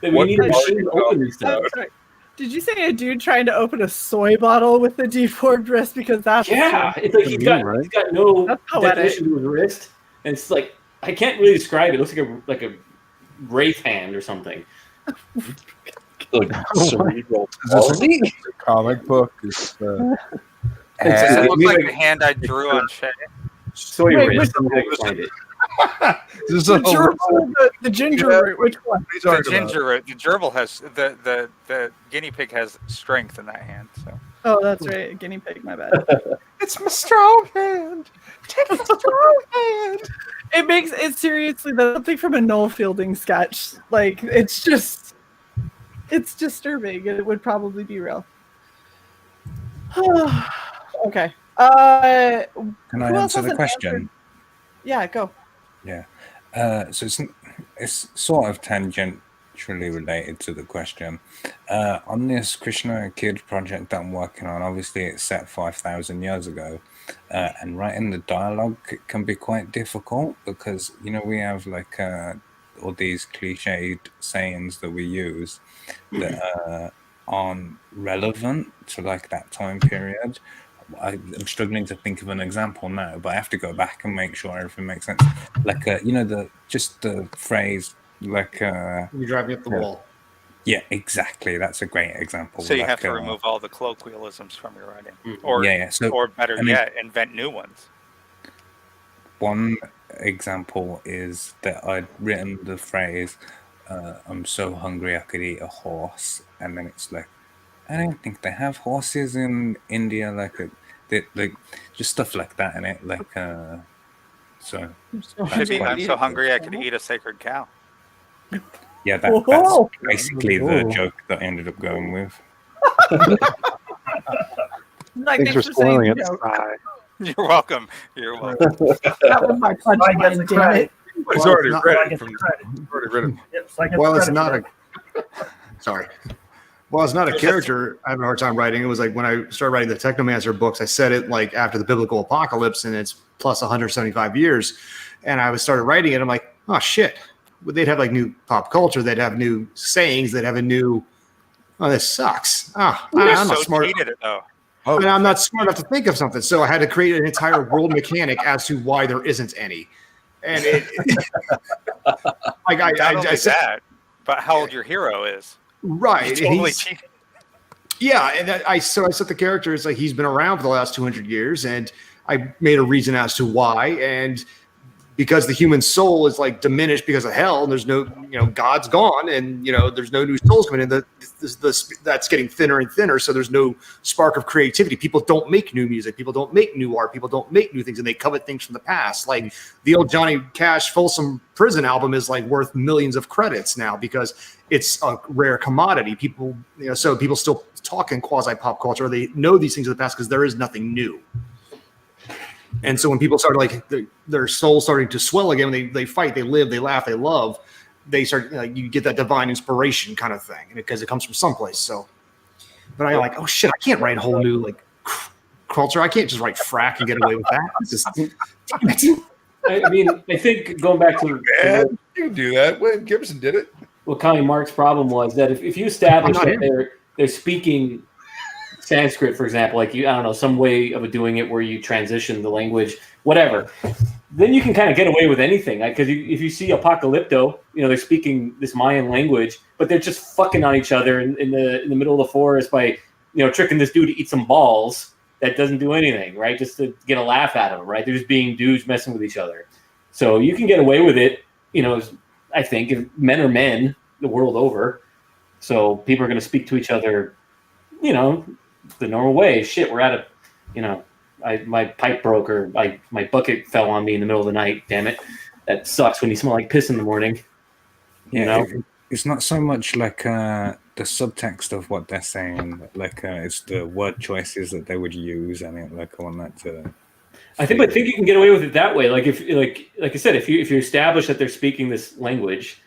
Speaker 6: That we need a machine to open these stuff.
Speaker 8: Did you say a dude trying to open a soy bottle with a deformed wrist? Because that's
Speaker 6: It's like he's got no definition to his wrist, and it's like I can't really describe it. It looks like a wraith hand or something.
Speaker 16: Like cerebral
Speaker 5: Is this a comic book?
Speaker 10: It looks like the hand I drew on Shay.
Speaker 6: Soy
Speaker 8: Wait,
Speaker 6: wrist.
Speaker 8: which-
Speaker 6: I'm gonna find it.
Speaker 8: The gerbil, the ginger root. Which one?
Speaker 10: The ginger root. The gerbil has the guinea pig has strength in that hand. So.
Speaker 8: Oh, that's right. Guinea pig. My bad.
Speaker 11: It's my strong hand. Take my strong hand.
Speaker 8: It makes it seriously. That's something from a Noel Fielding sketch. Like it's disturbing. It would probably be real. Okay.
Speaker 12: Can I
Speaker 8: who else
Speaker 12: answer
Speaker 8: has
Speaker 12: the
Speaker 8: an
Speaker 12: question?
Speaker 8: answer? Yeah, go.
Speaker 12: Yeah. So it's sort of tangentially related to the question. On this Krishna Kid project that I'm working on, obviously it's set 5,000 years ago, and writing the dialogue can be quite difficult because, you know, we have like all these cliched sayings that we use that aren't relevant to like that time period. I'm struggling to think of an example now, but I have to go back and make sure everything makes sense. Like, you know, the phrase, like...
Speaker 11: You're driving up the wall.
Speaker 12: Yeah, exactly. That's a great example.
Speaker 10: So you
Speaker 12: like,
Speaker 10: have to remove all the colloquialisms from your writing,
Speaker 12: So,
Speaker 10: or better
Speaker 12: I mean,
Speaker 10: yet, invent new ones.
Speaker 12: One example is that I'd written the phrase, I'm so hungry I could eat a horse, and then it's like, I don't think they have horses in India, like just stuff like that in it, like so.
Speaker 10: Should be, I'm so hungry I could eat a sacred cow.
Speaker 12: Yeah, that's basically the joke that I ended up going with.
Speaker 8: Like,
Speaker 4: Thanks for spoiling it.
Speaker 10: You're welcome. You're welcome.
Speaker 8: That was my punchline. Damn it.
Speaker 5: It's already written.
Speaker 11: Well, it's not a. Sorry. Well, it's not a character I have a hard time writing. It was like when I started writing the Technomancer books, I said it like after the biblical apocalypse, and it's plus 175 years. And I started writing it. I'm like, oh shit. They'd have like new pop culture. They'd have new sayings. They'd have a new. Oh, this sucks. Oh, I'm not smart.
Speaker 10: Cheated it though.
Speaker 11: And I'm not smart enough to think of something. So I had to create an entire world mechanic as to why there isn't any. And
Speaker 10: I said that, but how old your hero is.
Speaker 11: Right.
Speaker 10: He's totally cheated.
Speaker 11: Yeah, and I set the character as like he's been around for the last 200 years, and I made a reason as to why, and because the human soul is like diminished because of hell, and there's no, God's gone, and there's no new souls coming in. That's getting thinner and thinner, so there's no spark of creativity. People don't make new music. People don't make new art. People don't make new things, and they covet things from the past. Like the old Johnny Cash Folsom Prison album is like worth millions of credits now because it's a rare commodity. People, so people still talk in quasi pop culture. They know these things of the past because there is nothing new. And so when people start like their soul starting to swell again, they fight, they live, they laugh, they love, they start you get that divine inspiration kind of thing, because it comes from someplace. So, but I'm like, oh shit, I can't write a whole new like culture. I can't just write frack and get away with that.
Speaker 6: I mean, I think going back to
Speaker 5: you can do that. William Gibson did it.
Speaker 6: Well, Connie Mark's problem was that if you establish that they're speaking Sanskrit, for example, like some way of doing it where you transition the language, whatever, then you can kind of get away with anything. Because if you see Apocalypto, they're speaking this Mayan language, but they're just fucking on each other in the middle of the forest by tricking this dude to eat some balls that doesn't do anything, right? Just to get a laugh out of them, right? They're just being dudes messing with each other. So you can get away with it, I think, if men are men the world over. So people are going to speak to each other, the normal way. Shit, we're at my pipe broke, or my bucket fell on me in the middle of the night. Damn it. That sucks when you smell like piss in the morning.
Speaker 12: It's not so much like the subtext of what they're saying, like it's the word choices that they would use. I mean, like I want that to.
Speaker 6: I think you can get away with it that way. Like if like I said, if you establish that they're speaking this language,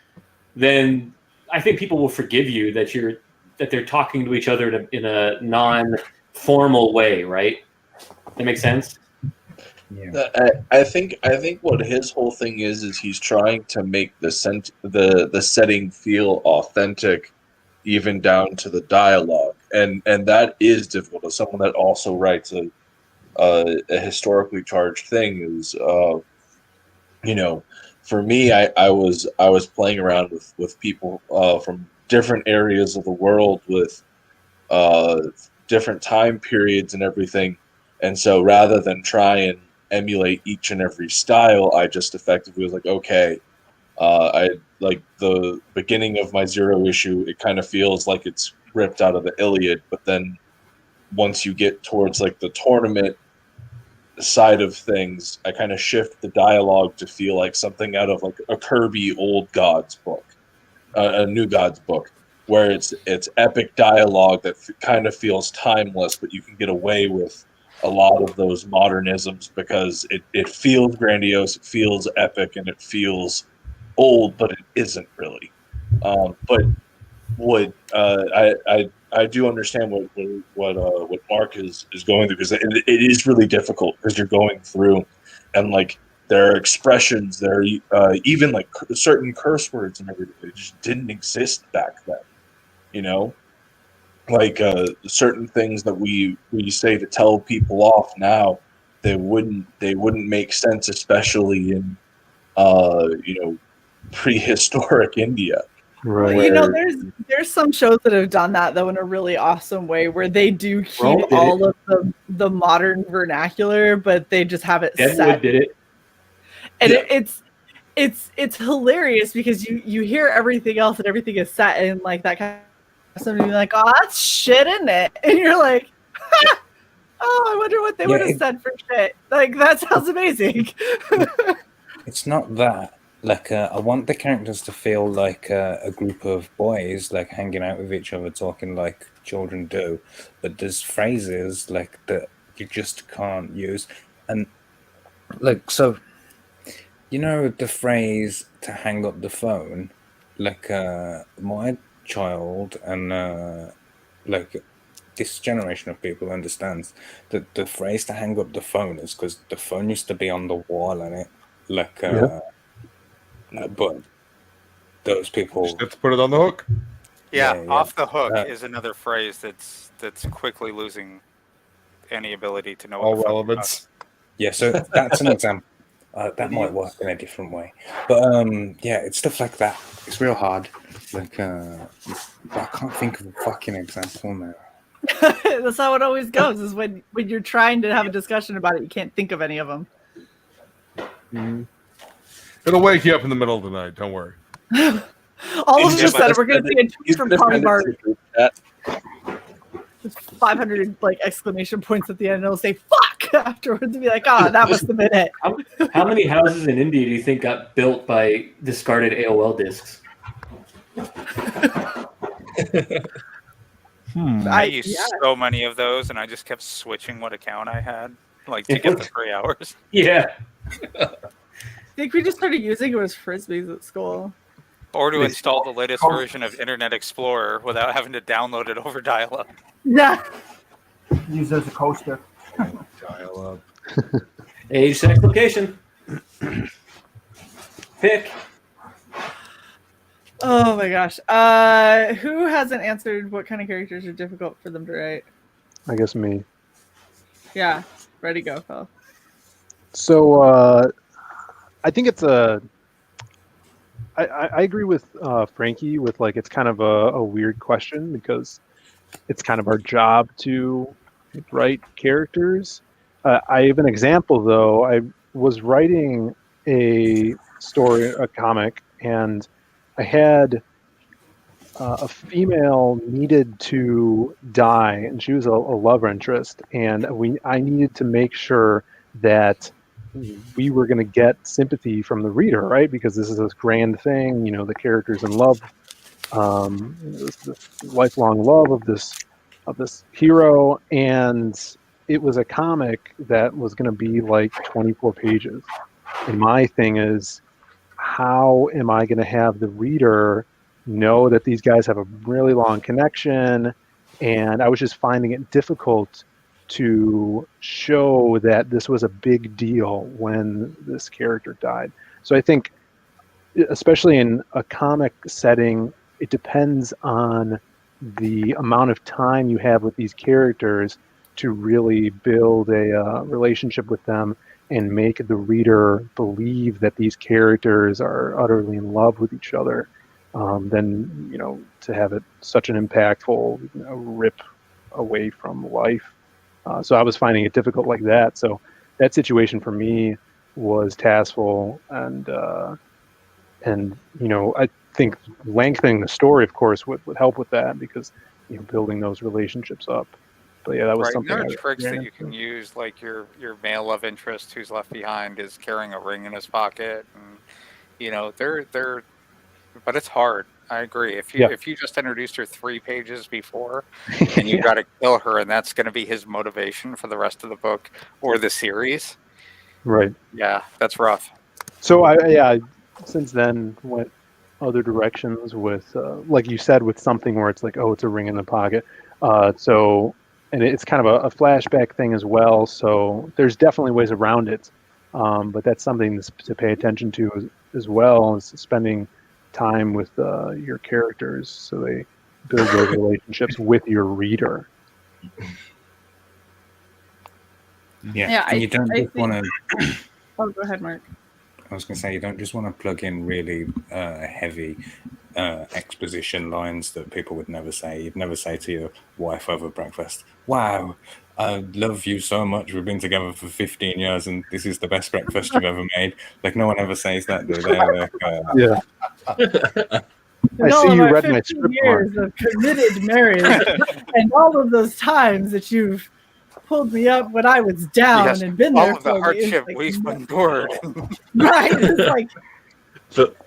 Speaker 6: then I think people will forgive you that they're talking to each other in a non-formal way, right? That makes sense.
Speaker 16: Yeah. I think what his whole thing is he's trying to make the setting feel authentic even down to the dialogue, and that is difficult. As someone that also writes a historically charged thing, is for me, I was playing around with people from different areas of the world with different time periods and everything, and so rather than try and emulate each and every style, I just effectively was like, okay, I like the beginning of my Zero issue. It kind of feels like it's ripped out of the Iliad, but then once you get towards like the tournament side of things, I kind of shift the dialogue to feel like something out of like a Kirby Old Gods book, a New Gods book, where it's epic dialogue that kind of feels timeless, but you can get away with a lot of those modernisms because it feels grandiose, it feels epic, and it feels old, but it isn't really. But what I do understand what Mark is going through, because it is really difficult because you're going through and like there are expressions, there are even like certain curse words and everything that just didn't exist back then, like certain things that we say to tell people off now, they wouldn't make sense, especially in prehistoric India.
Speaker 4: Right.
Speaker 8: There's some shows that have done that though in a really awesome way, where they do keep all of the modern vernacular, but they just have it
Speaker 6: Deadwood
Speaker 8: set.
Speaker 6: did it,
Speaker 8: and it's hilarious because you hear everything else and everything is set in like that kind of somebody be like, oh, that's shit, isn't it? And you're like, oh, I wonder what they would have said for shit. Like that sounds amazing.
Speaker 12: It's not that. Like, I want the characters to feel like a group of boys, like hanging out with each other, talking like children do. But there's phrases like that you just can't use, and like so, the phrase to hang up the phone. Like, my child and like this generation of people understands that the phrase to hang up the phone is because the phone used to be on the wall, and it like. But those people
Speaker 5: just have to put it on the hook.
Speaker 10: Yeah, off the hook is another phrase that's quickly losing any ability to know
Speaker 5: all
Speaker 10: what
Speaker 5: relevance.
Speaker 12: Yeah, so that's an example. That might work in a different way, but it's stuff like that. It's real hard. Like, I can't think of a fucking example now.
Speaker 8: That's how it always goes. Is when you're trying to have a discussion about it, you can't think of any of them.
Speaker 5: Mm-hmm. It'll wake you up in the middle of the night. Don't worry.
Speaker 8: All of us said we're going to see a tweet from Tommy Martin. 500 like exclamation points at the end, and it'll say "fuck" afterwards, and be like, "Oh, that must have been it."
Speaker 6: How many houses in India do you think got built by discarded AOL discs?
Speaker 10: I used so many of those, and I just kept switching what account I had, like to get the 3 hours.
Speaker 6: Yeah.
Speaker 8: I think we just started using it as frisbees at school.
Speaker 10: Or to install the latest version of Internet Explorer without having to download it over dial-up.
Speaker 8: Yeah.
Speaker 14: Use it as a coaster.
Speaker 5: Dial-up.
Speaker 6: Age, sex, location. Pick.
Speaker 8: Oh my gosh. Who hasn't answered what kind of characters are difficult for them to write?
Speaker 4: I guess me.
Speaker 8: Yeah. Ready, go, Phil.
Speaker 4: So, I think it's I agree with Frankie with like it's kind of a weird question because it's kind of our job to write characters. I have an example though. I was writing a comic, and I had a female needed to die, and she was a love interest, and I needed to make sure that we were going to get sympathy from the reader, right? Because this is this grand thing, the character's in love, this lifelong love of this hero, and it was a comic that was going to be like 24 pages. And my thing is, how am I going to have the reader know that these guys have a really long connection? And I was just finding it difficult to show that this was a big deal when this character died. So I think, especially in a comic setting, it depends on the amount of time you have with these characters to really build a relationship with them and make the reader believe that these characters are utterly in love with each other, then to have it such an impactful rip away from life. So I was finding it difficult like that. So that situation for me was taskful, and I think lengthening the story, of course, would help with that, because building those relationships up. But yeah, that was something.
Speaker 10: There are tricks that you can use, like your male love interest who's left behind is carrying a ring in his pocket, and they're. But it's hard. I agree. If you just introduced her 3 pages before, and you got to kill her, and that's going to be his motivation for the rest of the book or the series.
Speaker 4: Right.
Speaker 10: Yeah, that's rough.
Speaker 4: So I since then went other directions with, like you said, with something where it's like, oh, it's a ring in the pocket. And it's kind of a flashback thing as well. So there's definitely ways around it. But that's something to pay attention to as well, is spending time with your characters so they build those relationships with your reader.
Speaker 12: Yeah, and you don't just want to.
Speaker 8: Oh, go ahead, Mark.
Speaker 12: I was going to say, you don't just want to plug in really heavy exposition lines that people would never say. You'd never say to your wife over breakfast, "Wow, I love you so much. We've been together for 15 years, and this is the best breakfast you've ever made." Like, no one ever says that, do they?
Speaker 4: Yeah. I see you read my script,
Speaker 8: years of committed marriage, and all of those times that you've pulled me up when I was down and been there.
Speaker 10: All of the hardship we've endured.
Speaker 8: Right. It's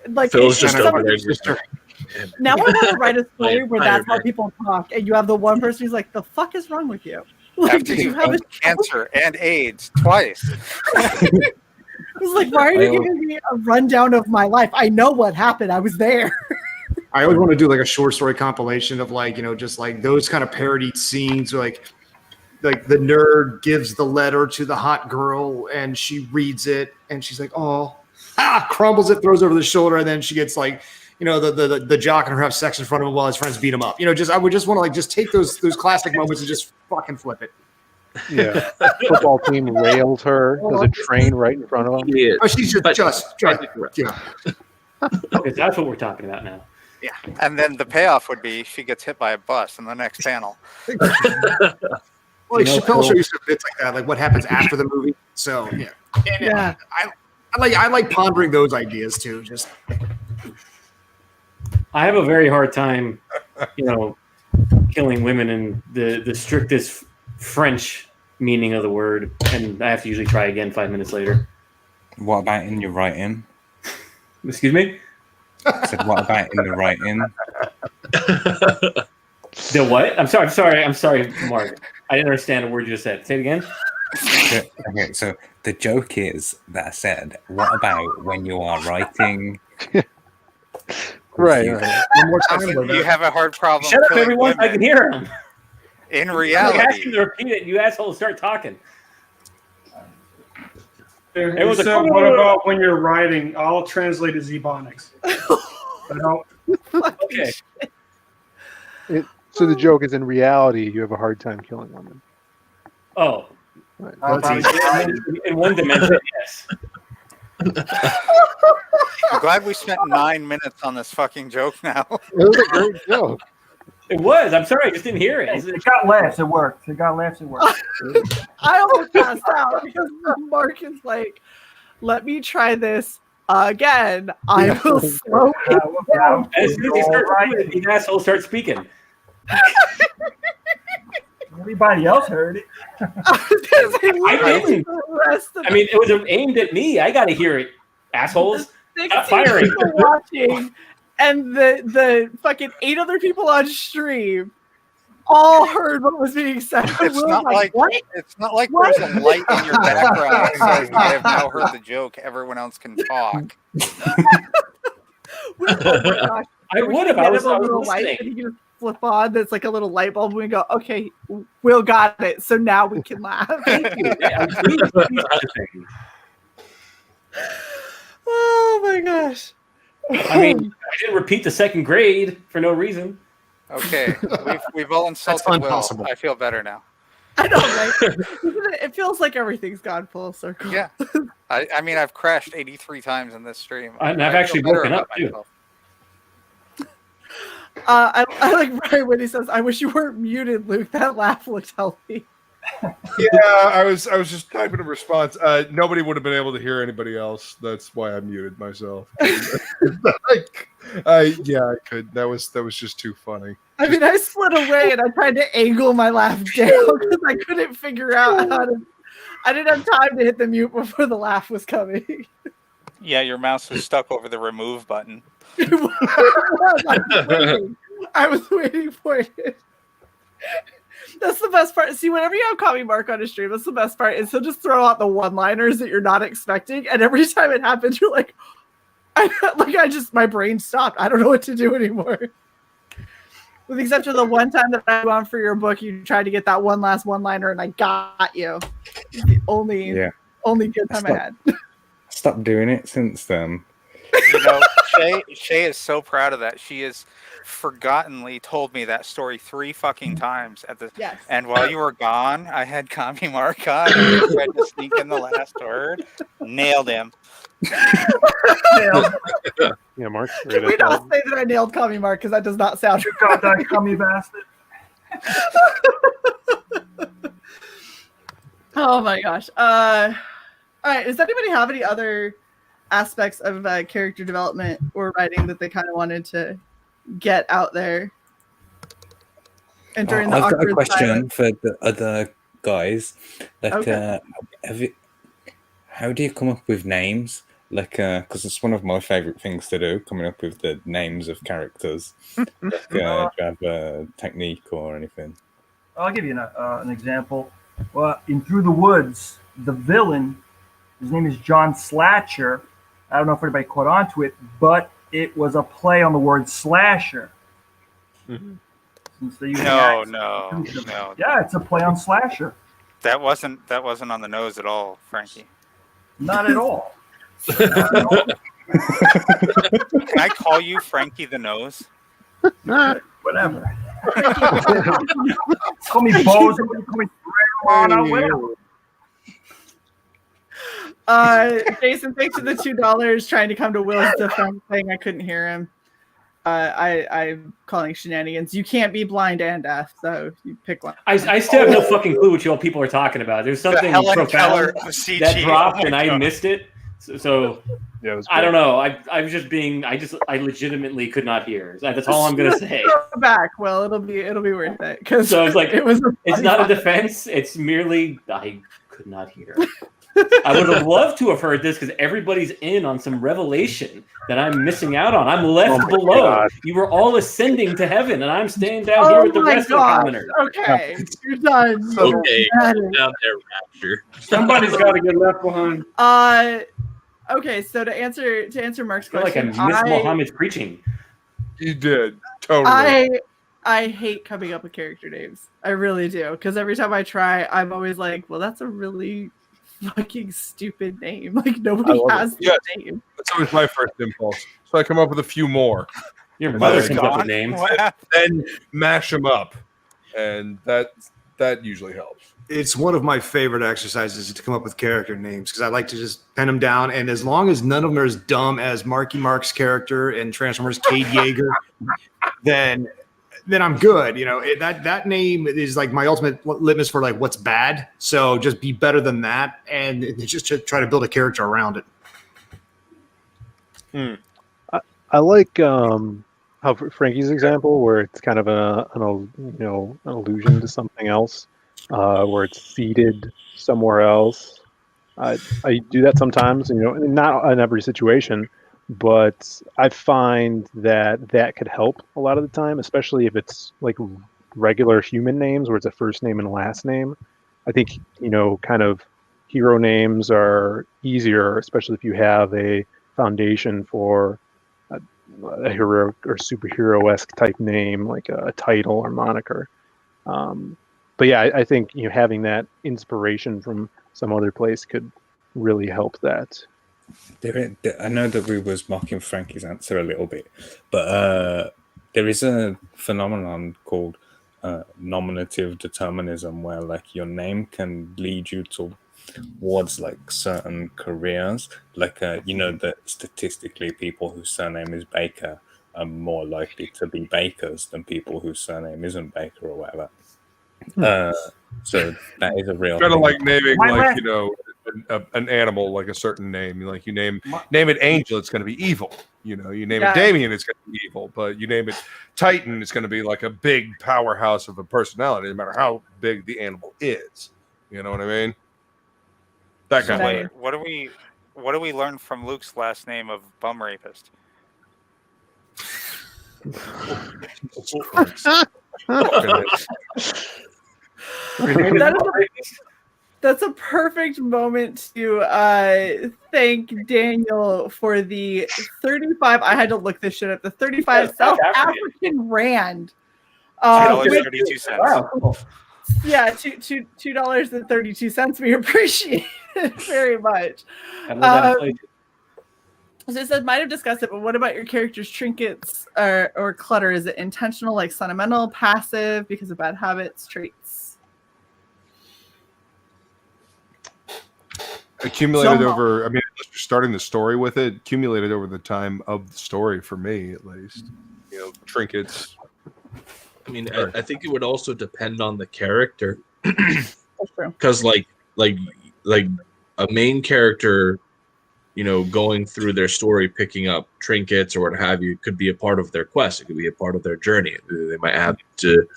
Speaker 8: like
Speaker 13: Phil's just over
Speaker 8: somebody,
Speaker 13: there.
Speaker 8: Now I want to write a story where that's how people talk, and you have the one person who's like, "The fuck is wrong with you?" Like,
Speaker 10: After you have cancer and AIDS twice.
Speaker 8: It was like, why are you giving me a rundown of my life? I know what happened. I was there.
Speaker 11: I always want to do like a short story compilation of just like those kind of parodied scenes, like the nerd gives the letter to the hot girl and she reads it and she's like, oh, crumbles it, throws it over the shoulder, and then she gets like, the jock and her have sex in front of him while his friends beat him up. I would just want to like just take those classic moments and just fucking flip it.
Speaker 4: Yeah, football team rails her. There's a train right in front of them.
Speaker 13: Yeah.
Speaker 11: Oh, she's just yeah.
Speaker 6: Okay, that's what we're talking about now.
Speaker 10: Yeah, and then the payoff would be she gets hit by a bus in the next panel.
Speaker 11: Well, like Chappelle Show used to bits like that, like what happens after the movie. So yeah, I like pondering those ideas too. Just
Speaker 6: I have a very hard time, killing women in the strictest French meaning of the word, and I have to usually try again 5 minutes later.
Speaker 12: What about in your writing?
Speaker 6: Excuse me?
Speaker 12: I said, what about in the writing?
Speaker 6: The what? I'm sorry, Mark. I didn't understand a word you just said. Say it again.
Speaker 12: Okay, so the joke is that I said, what about when you are writing?
Speaker 4: Right.
Speaker 11: One more time.
Speaker 10: You have a hard problem.
Speaker 6: Shut up, everyone. I can hear him.
Speaker 10: In reality.
Speaker 6: I asked you to repeat it. You assholes start talking.
Speaker 2: It was what about when you're writing? I'll translate as Ebonics.
Speaker 6: Okay.
Speaker 4: So the joke is, in reality, you have a hard time killing women.
Speaker 6: Oh.
Speaker 4: Right.
Speaker 6: In one dimension, yes.
Speaker 10: I'm glad we spent 9 minutes on this fucking joke now.
Speaker 4: It was a great joke.
Speaker 6: It was. I'm sorry. I just didn't hear it.
Speaker 14: It got laughs. It worked. It got laughs. It worked.
Speaker 8: I almost passed out because Mark is like, let me try this again. I will slow it down.
Speaker 6: As soon as these assholes start speaking.
Speaker 14: Everybody else heard it.
Speaker 6: I didn't. I mean, it was aimed at me. I got to hear it, assholes. Stop firing.
Speaker 8: Watching, and the fucking 8 other people on stream all heard what was being said.
Speaker 10: It's not like there's a light in your background that says, I have now heard the joke. Everyone else can talk.
Speaker 8: Oh my gosh.
Speaker 6: I would have. I was
Speaker 8: light that he can flip on. That's like a little light bulb. We go, okay, Will got it. So now we can laugh.
Speaker 6: Thank you.
Speaker 8: Oh my gosh.
Speaker 6: I mean, I didn't repeat the second grade for no reason.
Speaker 10: Okay, we've all insulted
Speaker 11: impossible.
Speaker 10: Will. I feel better now.
Speaker 8: I know, right? It feels like everything's gone full circle.
Speaker 10: Yeah. I mean, I've crashed 83 times in this stream.
Speaker 6: And I've
Speaker 10: I
Speaker 6: actually
Speaker 10: feel better
Speaker 6: woken up
Speaker 10: about
Speaker 6: too.
Speaker 10: myself.
Speaker 8: I like Brian when he says, "I wish you weren't muted, Luke." That laugh looked healthy.
Speaker 5: Yeah, I was just typing a response. Nobody would have been able to hear anybody else. That's why I muted myself. I could. That was just too funny.
Speaker 8: I mean, I slid away and I tried to angle my laugh down because I couldn't figure out how to. I didn't have time to hit the mute before the laugh was coming.
Speaker 10: Yeah, your mouse was stuck over the remove button.
Speaker 8: I was waiting for it. That's the best part. See, whenever you have Copy Mark on a stream, that's the best part. Is he'll just throw out the one-liners that you're not expecting, and every time it happens, you're like, my brain stopped. I don't know what to do anymore. With the exception of the one time that I went for your book, you tried to get that one last one-liner, and I got you. It's the only good time I had.
Speaker 12: Stopped doing it since then.
Speaker 10: You know, Shay is so proud of that. She has forgottenly told me that story 3 fucking times at the.
Speaker 8: Yes.
Speaker 10: And while you were gone, I had Copy Mark on and tried to sneak in the last word. Nailed him.
Speaker 4: Yeah, Mark.
Speaker 8: Can we not say that I nailed Copy Mark because that does not sound
Speaker 14: You got that cummy bastard.
Speaker 8: Oh my gosh. All right. Does anybody have any other aspects of character development or writing that they kind of wanted to get out there? And during the
Speaker 12: I've got a
Speaker 8: awkward
Speaker 12: question
Speaker 8: silence?
Speaker 12: for the other guys. Like,
Speaker 8: Okay.
Speaker 12: how do you come up with names? Like, because it's one of my favorite things to do, coming up with the names of characters. Like, do you have a technique or anything?
Speaker 14: I'll give you an example. Well, in Through the Woods, the villain, his name is John Slatcher. I don't know if anybody caught on to it, but it was a play on the word slasher. Since they use
Speaker 10: No.
Speaker 14: Yeah, it's a play on slasher.
Speaker 10: That wasn't on the nose at all, Frankie.
Speaker 14: Not at all.
Speaker 10: Can I call you Frankie the Nose?
Speaker 14: Whatever. Call me Bozo, call me Grandma, whatever.
Speaker 8: Jason, thanks for the $2 trying to come to Will's defense saying I couldn't hear him. I'm calling shenanigans. You can't be blind and deaf, so you pick one.
Speaker 6: I still have no fucking clue what you all people are talking about. There's something
Speaker 10: Helen Keller
Speaker 6: profound
Speaker 10: of CG.
Speaker 6: that dropped
Speaker 10: Oh
Speaker 6: and
Speaker 10: my
Speaker 6: I
Speaker 10: God.
Speaker 6: missed it. So
Speaker 4: Yeah, it was
Speaker 6: I don't know. I was just being. I legitimately could not hear. That's all I'm gonna say.
Speaker 8: Go back. Well, it'll be worth it because
Speaker 6: So it's like
Speaker 8: it's
Speaker 6: it's not a defense. It's merely I could not hear. I would have loved to have heard this because everybody's in on some revelation that I'm missing out on. I'm left below.
Speaker 4: God.
Speaker 6: You were all ascending to heaven, and I'm staying down here with the rest of the commoners.
Speaker 8: Okay, you're done.
Speaker 13: Okay,
Speaker 8: You're
Speaker 13: down there, Rapture.
Speaker 7: Somebody's got to get left behind.
Speaker 8: Okay, so to answer Mark's
Speaker 6: I feel like I
Speaker 8: question,
Speaker 6: missed Muhammad's preaching.
Speaker 5: You did totally.
Speaker 8: I hate coming up with character names. I really do, because every time I try, I'm always like, well, that's a really fucking stupid name. Like nobody has this name.
Speaker 5: That's always my first impulse. So I come up with a few more.
Speaker 6: Your
Speaker 5: And
Speaker 6: mother
Speaker 5: then-
Speaker 6: comes up with names.
Speaker 5: Then mash them up, and that usually helps.
Speaker 11: It's one of my favorite exercises to come up with character names because I like to just pen them down. And as long as none of them are as dumb as Marky Mark's character in Transformers Cade Yeager, then I'm good. You know, that name is like my ultimate litmus for like what's bad. So just be better than that, and just to try to build a character around it.
Speaker 4: I like how Frankie's example, where it's kind of an allusion to something else, where it's seated somewhere else. I do that sometimes, not in every situation, but I find that could help a lot of the time, especially if it's like regular human names where it's a first name and last name. I think, kind of hero names are easier, especially if you have a foundation for a hero or superhero-esque type name, like a title or moniker. But yeah, I think having that inspiration from some other place could really help that.
Speaker 12: I know that we was mocking Frankie's answer a little bit, but there is a phenomenon called nominative determinism, where like your name can lead you towards like certain careers. Like you know that statistically, people whose surname is Baker are more likely to be bakers than people whose surname isn't Baker or whatever. So that is a real
Speaker 5: kind of
Speaker 12: thing.
Speaker 5: like naming, like, you know, an animal like a certain name. Like you name it Angel, it's going to be evil. You know, you name it Damien, it's going to be evil. But you name it Titan, it's going to be like a big powerhouse of a personality, no matter how big the animal is. You know what I mean? That kind of thing.
Speaker 10: What do we learn from Luke's last name of bum rapist?
Speaker 8: That's a perfect moment to thank Daniel for the 35. I had to look this shit up. The 35 South African rand.
Speaker 10: $2.32.
Speaker 8: Wow, cool. Yeah, $2.32. We appreciate it very much. So it said might have discussed it, but what about your character's trinkets or clutter? Is it intentional, like sentimental, passive, because of bad habits, traits?
Speaker 5: Accumulated over, I mean, unless you're starting the story with it, accumulated over the time of the story, for me at least. You know, trinkets.
Speaker 13: I mean, I think it would also depend on the character.
Speaker 8: That's true.
Speaker 13: Because like a main character, you know, going through their story, picking up trinkets or what have you, could be a part of their quest. It could be a part of their journey. They might have to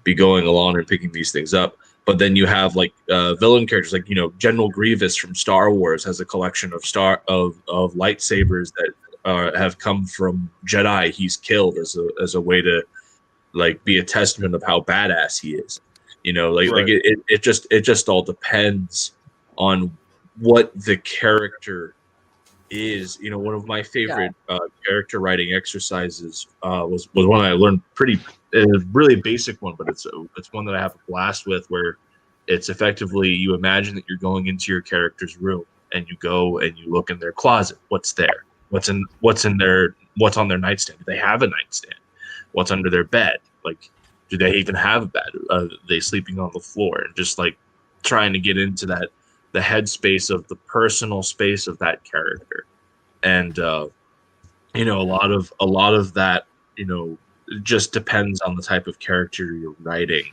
Speaker 13: be going along and picking these things up. But then you have like villain characters, like, you know, General Grievous from Star Wars has a collection of lightsabers that have come from Jedi he's killed as a way to like be a testament of how badass he is. You know, like
Speaker 5: Right.
Speaker 13: it just all depends on what the character is. You know, one of my favorite character writing exercises was one I learned really basic one, but it's one that I have a blast with, where it's effectively you imagine that you're going into your character's room and you go and you look in their closet. What's there? What's on their nightstand? Do they have a nightstand? What's under their bed? Like, do they even have a bed? Are they sleeping on the floor? And just like trying to get into the headspace of the personal space of that character. And you know, a lot of that, you know, just depends on the type of character you're writing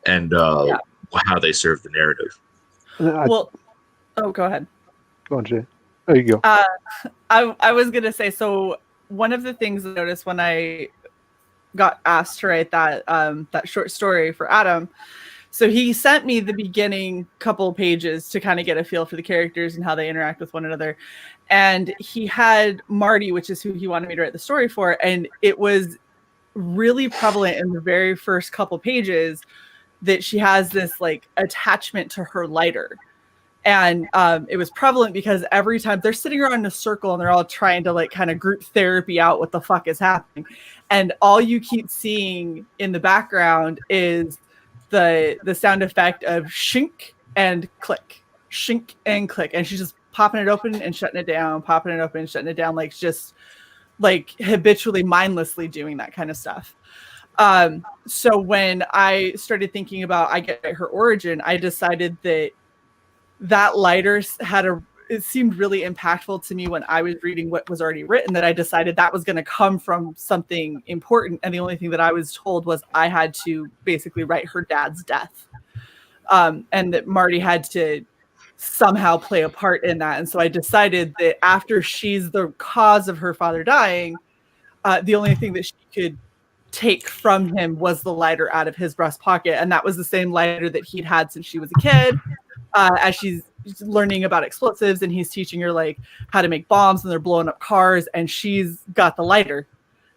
Speaker 13: and how they serve the narrative.
Speaker 8: Well, go ahead.
Speaker 4: Go on, Jay. There you go.
Speaker 8: I was gonna say, so one of the things I noticed when I got asked to write that short story for Adam, so he sent me the beginning couple pages to kind of get a feel for the characters and how they interact with one another. And he had Marty, which is who he wanted me to write the story for. And it was really prevalent in the very first couple pages that she has this like attachment to her lighter. And it was prevalent because every time they're sitting around in a circle and they're all trying to like kind of group therapy out what the fuck is happening. And all you keep seeing in the background is the sound effect of shink and click, shink and click. And she's just popping it open and shutting it down, popping it open and shutting it down, like just like habitually, mindlessly doing that kind of stuff. So when I started thinking about I Get Her origin, I decided that lighter it seemed really impactful to me when I was reading what was already written, that I decided that was going to come from something important. And the only thing that I was told was I had to basically write her dad's death. And that Marty had to somehow play a part in that. And so I decided that after she's the cause of her father dying, the only thing that she could take from him was the lighter out of his breast pocket. And that was the same lighter that he'd had since she was a kid. As she's learning about explosives and he's teaching her like how to make bombs and they're blowing up cars and she's got the lighter.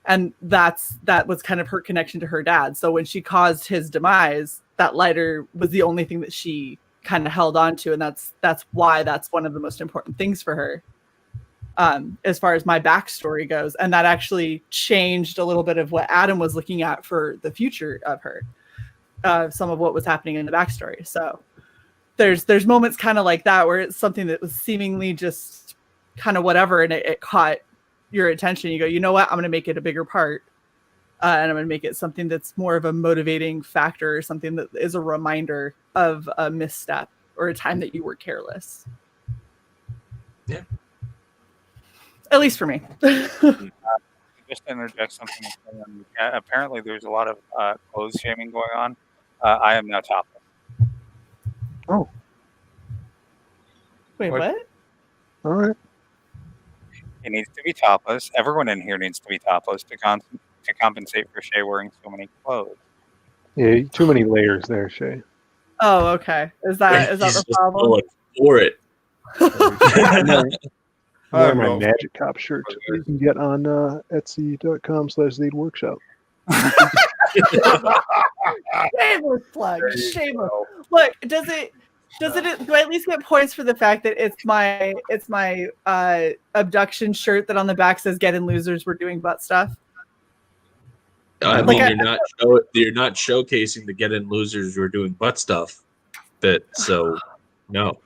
Speaker 8: And that was kind of her connection to her dad. So when she caused his demise, that lighter was the only thing that she kind of held on to. And that's why that's one of the most important things for her. As far as my backstory goes. And that actually changed a little bit of what Adam was looking at for the future of her, some of what was happening in the backstory. So there's moments kind of like that where it's something that was seemingly just kind of whatever, and it caught your attention. You go, you know what? I'm going to make it a bigger part. and I'm going to make it something that's more of a motivating factor, or something that is a reminder of a misstep or a time that you were careless.
Speaker 13: Yeah.
Speaker 8: At least for me.
Speaker 10: Just to interject something. Apparently, there's a lot of clothes shaming going on. I am now topless.
Speaker 4: Oh.
Speaker 8: Wait, what?
Speaker 4: All right.
Speaker 10: He needs to be topless. Everyone in here needs to be topless to compensate for Shay wearing so many clothes.
Speaker 4: Yeah, too many layers there, Shay.
Speaker 8: Oh, okay. Is that the problem?
Speaker 13: For it.
Speaker 4: Wear my Magic Cop shirt you can get on Etsy.com/ZadeWorkshop.
Speaker 8: Shameless plug. Shameless. Look, do I at least get points for the fact that it's my abduction shirt that on the back says "Get in, losers, we're doing butt stuff"?
Speaker 13: I mean, you're not showcasing the get in losers who are doing butt stuff. No.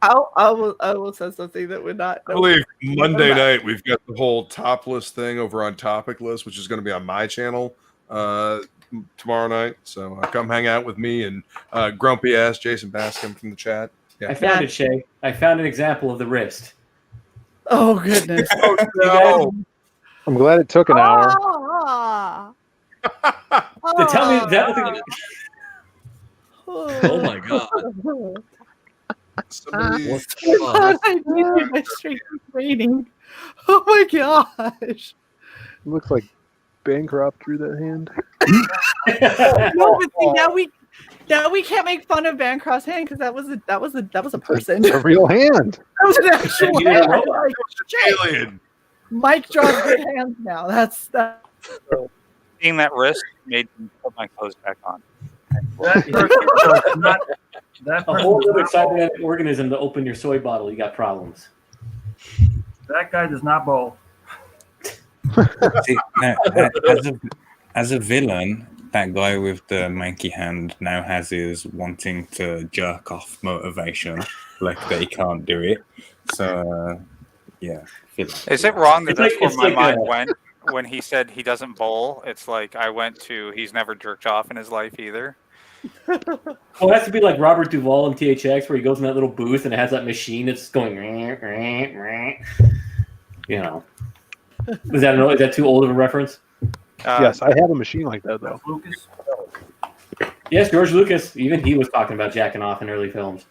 Speaker 8: I will say something that would not.
Speaker 5: I believe Monday night we've got the whole topless thing over on Topic List, which is going to be on my channel tomorrow night. So come hang out with me and grumpy ass Jason Bascom from the chat. Yeah.
Speaker 6: I found it, Shay. I found an example of the wrist.
Speaker 8: Oh goodness!
Speaker 5: Oh no!
Speaker 4: I'm glad it took an hour.
Speaker 6: Tell me that.
Speaker 13: Oh my god!
Speaker 8: I needed my straight rating. Oh my gosh!
Speaker 4: It looks like Bancroft drew that hand.
Speaker 8: No, but see, now we can't make fun of Bancroft's hand because that was a person.
Speaker 4: A real hand.
Speaker 8: That was an actual hand. Like,
Speaker 5: Alien.
Speaker 8: Mike draws good hands now. That's.
Speaker 10: Seeing that wrist made me put my clothes back on.
Speaker 14: That
Speaker 6: A whole other cybernetic organism to open your soy bottle. You got problems.
Speaker 14: That guy does not bowl.
Speaker 12: See, as a villain, that guy with the manky hand now has his wanting to jerk off motivation, like that he can't do it. So, yeah.
Speaker 10: Is it wrong that that's where my mind went when he said he doesn't bowl? It's like I went to he's never jerked off in his life either.
Speaker 6: Well, it has to be like Robert Duvall in THX, where he goes in that little booth and it has that machine that's going. You know, is that too old of a reference?
Speaker 4: Yes, I have a machine like that though.
Speaker 14: Lucas.
Speaker 6: Yes, George Lucas. Even he was talking about jacking off in early films.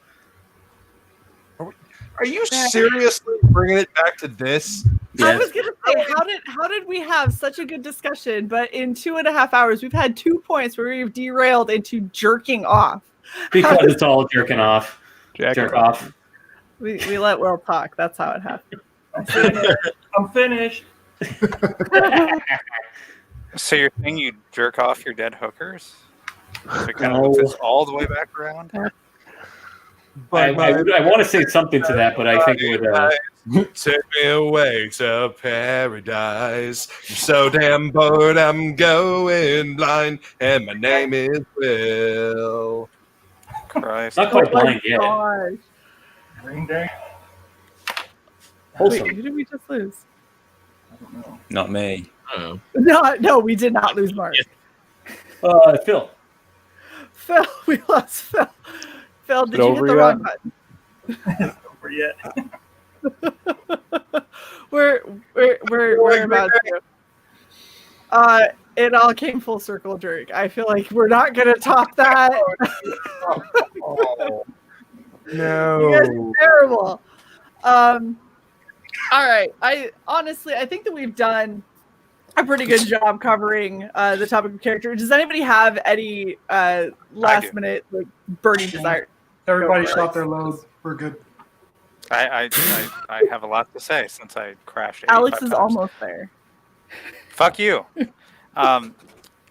Speaker 5: Are you seriously bringing it back to this?
Speaker 8: I was gonna say, how did we have such a good discussion, but in 2.5 hours we've had 2 points where we've derailed into jerking off.
Speaker 6: Because it's all jerking off. Jerk off.
Speaker 8: We let Will talk. That's how it happened.
Speaker 14: I'm finished.
Speaker 10: So you're saying you jerk off your dead hookers? So it kind of looks this all the way back around.
Speaker 6: I want to say something to that, but I think it would.
Speaker 5: Take me away to paradise. I'm so damn bored, I'm going blind, and my name is Will.
Speaker 10: Christ.
Speaker 6: Not quite blind yet.
Speaker 14: Green Day.
Speaker 8: Wait, who did we just lose?
Speaker 12: Not me.
Speaker 8: No, we did not lose Mark.
Speaker 6: Phil.
Speaker 8: Phil, we lost Phil. Phil, did you hit the wrong button?
Speaker 14: It's over yet.
Speaker 8: We're about to. It all came full circle, Dirk. I feel like we're not gonna top that.
Speaker 5: Oh, no.
Speaker 8: You guys are terrible. All right. I think that we've done a pretty good job covering the topic of character. Does anybody have any last minute burning desire?
Speaker 2: Everybody shot their load. We're good.
Speaker 10: I have a lot to say since I crashed.
Speaker 8: Alex is
Speaker 10: 85 times.
Speaker 8: almost there.
Speaker 10: Fuck you.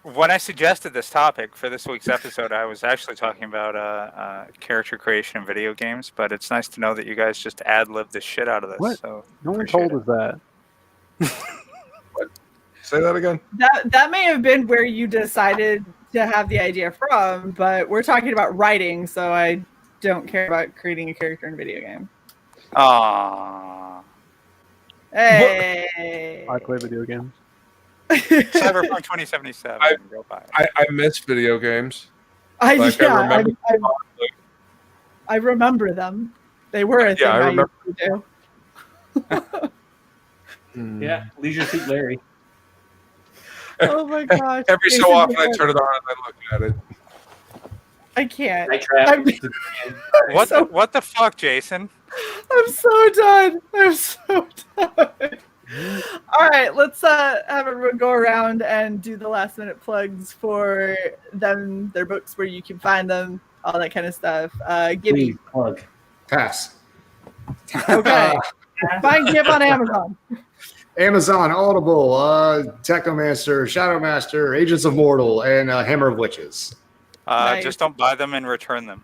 Speaker 10: When I suggested this topic for this week's episode, I was actually talking about character creation in video games, but it's nice to know that you guys just ad-lib the shit out of this.
Speaker 4: What?
Speaker 10: So
Speaker 4: No one told us that.
Speaker 5: What? Say that again.
Speaker 8: That may have been where you decided to have the idea from, but we're talking about writing, so I don't care about creating a character in a video game.
Speaker 10: Aww.
Speaker 8: Hey.
Speaker 4: I play video games.
Speaker 10: Cyberpunk 2077. Go buy it.
Speaker 5: I miss video games.
Speaker 8: I
Speaker 5: remember.
Speaker 8: remember them. They were a thing
Speaker 5: I
Speaker 8: I
Speaker 5: remember.
Speaker 8: used to do.
Speaker 6: Yeah, Leisure Suit Larry.
Speaker 8: Oh my gosh.
Speaker 5: Every so
Speaker 8: Jason,
Speaker 5: often I turn it on and I look at it.
Speaker 8: I can't.
Speaker 10: What the fuck, Jason?
Speaker 8: I'm so done. I'm so done. All right, let's have everyone go around and do the last minute plugs for them, their books, where you can find them, all that kind of stuff. Gibby.
Speaker 6: Please, plug.
Speaker 11: Pass.
Speaker 8: Okay. Find Gib on Amazon.
Speaker 11: Amazon, Audible, Technomancer, Shadowmaster, Agents of Mortal, and Hammer of Witches.
Speaker 8: Nice.
Speaker 10: Just don't buy them and return them.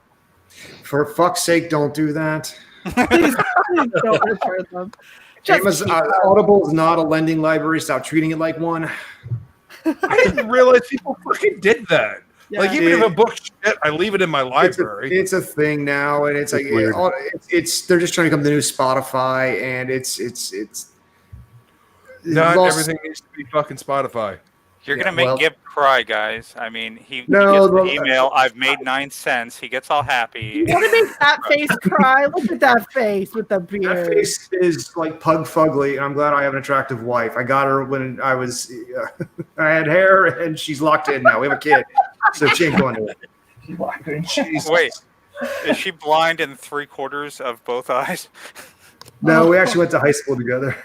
Speaker 11: For fuck's sake, don't do that.
Speaker 8: Please don't return them.
Speaker 11: Amazon, Audible is not a lending library. Stop treating it like one.
Speaker 5: I didn't realize people fucking did that.
Speaker 8: Yeah.
Speaker 5: Like, even if a book shit, I leave it in my library.
Speaker 11: It's a thing now, and it's like it's they're just trying to become the new Spotify, and it's
Speaker 5: not
Speaker 11: lost-
Speaker 5: everything needs to be fucking Spotify.
Speaker 10: You're gonna make Gib cry, guys. I mean, he gets
Speaker 11: No,
Speaker 10: the email. I've made 9 cents. He gets all happy.
Speaker 8: You want to make that face cry? Look at that face with the beard.
Speaker 11: That face is like pug fugly, and I'm glad I have an attractive wife. I got her when I was I had hair, and she's locked in now. We have a kid, so she ain't going to it.
Speaker 14: She's locked in.
Speaker 10: Wait, is she blind in 3/4 of both eyes?
Speaker 11: No, we actually went to high school together.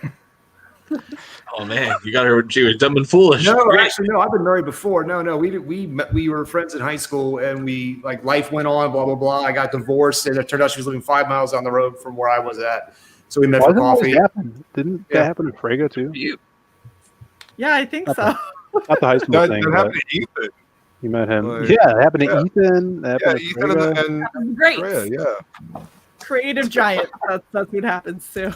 Speaker 13: Oh man, you got her when she was dumb and foolish.
Speaker 11: No,
Speaker 13: Great.
Speaker 11: actually, no. I've been married before. No, we were friends in high school, and we like life went on. Blah blah blah. I got divorced, and it turned out she was living 5 miles down the road from where I was at. So we met for coffee.
Speaker 4: Didn't that happen to Frega too?
Speaker 8: Yeah, I think so.
Speaker 4: Not the high school
Speaker 5: That
Speaker 4: thing.
Speaker 5: happened
Speaker 4: but
Speaker 5: to Ethan.
Speaker 4: You met him.
Speaker 5: Like,
Speaker 4: Yeah, it happened to
Speaker 5: yeah.
Speaker 4: Ethan. It
Speaker 5: Yeah,
Speaker 4: happened to
Speaker 5: Ethan
Speaker 4: Frega.
Speaker 5: and
Speaker 8: Great.
Speaker 5: Freya, yeah.
Speaker 8: Creative giant. That's what happens too.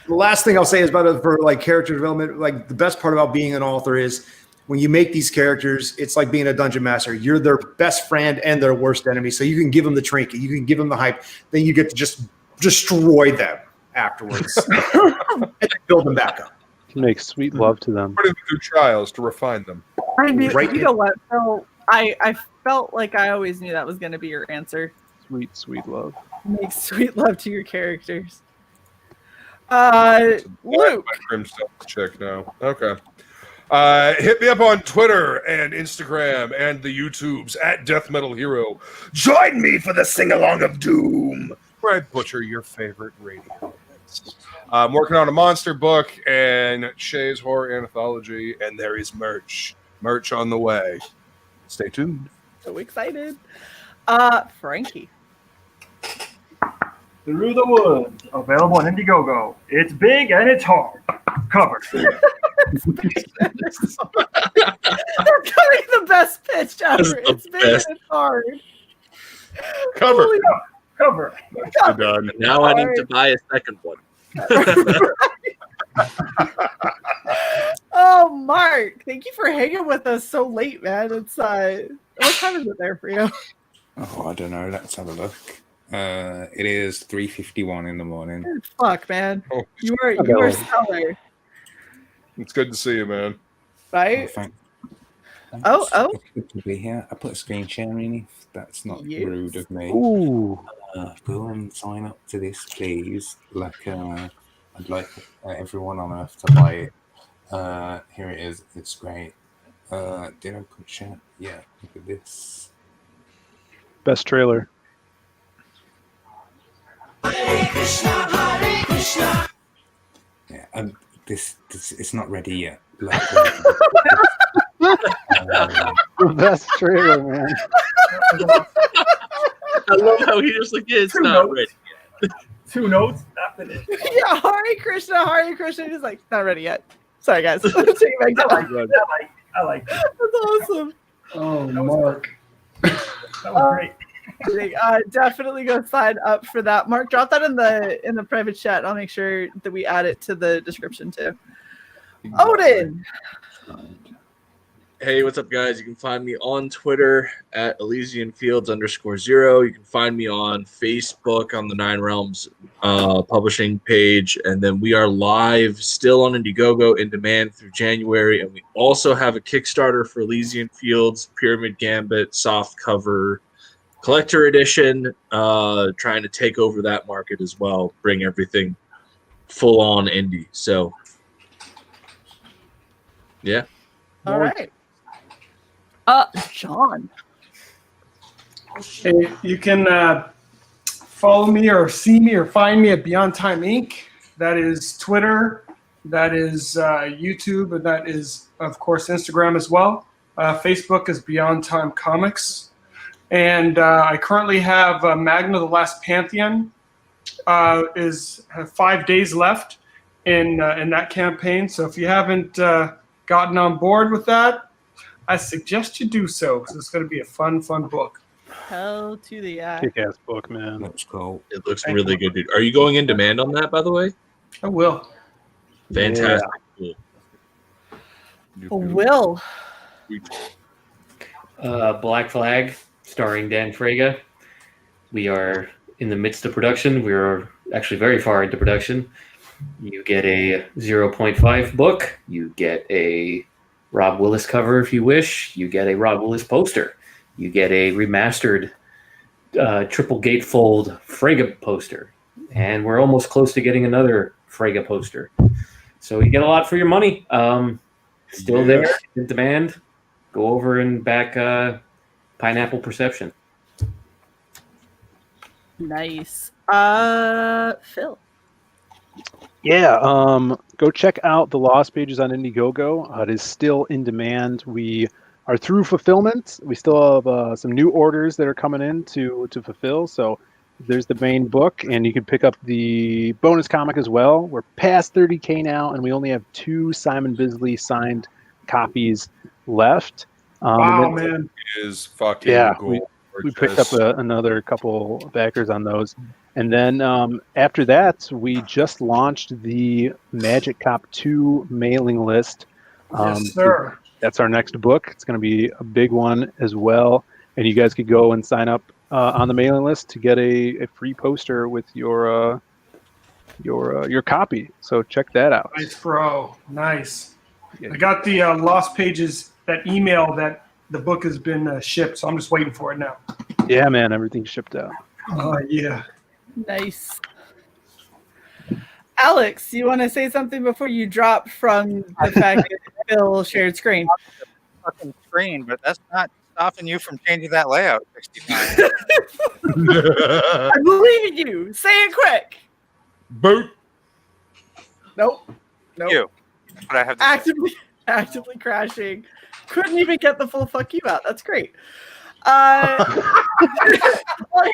Speaker 11: The last thing I'll say is about it for like character development. Like the best part about being an author is when you make these characters, it's like being a dungeon master. You're their best friend and their worst enemy. So you can give them the trinket, you can give them the hype, then you get to just destroy them afterwards and build them back up.
Speaker 4: Make sweet love to them.
Speaker 5: Put them through trials to refine them.
Speaker 8: I mean,
Speaker 11: Right.
Speaker 8: you know what? So I felt like I always knew that was going to be your answer.
Speaker 4: Sweet, sweet love.
Speaker 8: Make sweet love to your characters. Luke.
Speaker 5: My Brimstone chick now. Okay. Hit me up on Twitter and Instagram and the YouTubes at Death Metal Hero. Join me for the sing-along of doom, where I butcher your favorite radio hits. I'm working on a monster book and Shay's horror anthology, and there is merch on the way. Stay tuned.
Speaker 8: So excited. Frankie.
Speaker 14: Through the Woods, available on Indiegogo. It's big and it's hard. Cover.
Speaker 8: That's probably the best pitch ever. It's big and it's hard.
Speaker 5: Cover.
Speaker 14: Cover.
Speaker 5: You're done.
Speaker 13: Now I need to buy a second one.
Speaker 8: Oh, Mark, thank you for hanging with us so late, man. It's what time is it there for you?
Speaker 12: Oh, I don't know. Let's have a look. It is 3:51 in the morning.
Speaker 8: Fuck, man.
Speaker 5: Oh,
Speaker 8: You were stellar,
Speaker 5: it's good to see you, man.
Speaker 8: right?
Speaker 12: Thanks.
Speaker 8: Oh.
Speaker 12: It's good to be here. I put a screen share in if that's not
Speaker 8: Yes.
Speaker 12: rude of me.
Speaker 4: Ooh.
Speaker 12: Go and sign up to this, please. Like, I'd like everyone on Earth to buy it. Here it is. It's great. Did I put share? Yeah. Look at this.
Speaker 4: Best trailer.
Speaker 12: Yeah. This it's not ready yet. Like,
Speaker 4: The best trailer, man.
Speaker 13: I love how he just like, yeah, it's not ready.
Speaker 14: 2 notes after this.
Speaker 8: Yeah, Hare Krishna. He's like, not ready yet. Sorry, guys. Take it back down.
Speaker 14: I like it.
Speaker 8: That's awesome.
Speaker 11: Oh, Mark.
Speaker 14: That was great.
Speaker 8: Definitely go sign up for that. Mark, drop that in the private chat. I'll make sure that we add it to the description too. Odin.
Speaker 13: Hey, what's up, guys? You can find me on Twitter at ElysianFields_0. You can find me on Facebook on the Nine Realms publishing page. And then we are live still on Indiegogo in demand through January. And we also have a Kickstarter for Elysian Fields, Pyramid Gambit, soft cover, collector edition, trying to take over that market as well, bring everything full on indie. So, yeah.
Speaker 8: All right. John.
Speaker 2: Hey, you can follow me or see me or find me at Beyond Time Inc. That is Twitter, that is YouTube, and that is, of course, Instagram as well. Facebook is Beyond Time Comics. And I currently have Magna the Last Pantheon have 5 days left in that campaign. So if you haven't gotten on board with that, I suggest you do so, because it's going to be a fun book.
Speaker 8: Hell to the eye.
Speaker 4: Kick-ass book, man.
Speaker 12: Looks cool.
Speaker 13: It looks really good, dude. Are you going in demand on that, by the way?
Speaker 2: I will.
Speaker 13: Fantastic.
Speaker 8: Yeah. Will.
Speaker 6: Black Flag, starring Dan Frega. We are in the midst of production. We are actually very far into production. You get a 0.5 book. You get a Rob Willis cover if you wish. You get a Rob Willis poster. You get a remastered triple gatefold Frega poster. And we're almost close to getting another Frega poster. So you get a lot for your money. Still there in demand. Go over and back Pineapple Perception.
Speaker 8: Nice. Phil.
Speaker 4: Yeah, go check out the Lost Pages on Indiegogo. It is still in demand. We are through fulfillment. We still have some new orders that are coming in to fulfill. So there's the main book, and you can pick up the bonus comic as well. We're past 30K now, and we only have 2 Simon Bisley signed copies left.
Speaker 2: Wow, man.
Speaker 5: It is fucking cool.
Speaker 4: We picked up another couple backers on those. And then after that, we just launched the Magic Cop 2 mailing list.
Speaker 2: Yes, sir.
Speaker 4: That's our next book. It's going to be a big one as well. And you guys could go and sign up on the mailing list to get a free poster with your copy. So check that out.
Speaker 2: Nice, bro. Nice. I got the Lost Pages, that email that the book has been shipped, so I'm just waiting for it now.
Speaker 4: Yeah, man. Everything's shipped out.
Speaker 2: Yeah.
Speaker 8: Nice. Alex, you want to say something before you drop from the fact that Phil shared screen?
Speaker 10: Fucking screen, but that's not stopping you from changing that layout 60 times.
Speaker 8: I believe in you. Say it quick.
Speaker 5: Boot.
Speaker 8: Nope.
Speaker 10: You. But I have to
Speaker 8: actively crashing. Couldn't even get the full fuck you out. That's great. Well,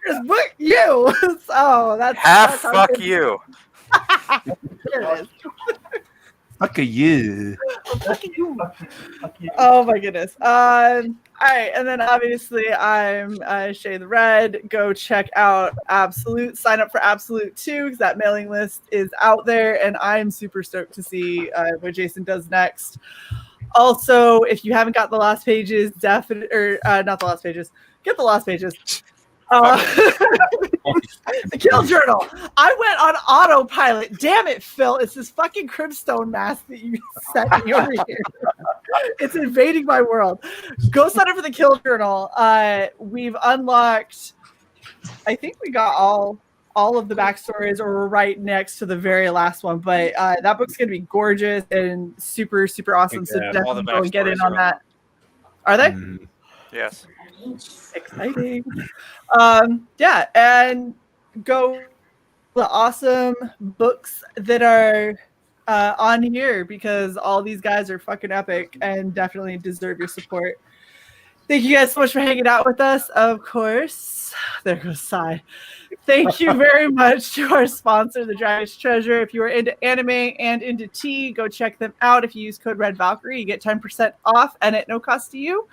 Speaker 8: here's book you. So that's
Speaker 10: fuck you.
Speaker 8: There it is.
Speaker 15: Fuck you.
Speaker 8: Fuck you. Oh my goodness. All right, and then obviously I'm Shay the Red. Go check out Absolute. Sign up for Absolute 2 because that mailing list is out there, and I'm super stoked to see what Jason does next. Also, if you haven't got the Lost Pages, not the Lost Pages, get the Lost Pages. The Kill Journal. I went on autopilot. Damn it, Phil. It's this fucking Crimstone mask that you sent me over here. It's invading my world. Go sign up for the Kill Journal. We've unlocked, I think we got all of the backstories, or we're right next to the very last one. But that book's going to be gorgeous and super, super awesome. So definitely go and get in on that. Are they?
Speaker 10: Yes.
Speaker 8: Exciting. Yeah, and go the awesome books that are on here, because all these guys are fucking epic and definitely deserve your support. Thank you guys so much for hanging out with us. Of course, there goes Sai. Thank you very much to our sponsor, The Dragon's Treasure. If you are into anime and into tea, go check them out. If you use code Red Valkyrie, you get 10% off and at no cost to you.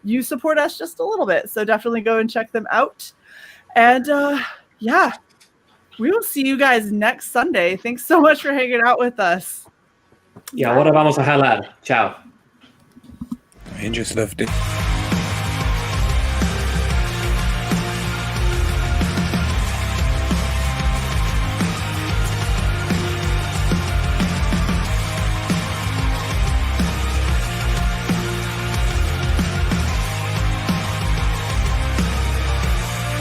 Speaker 8: You support us just a little bit, so definitely go and check them out. And yeah, we will see you guys next Sunday. Thanks so much for hanging out with us.
Speaker 6: Ya, ahora vamos a jalar. Ciao.
Speaker 12: I just loved it.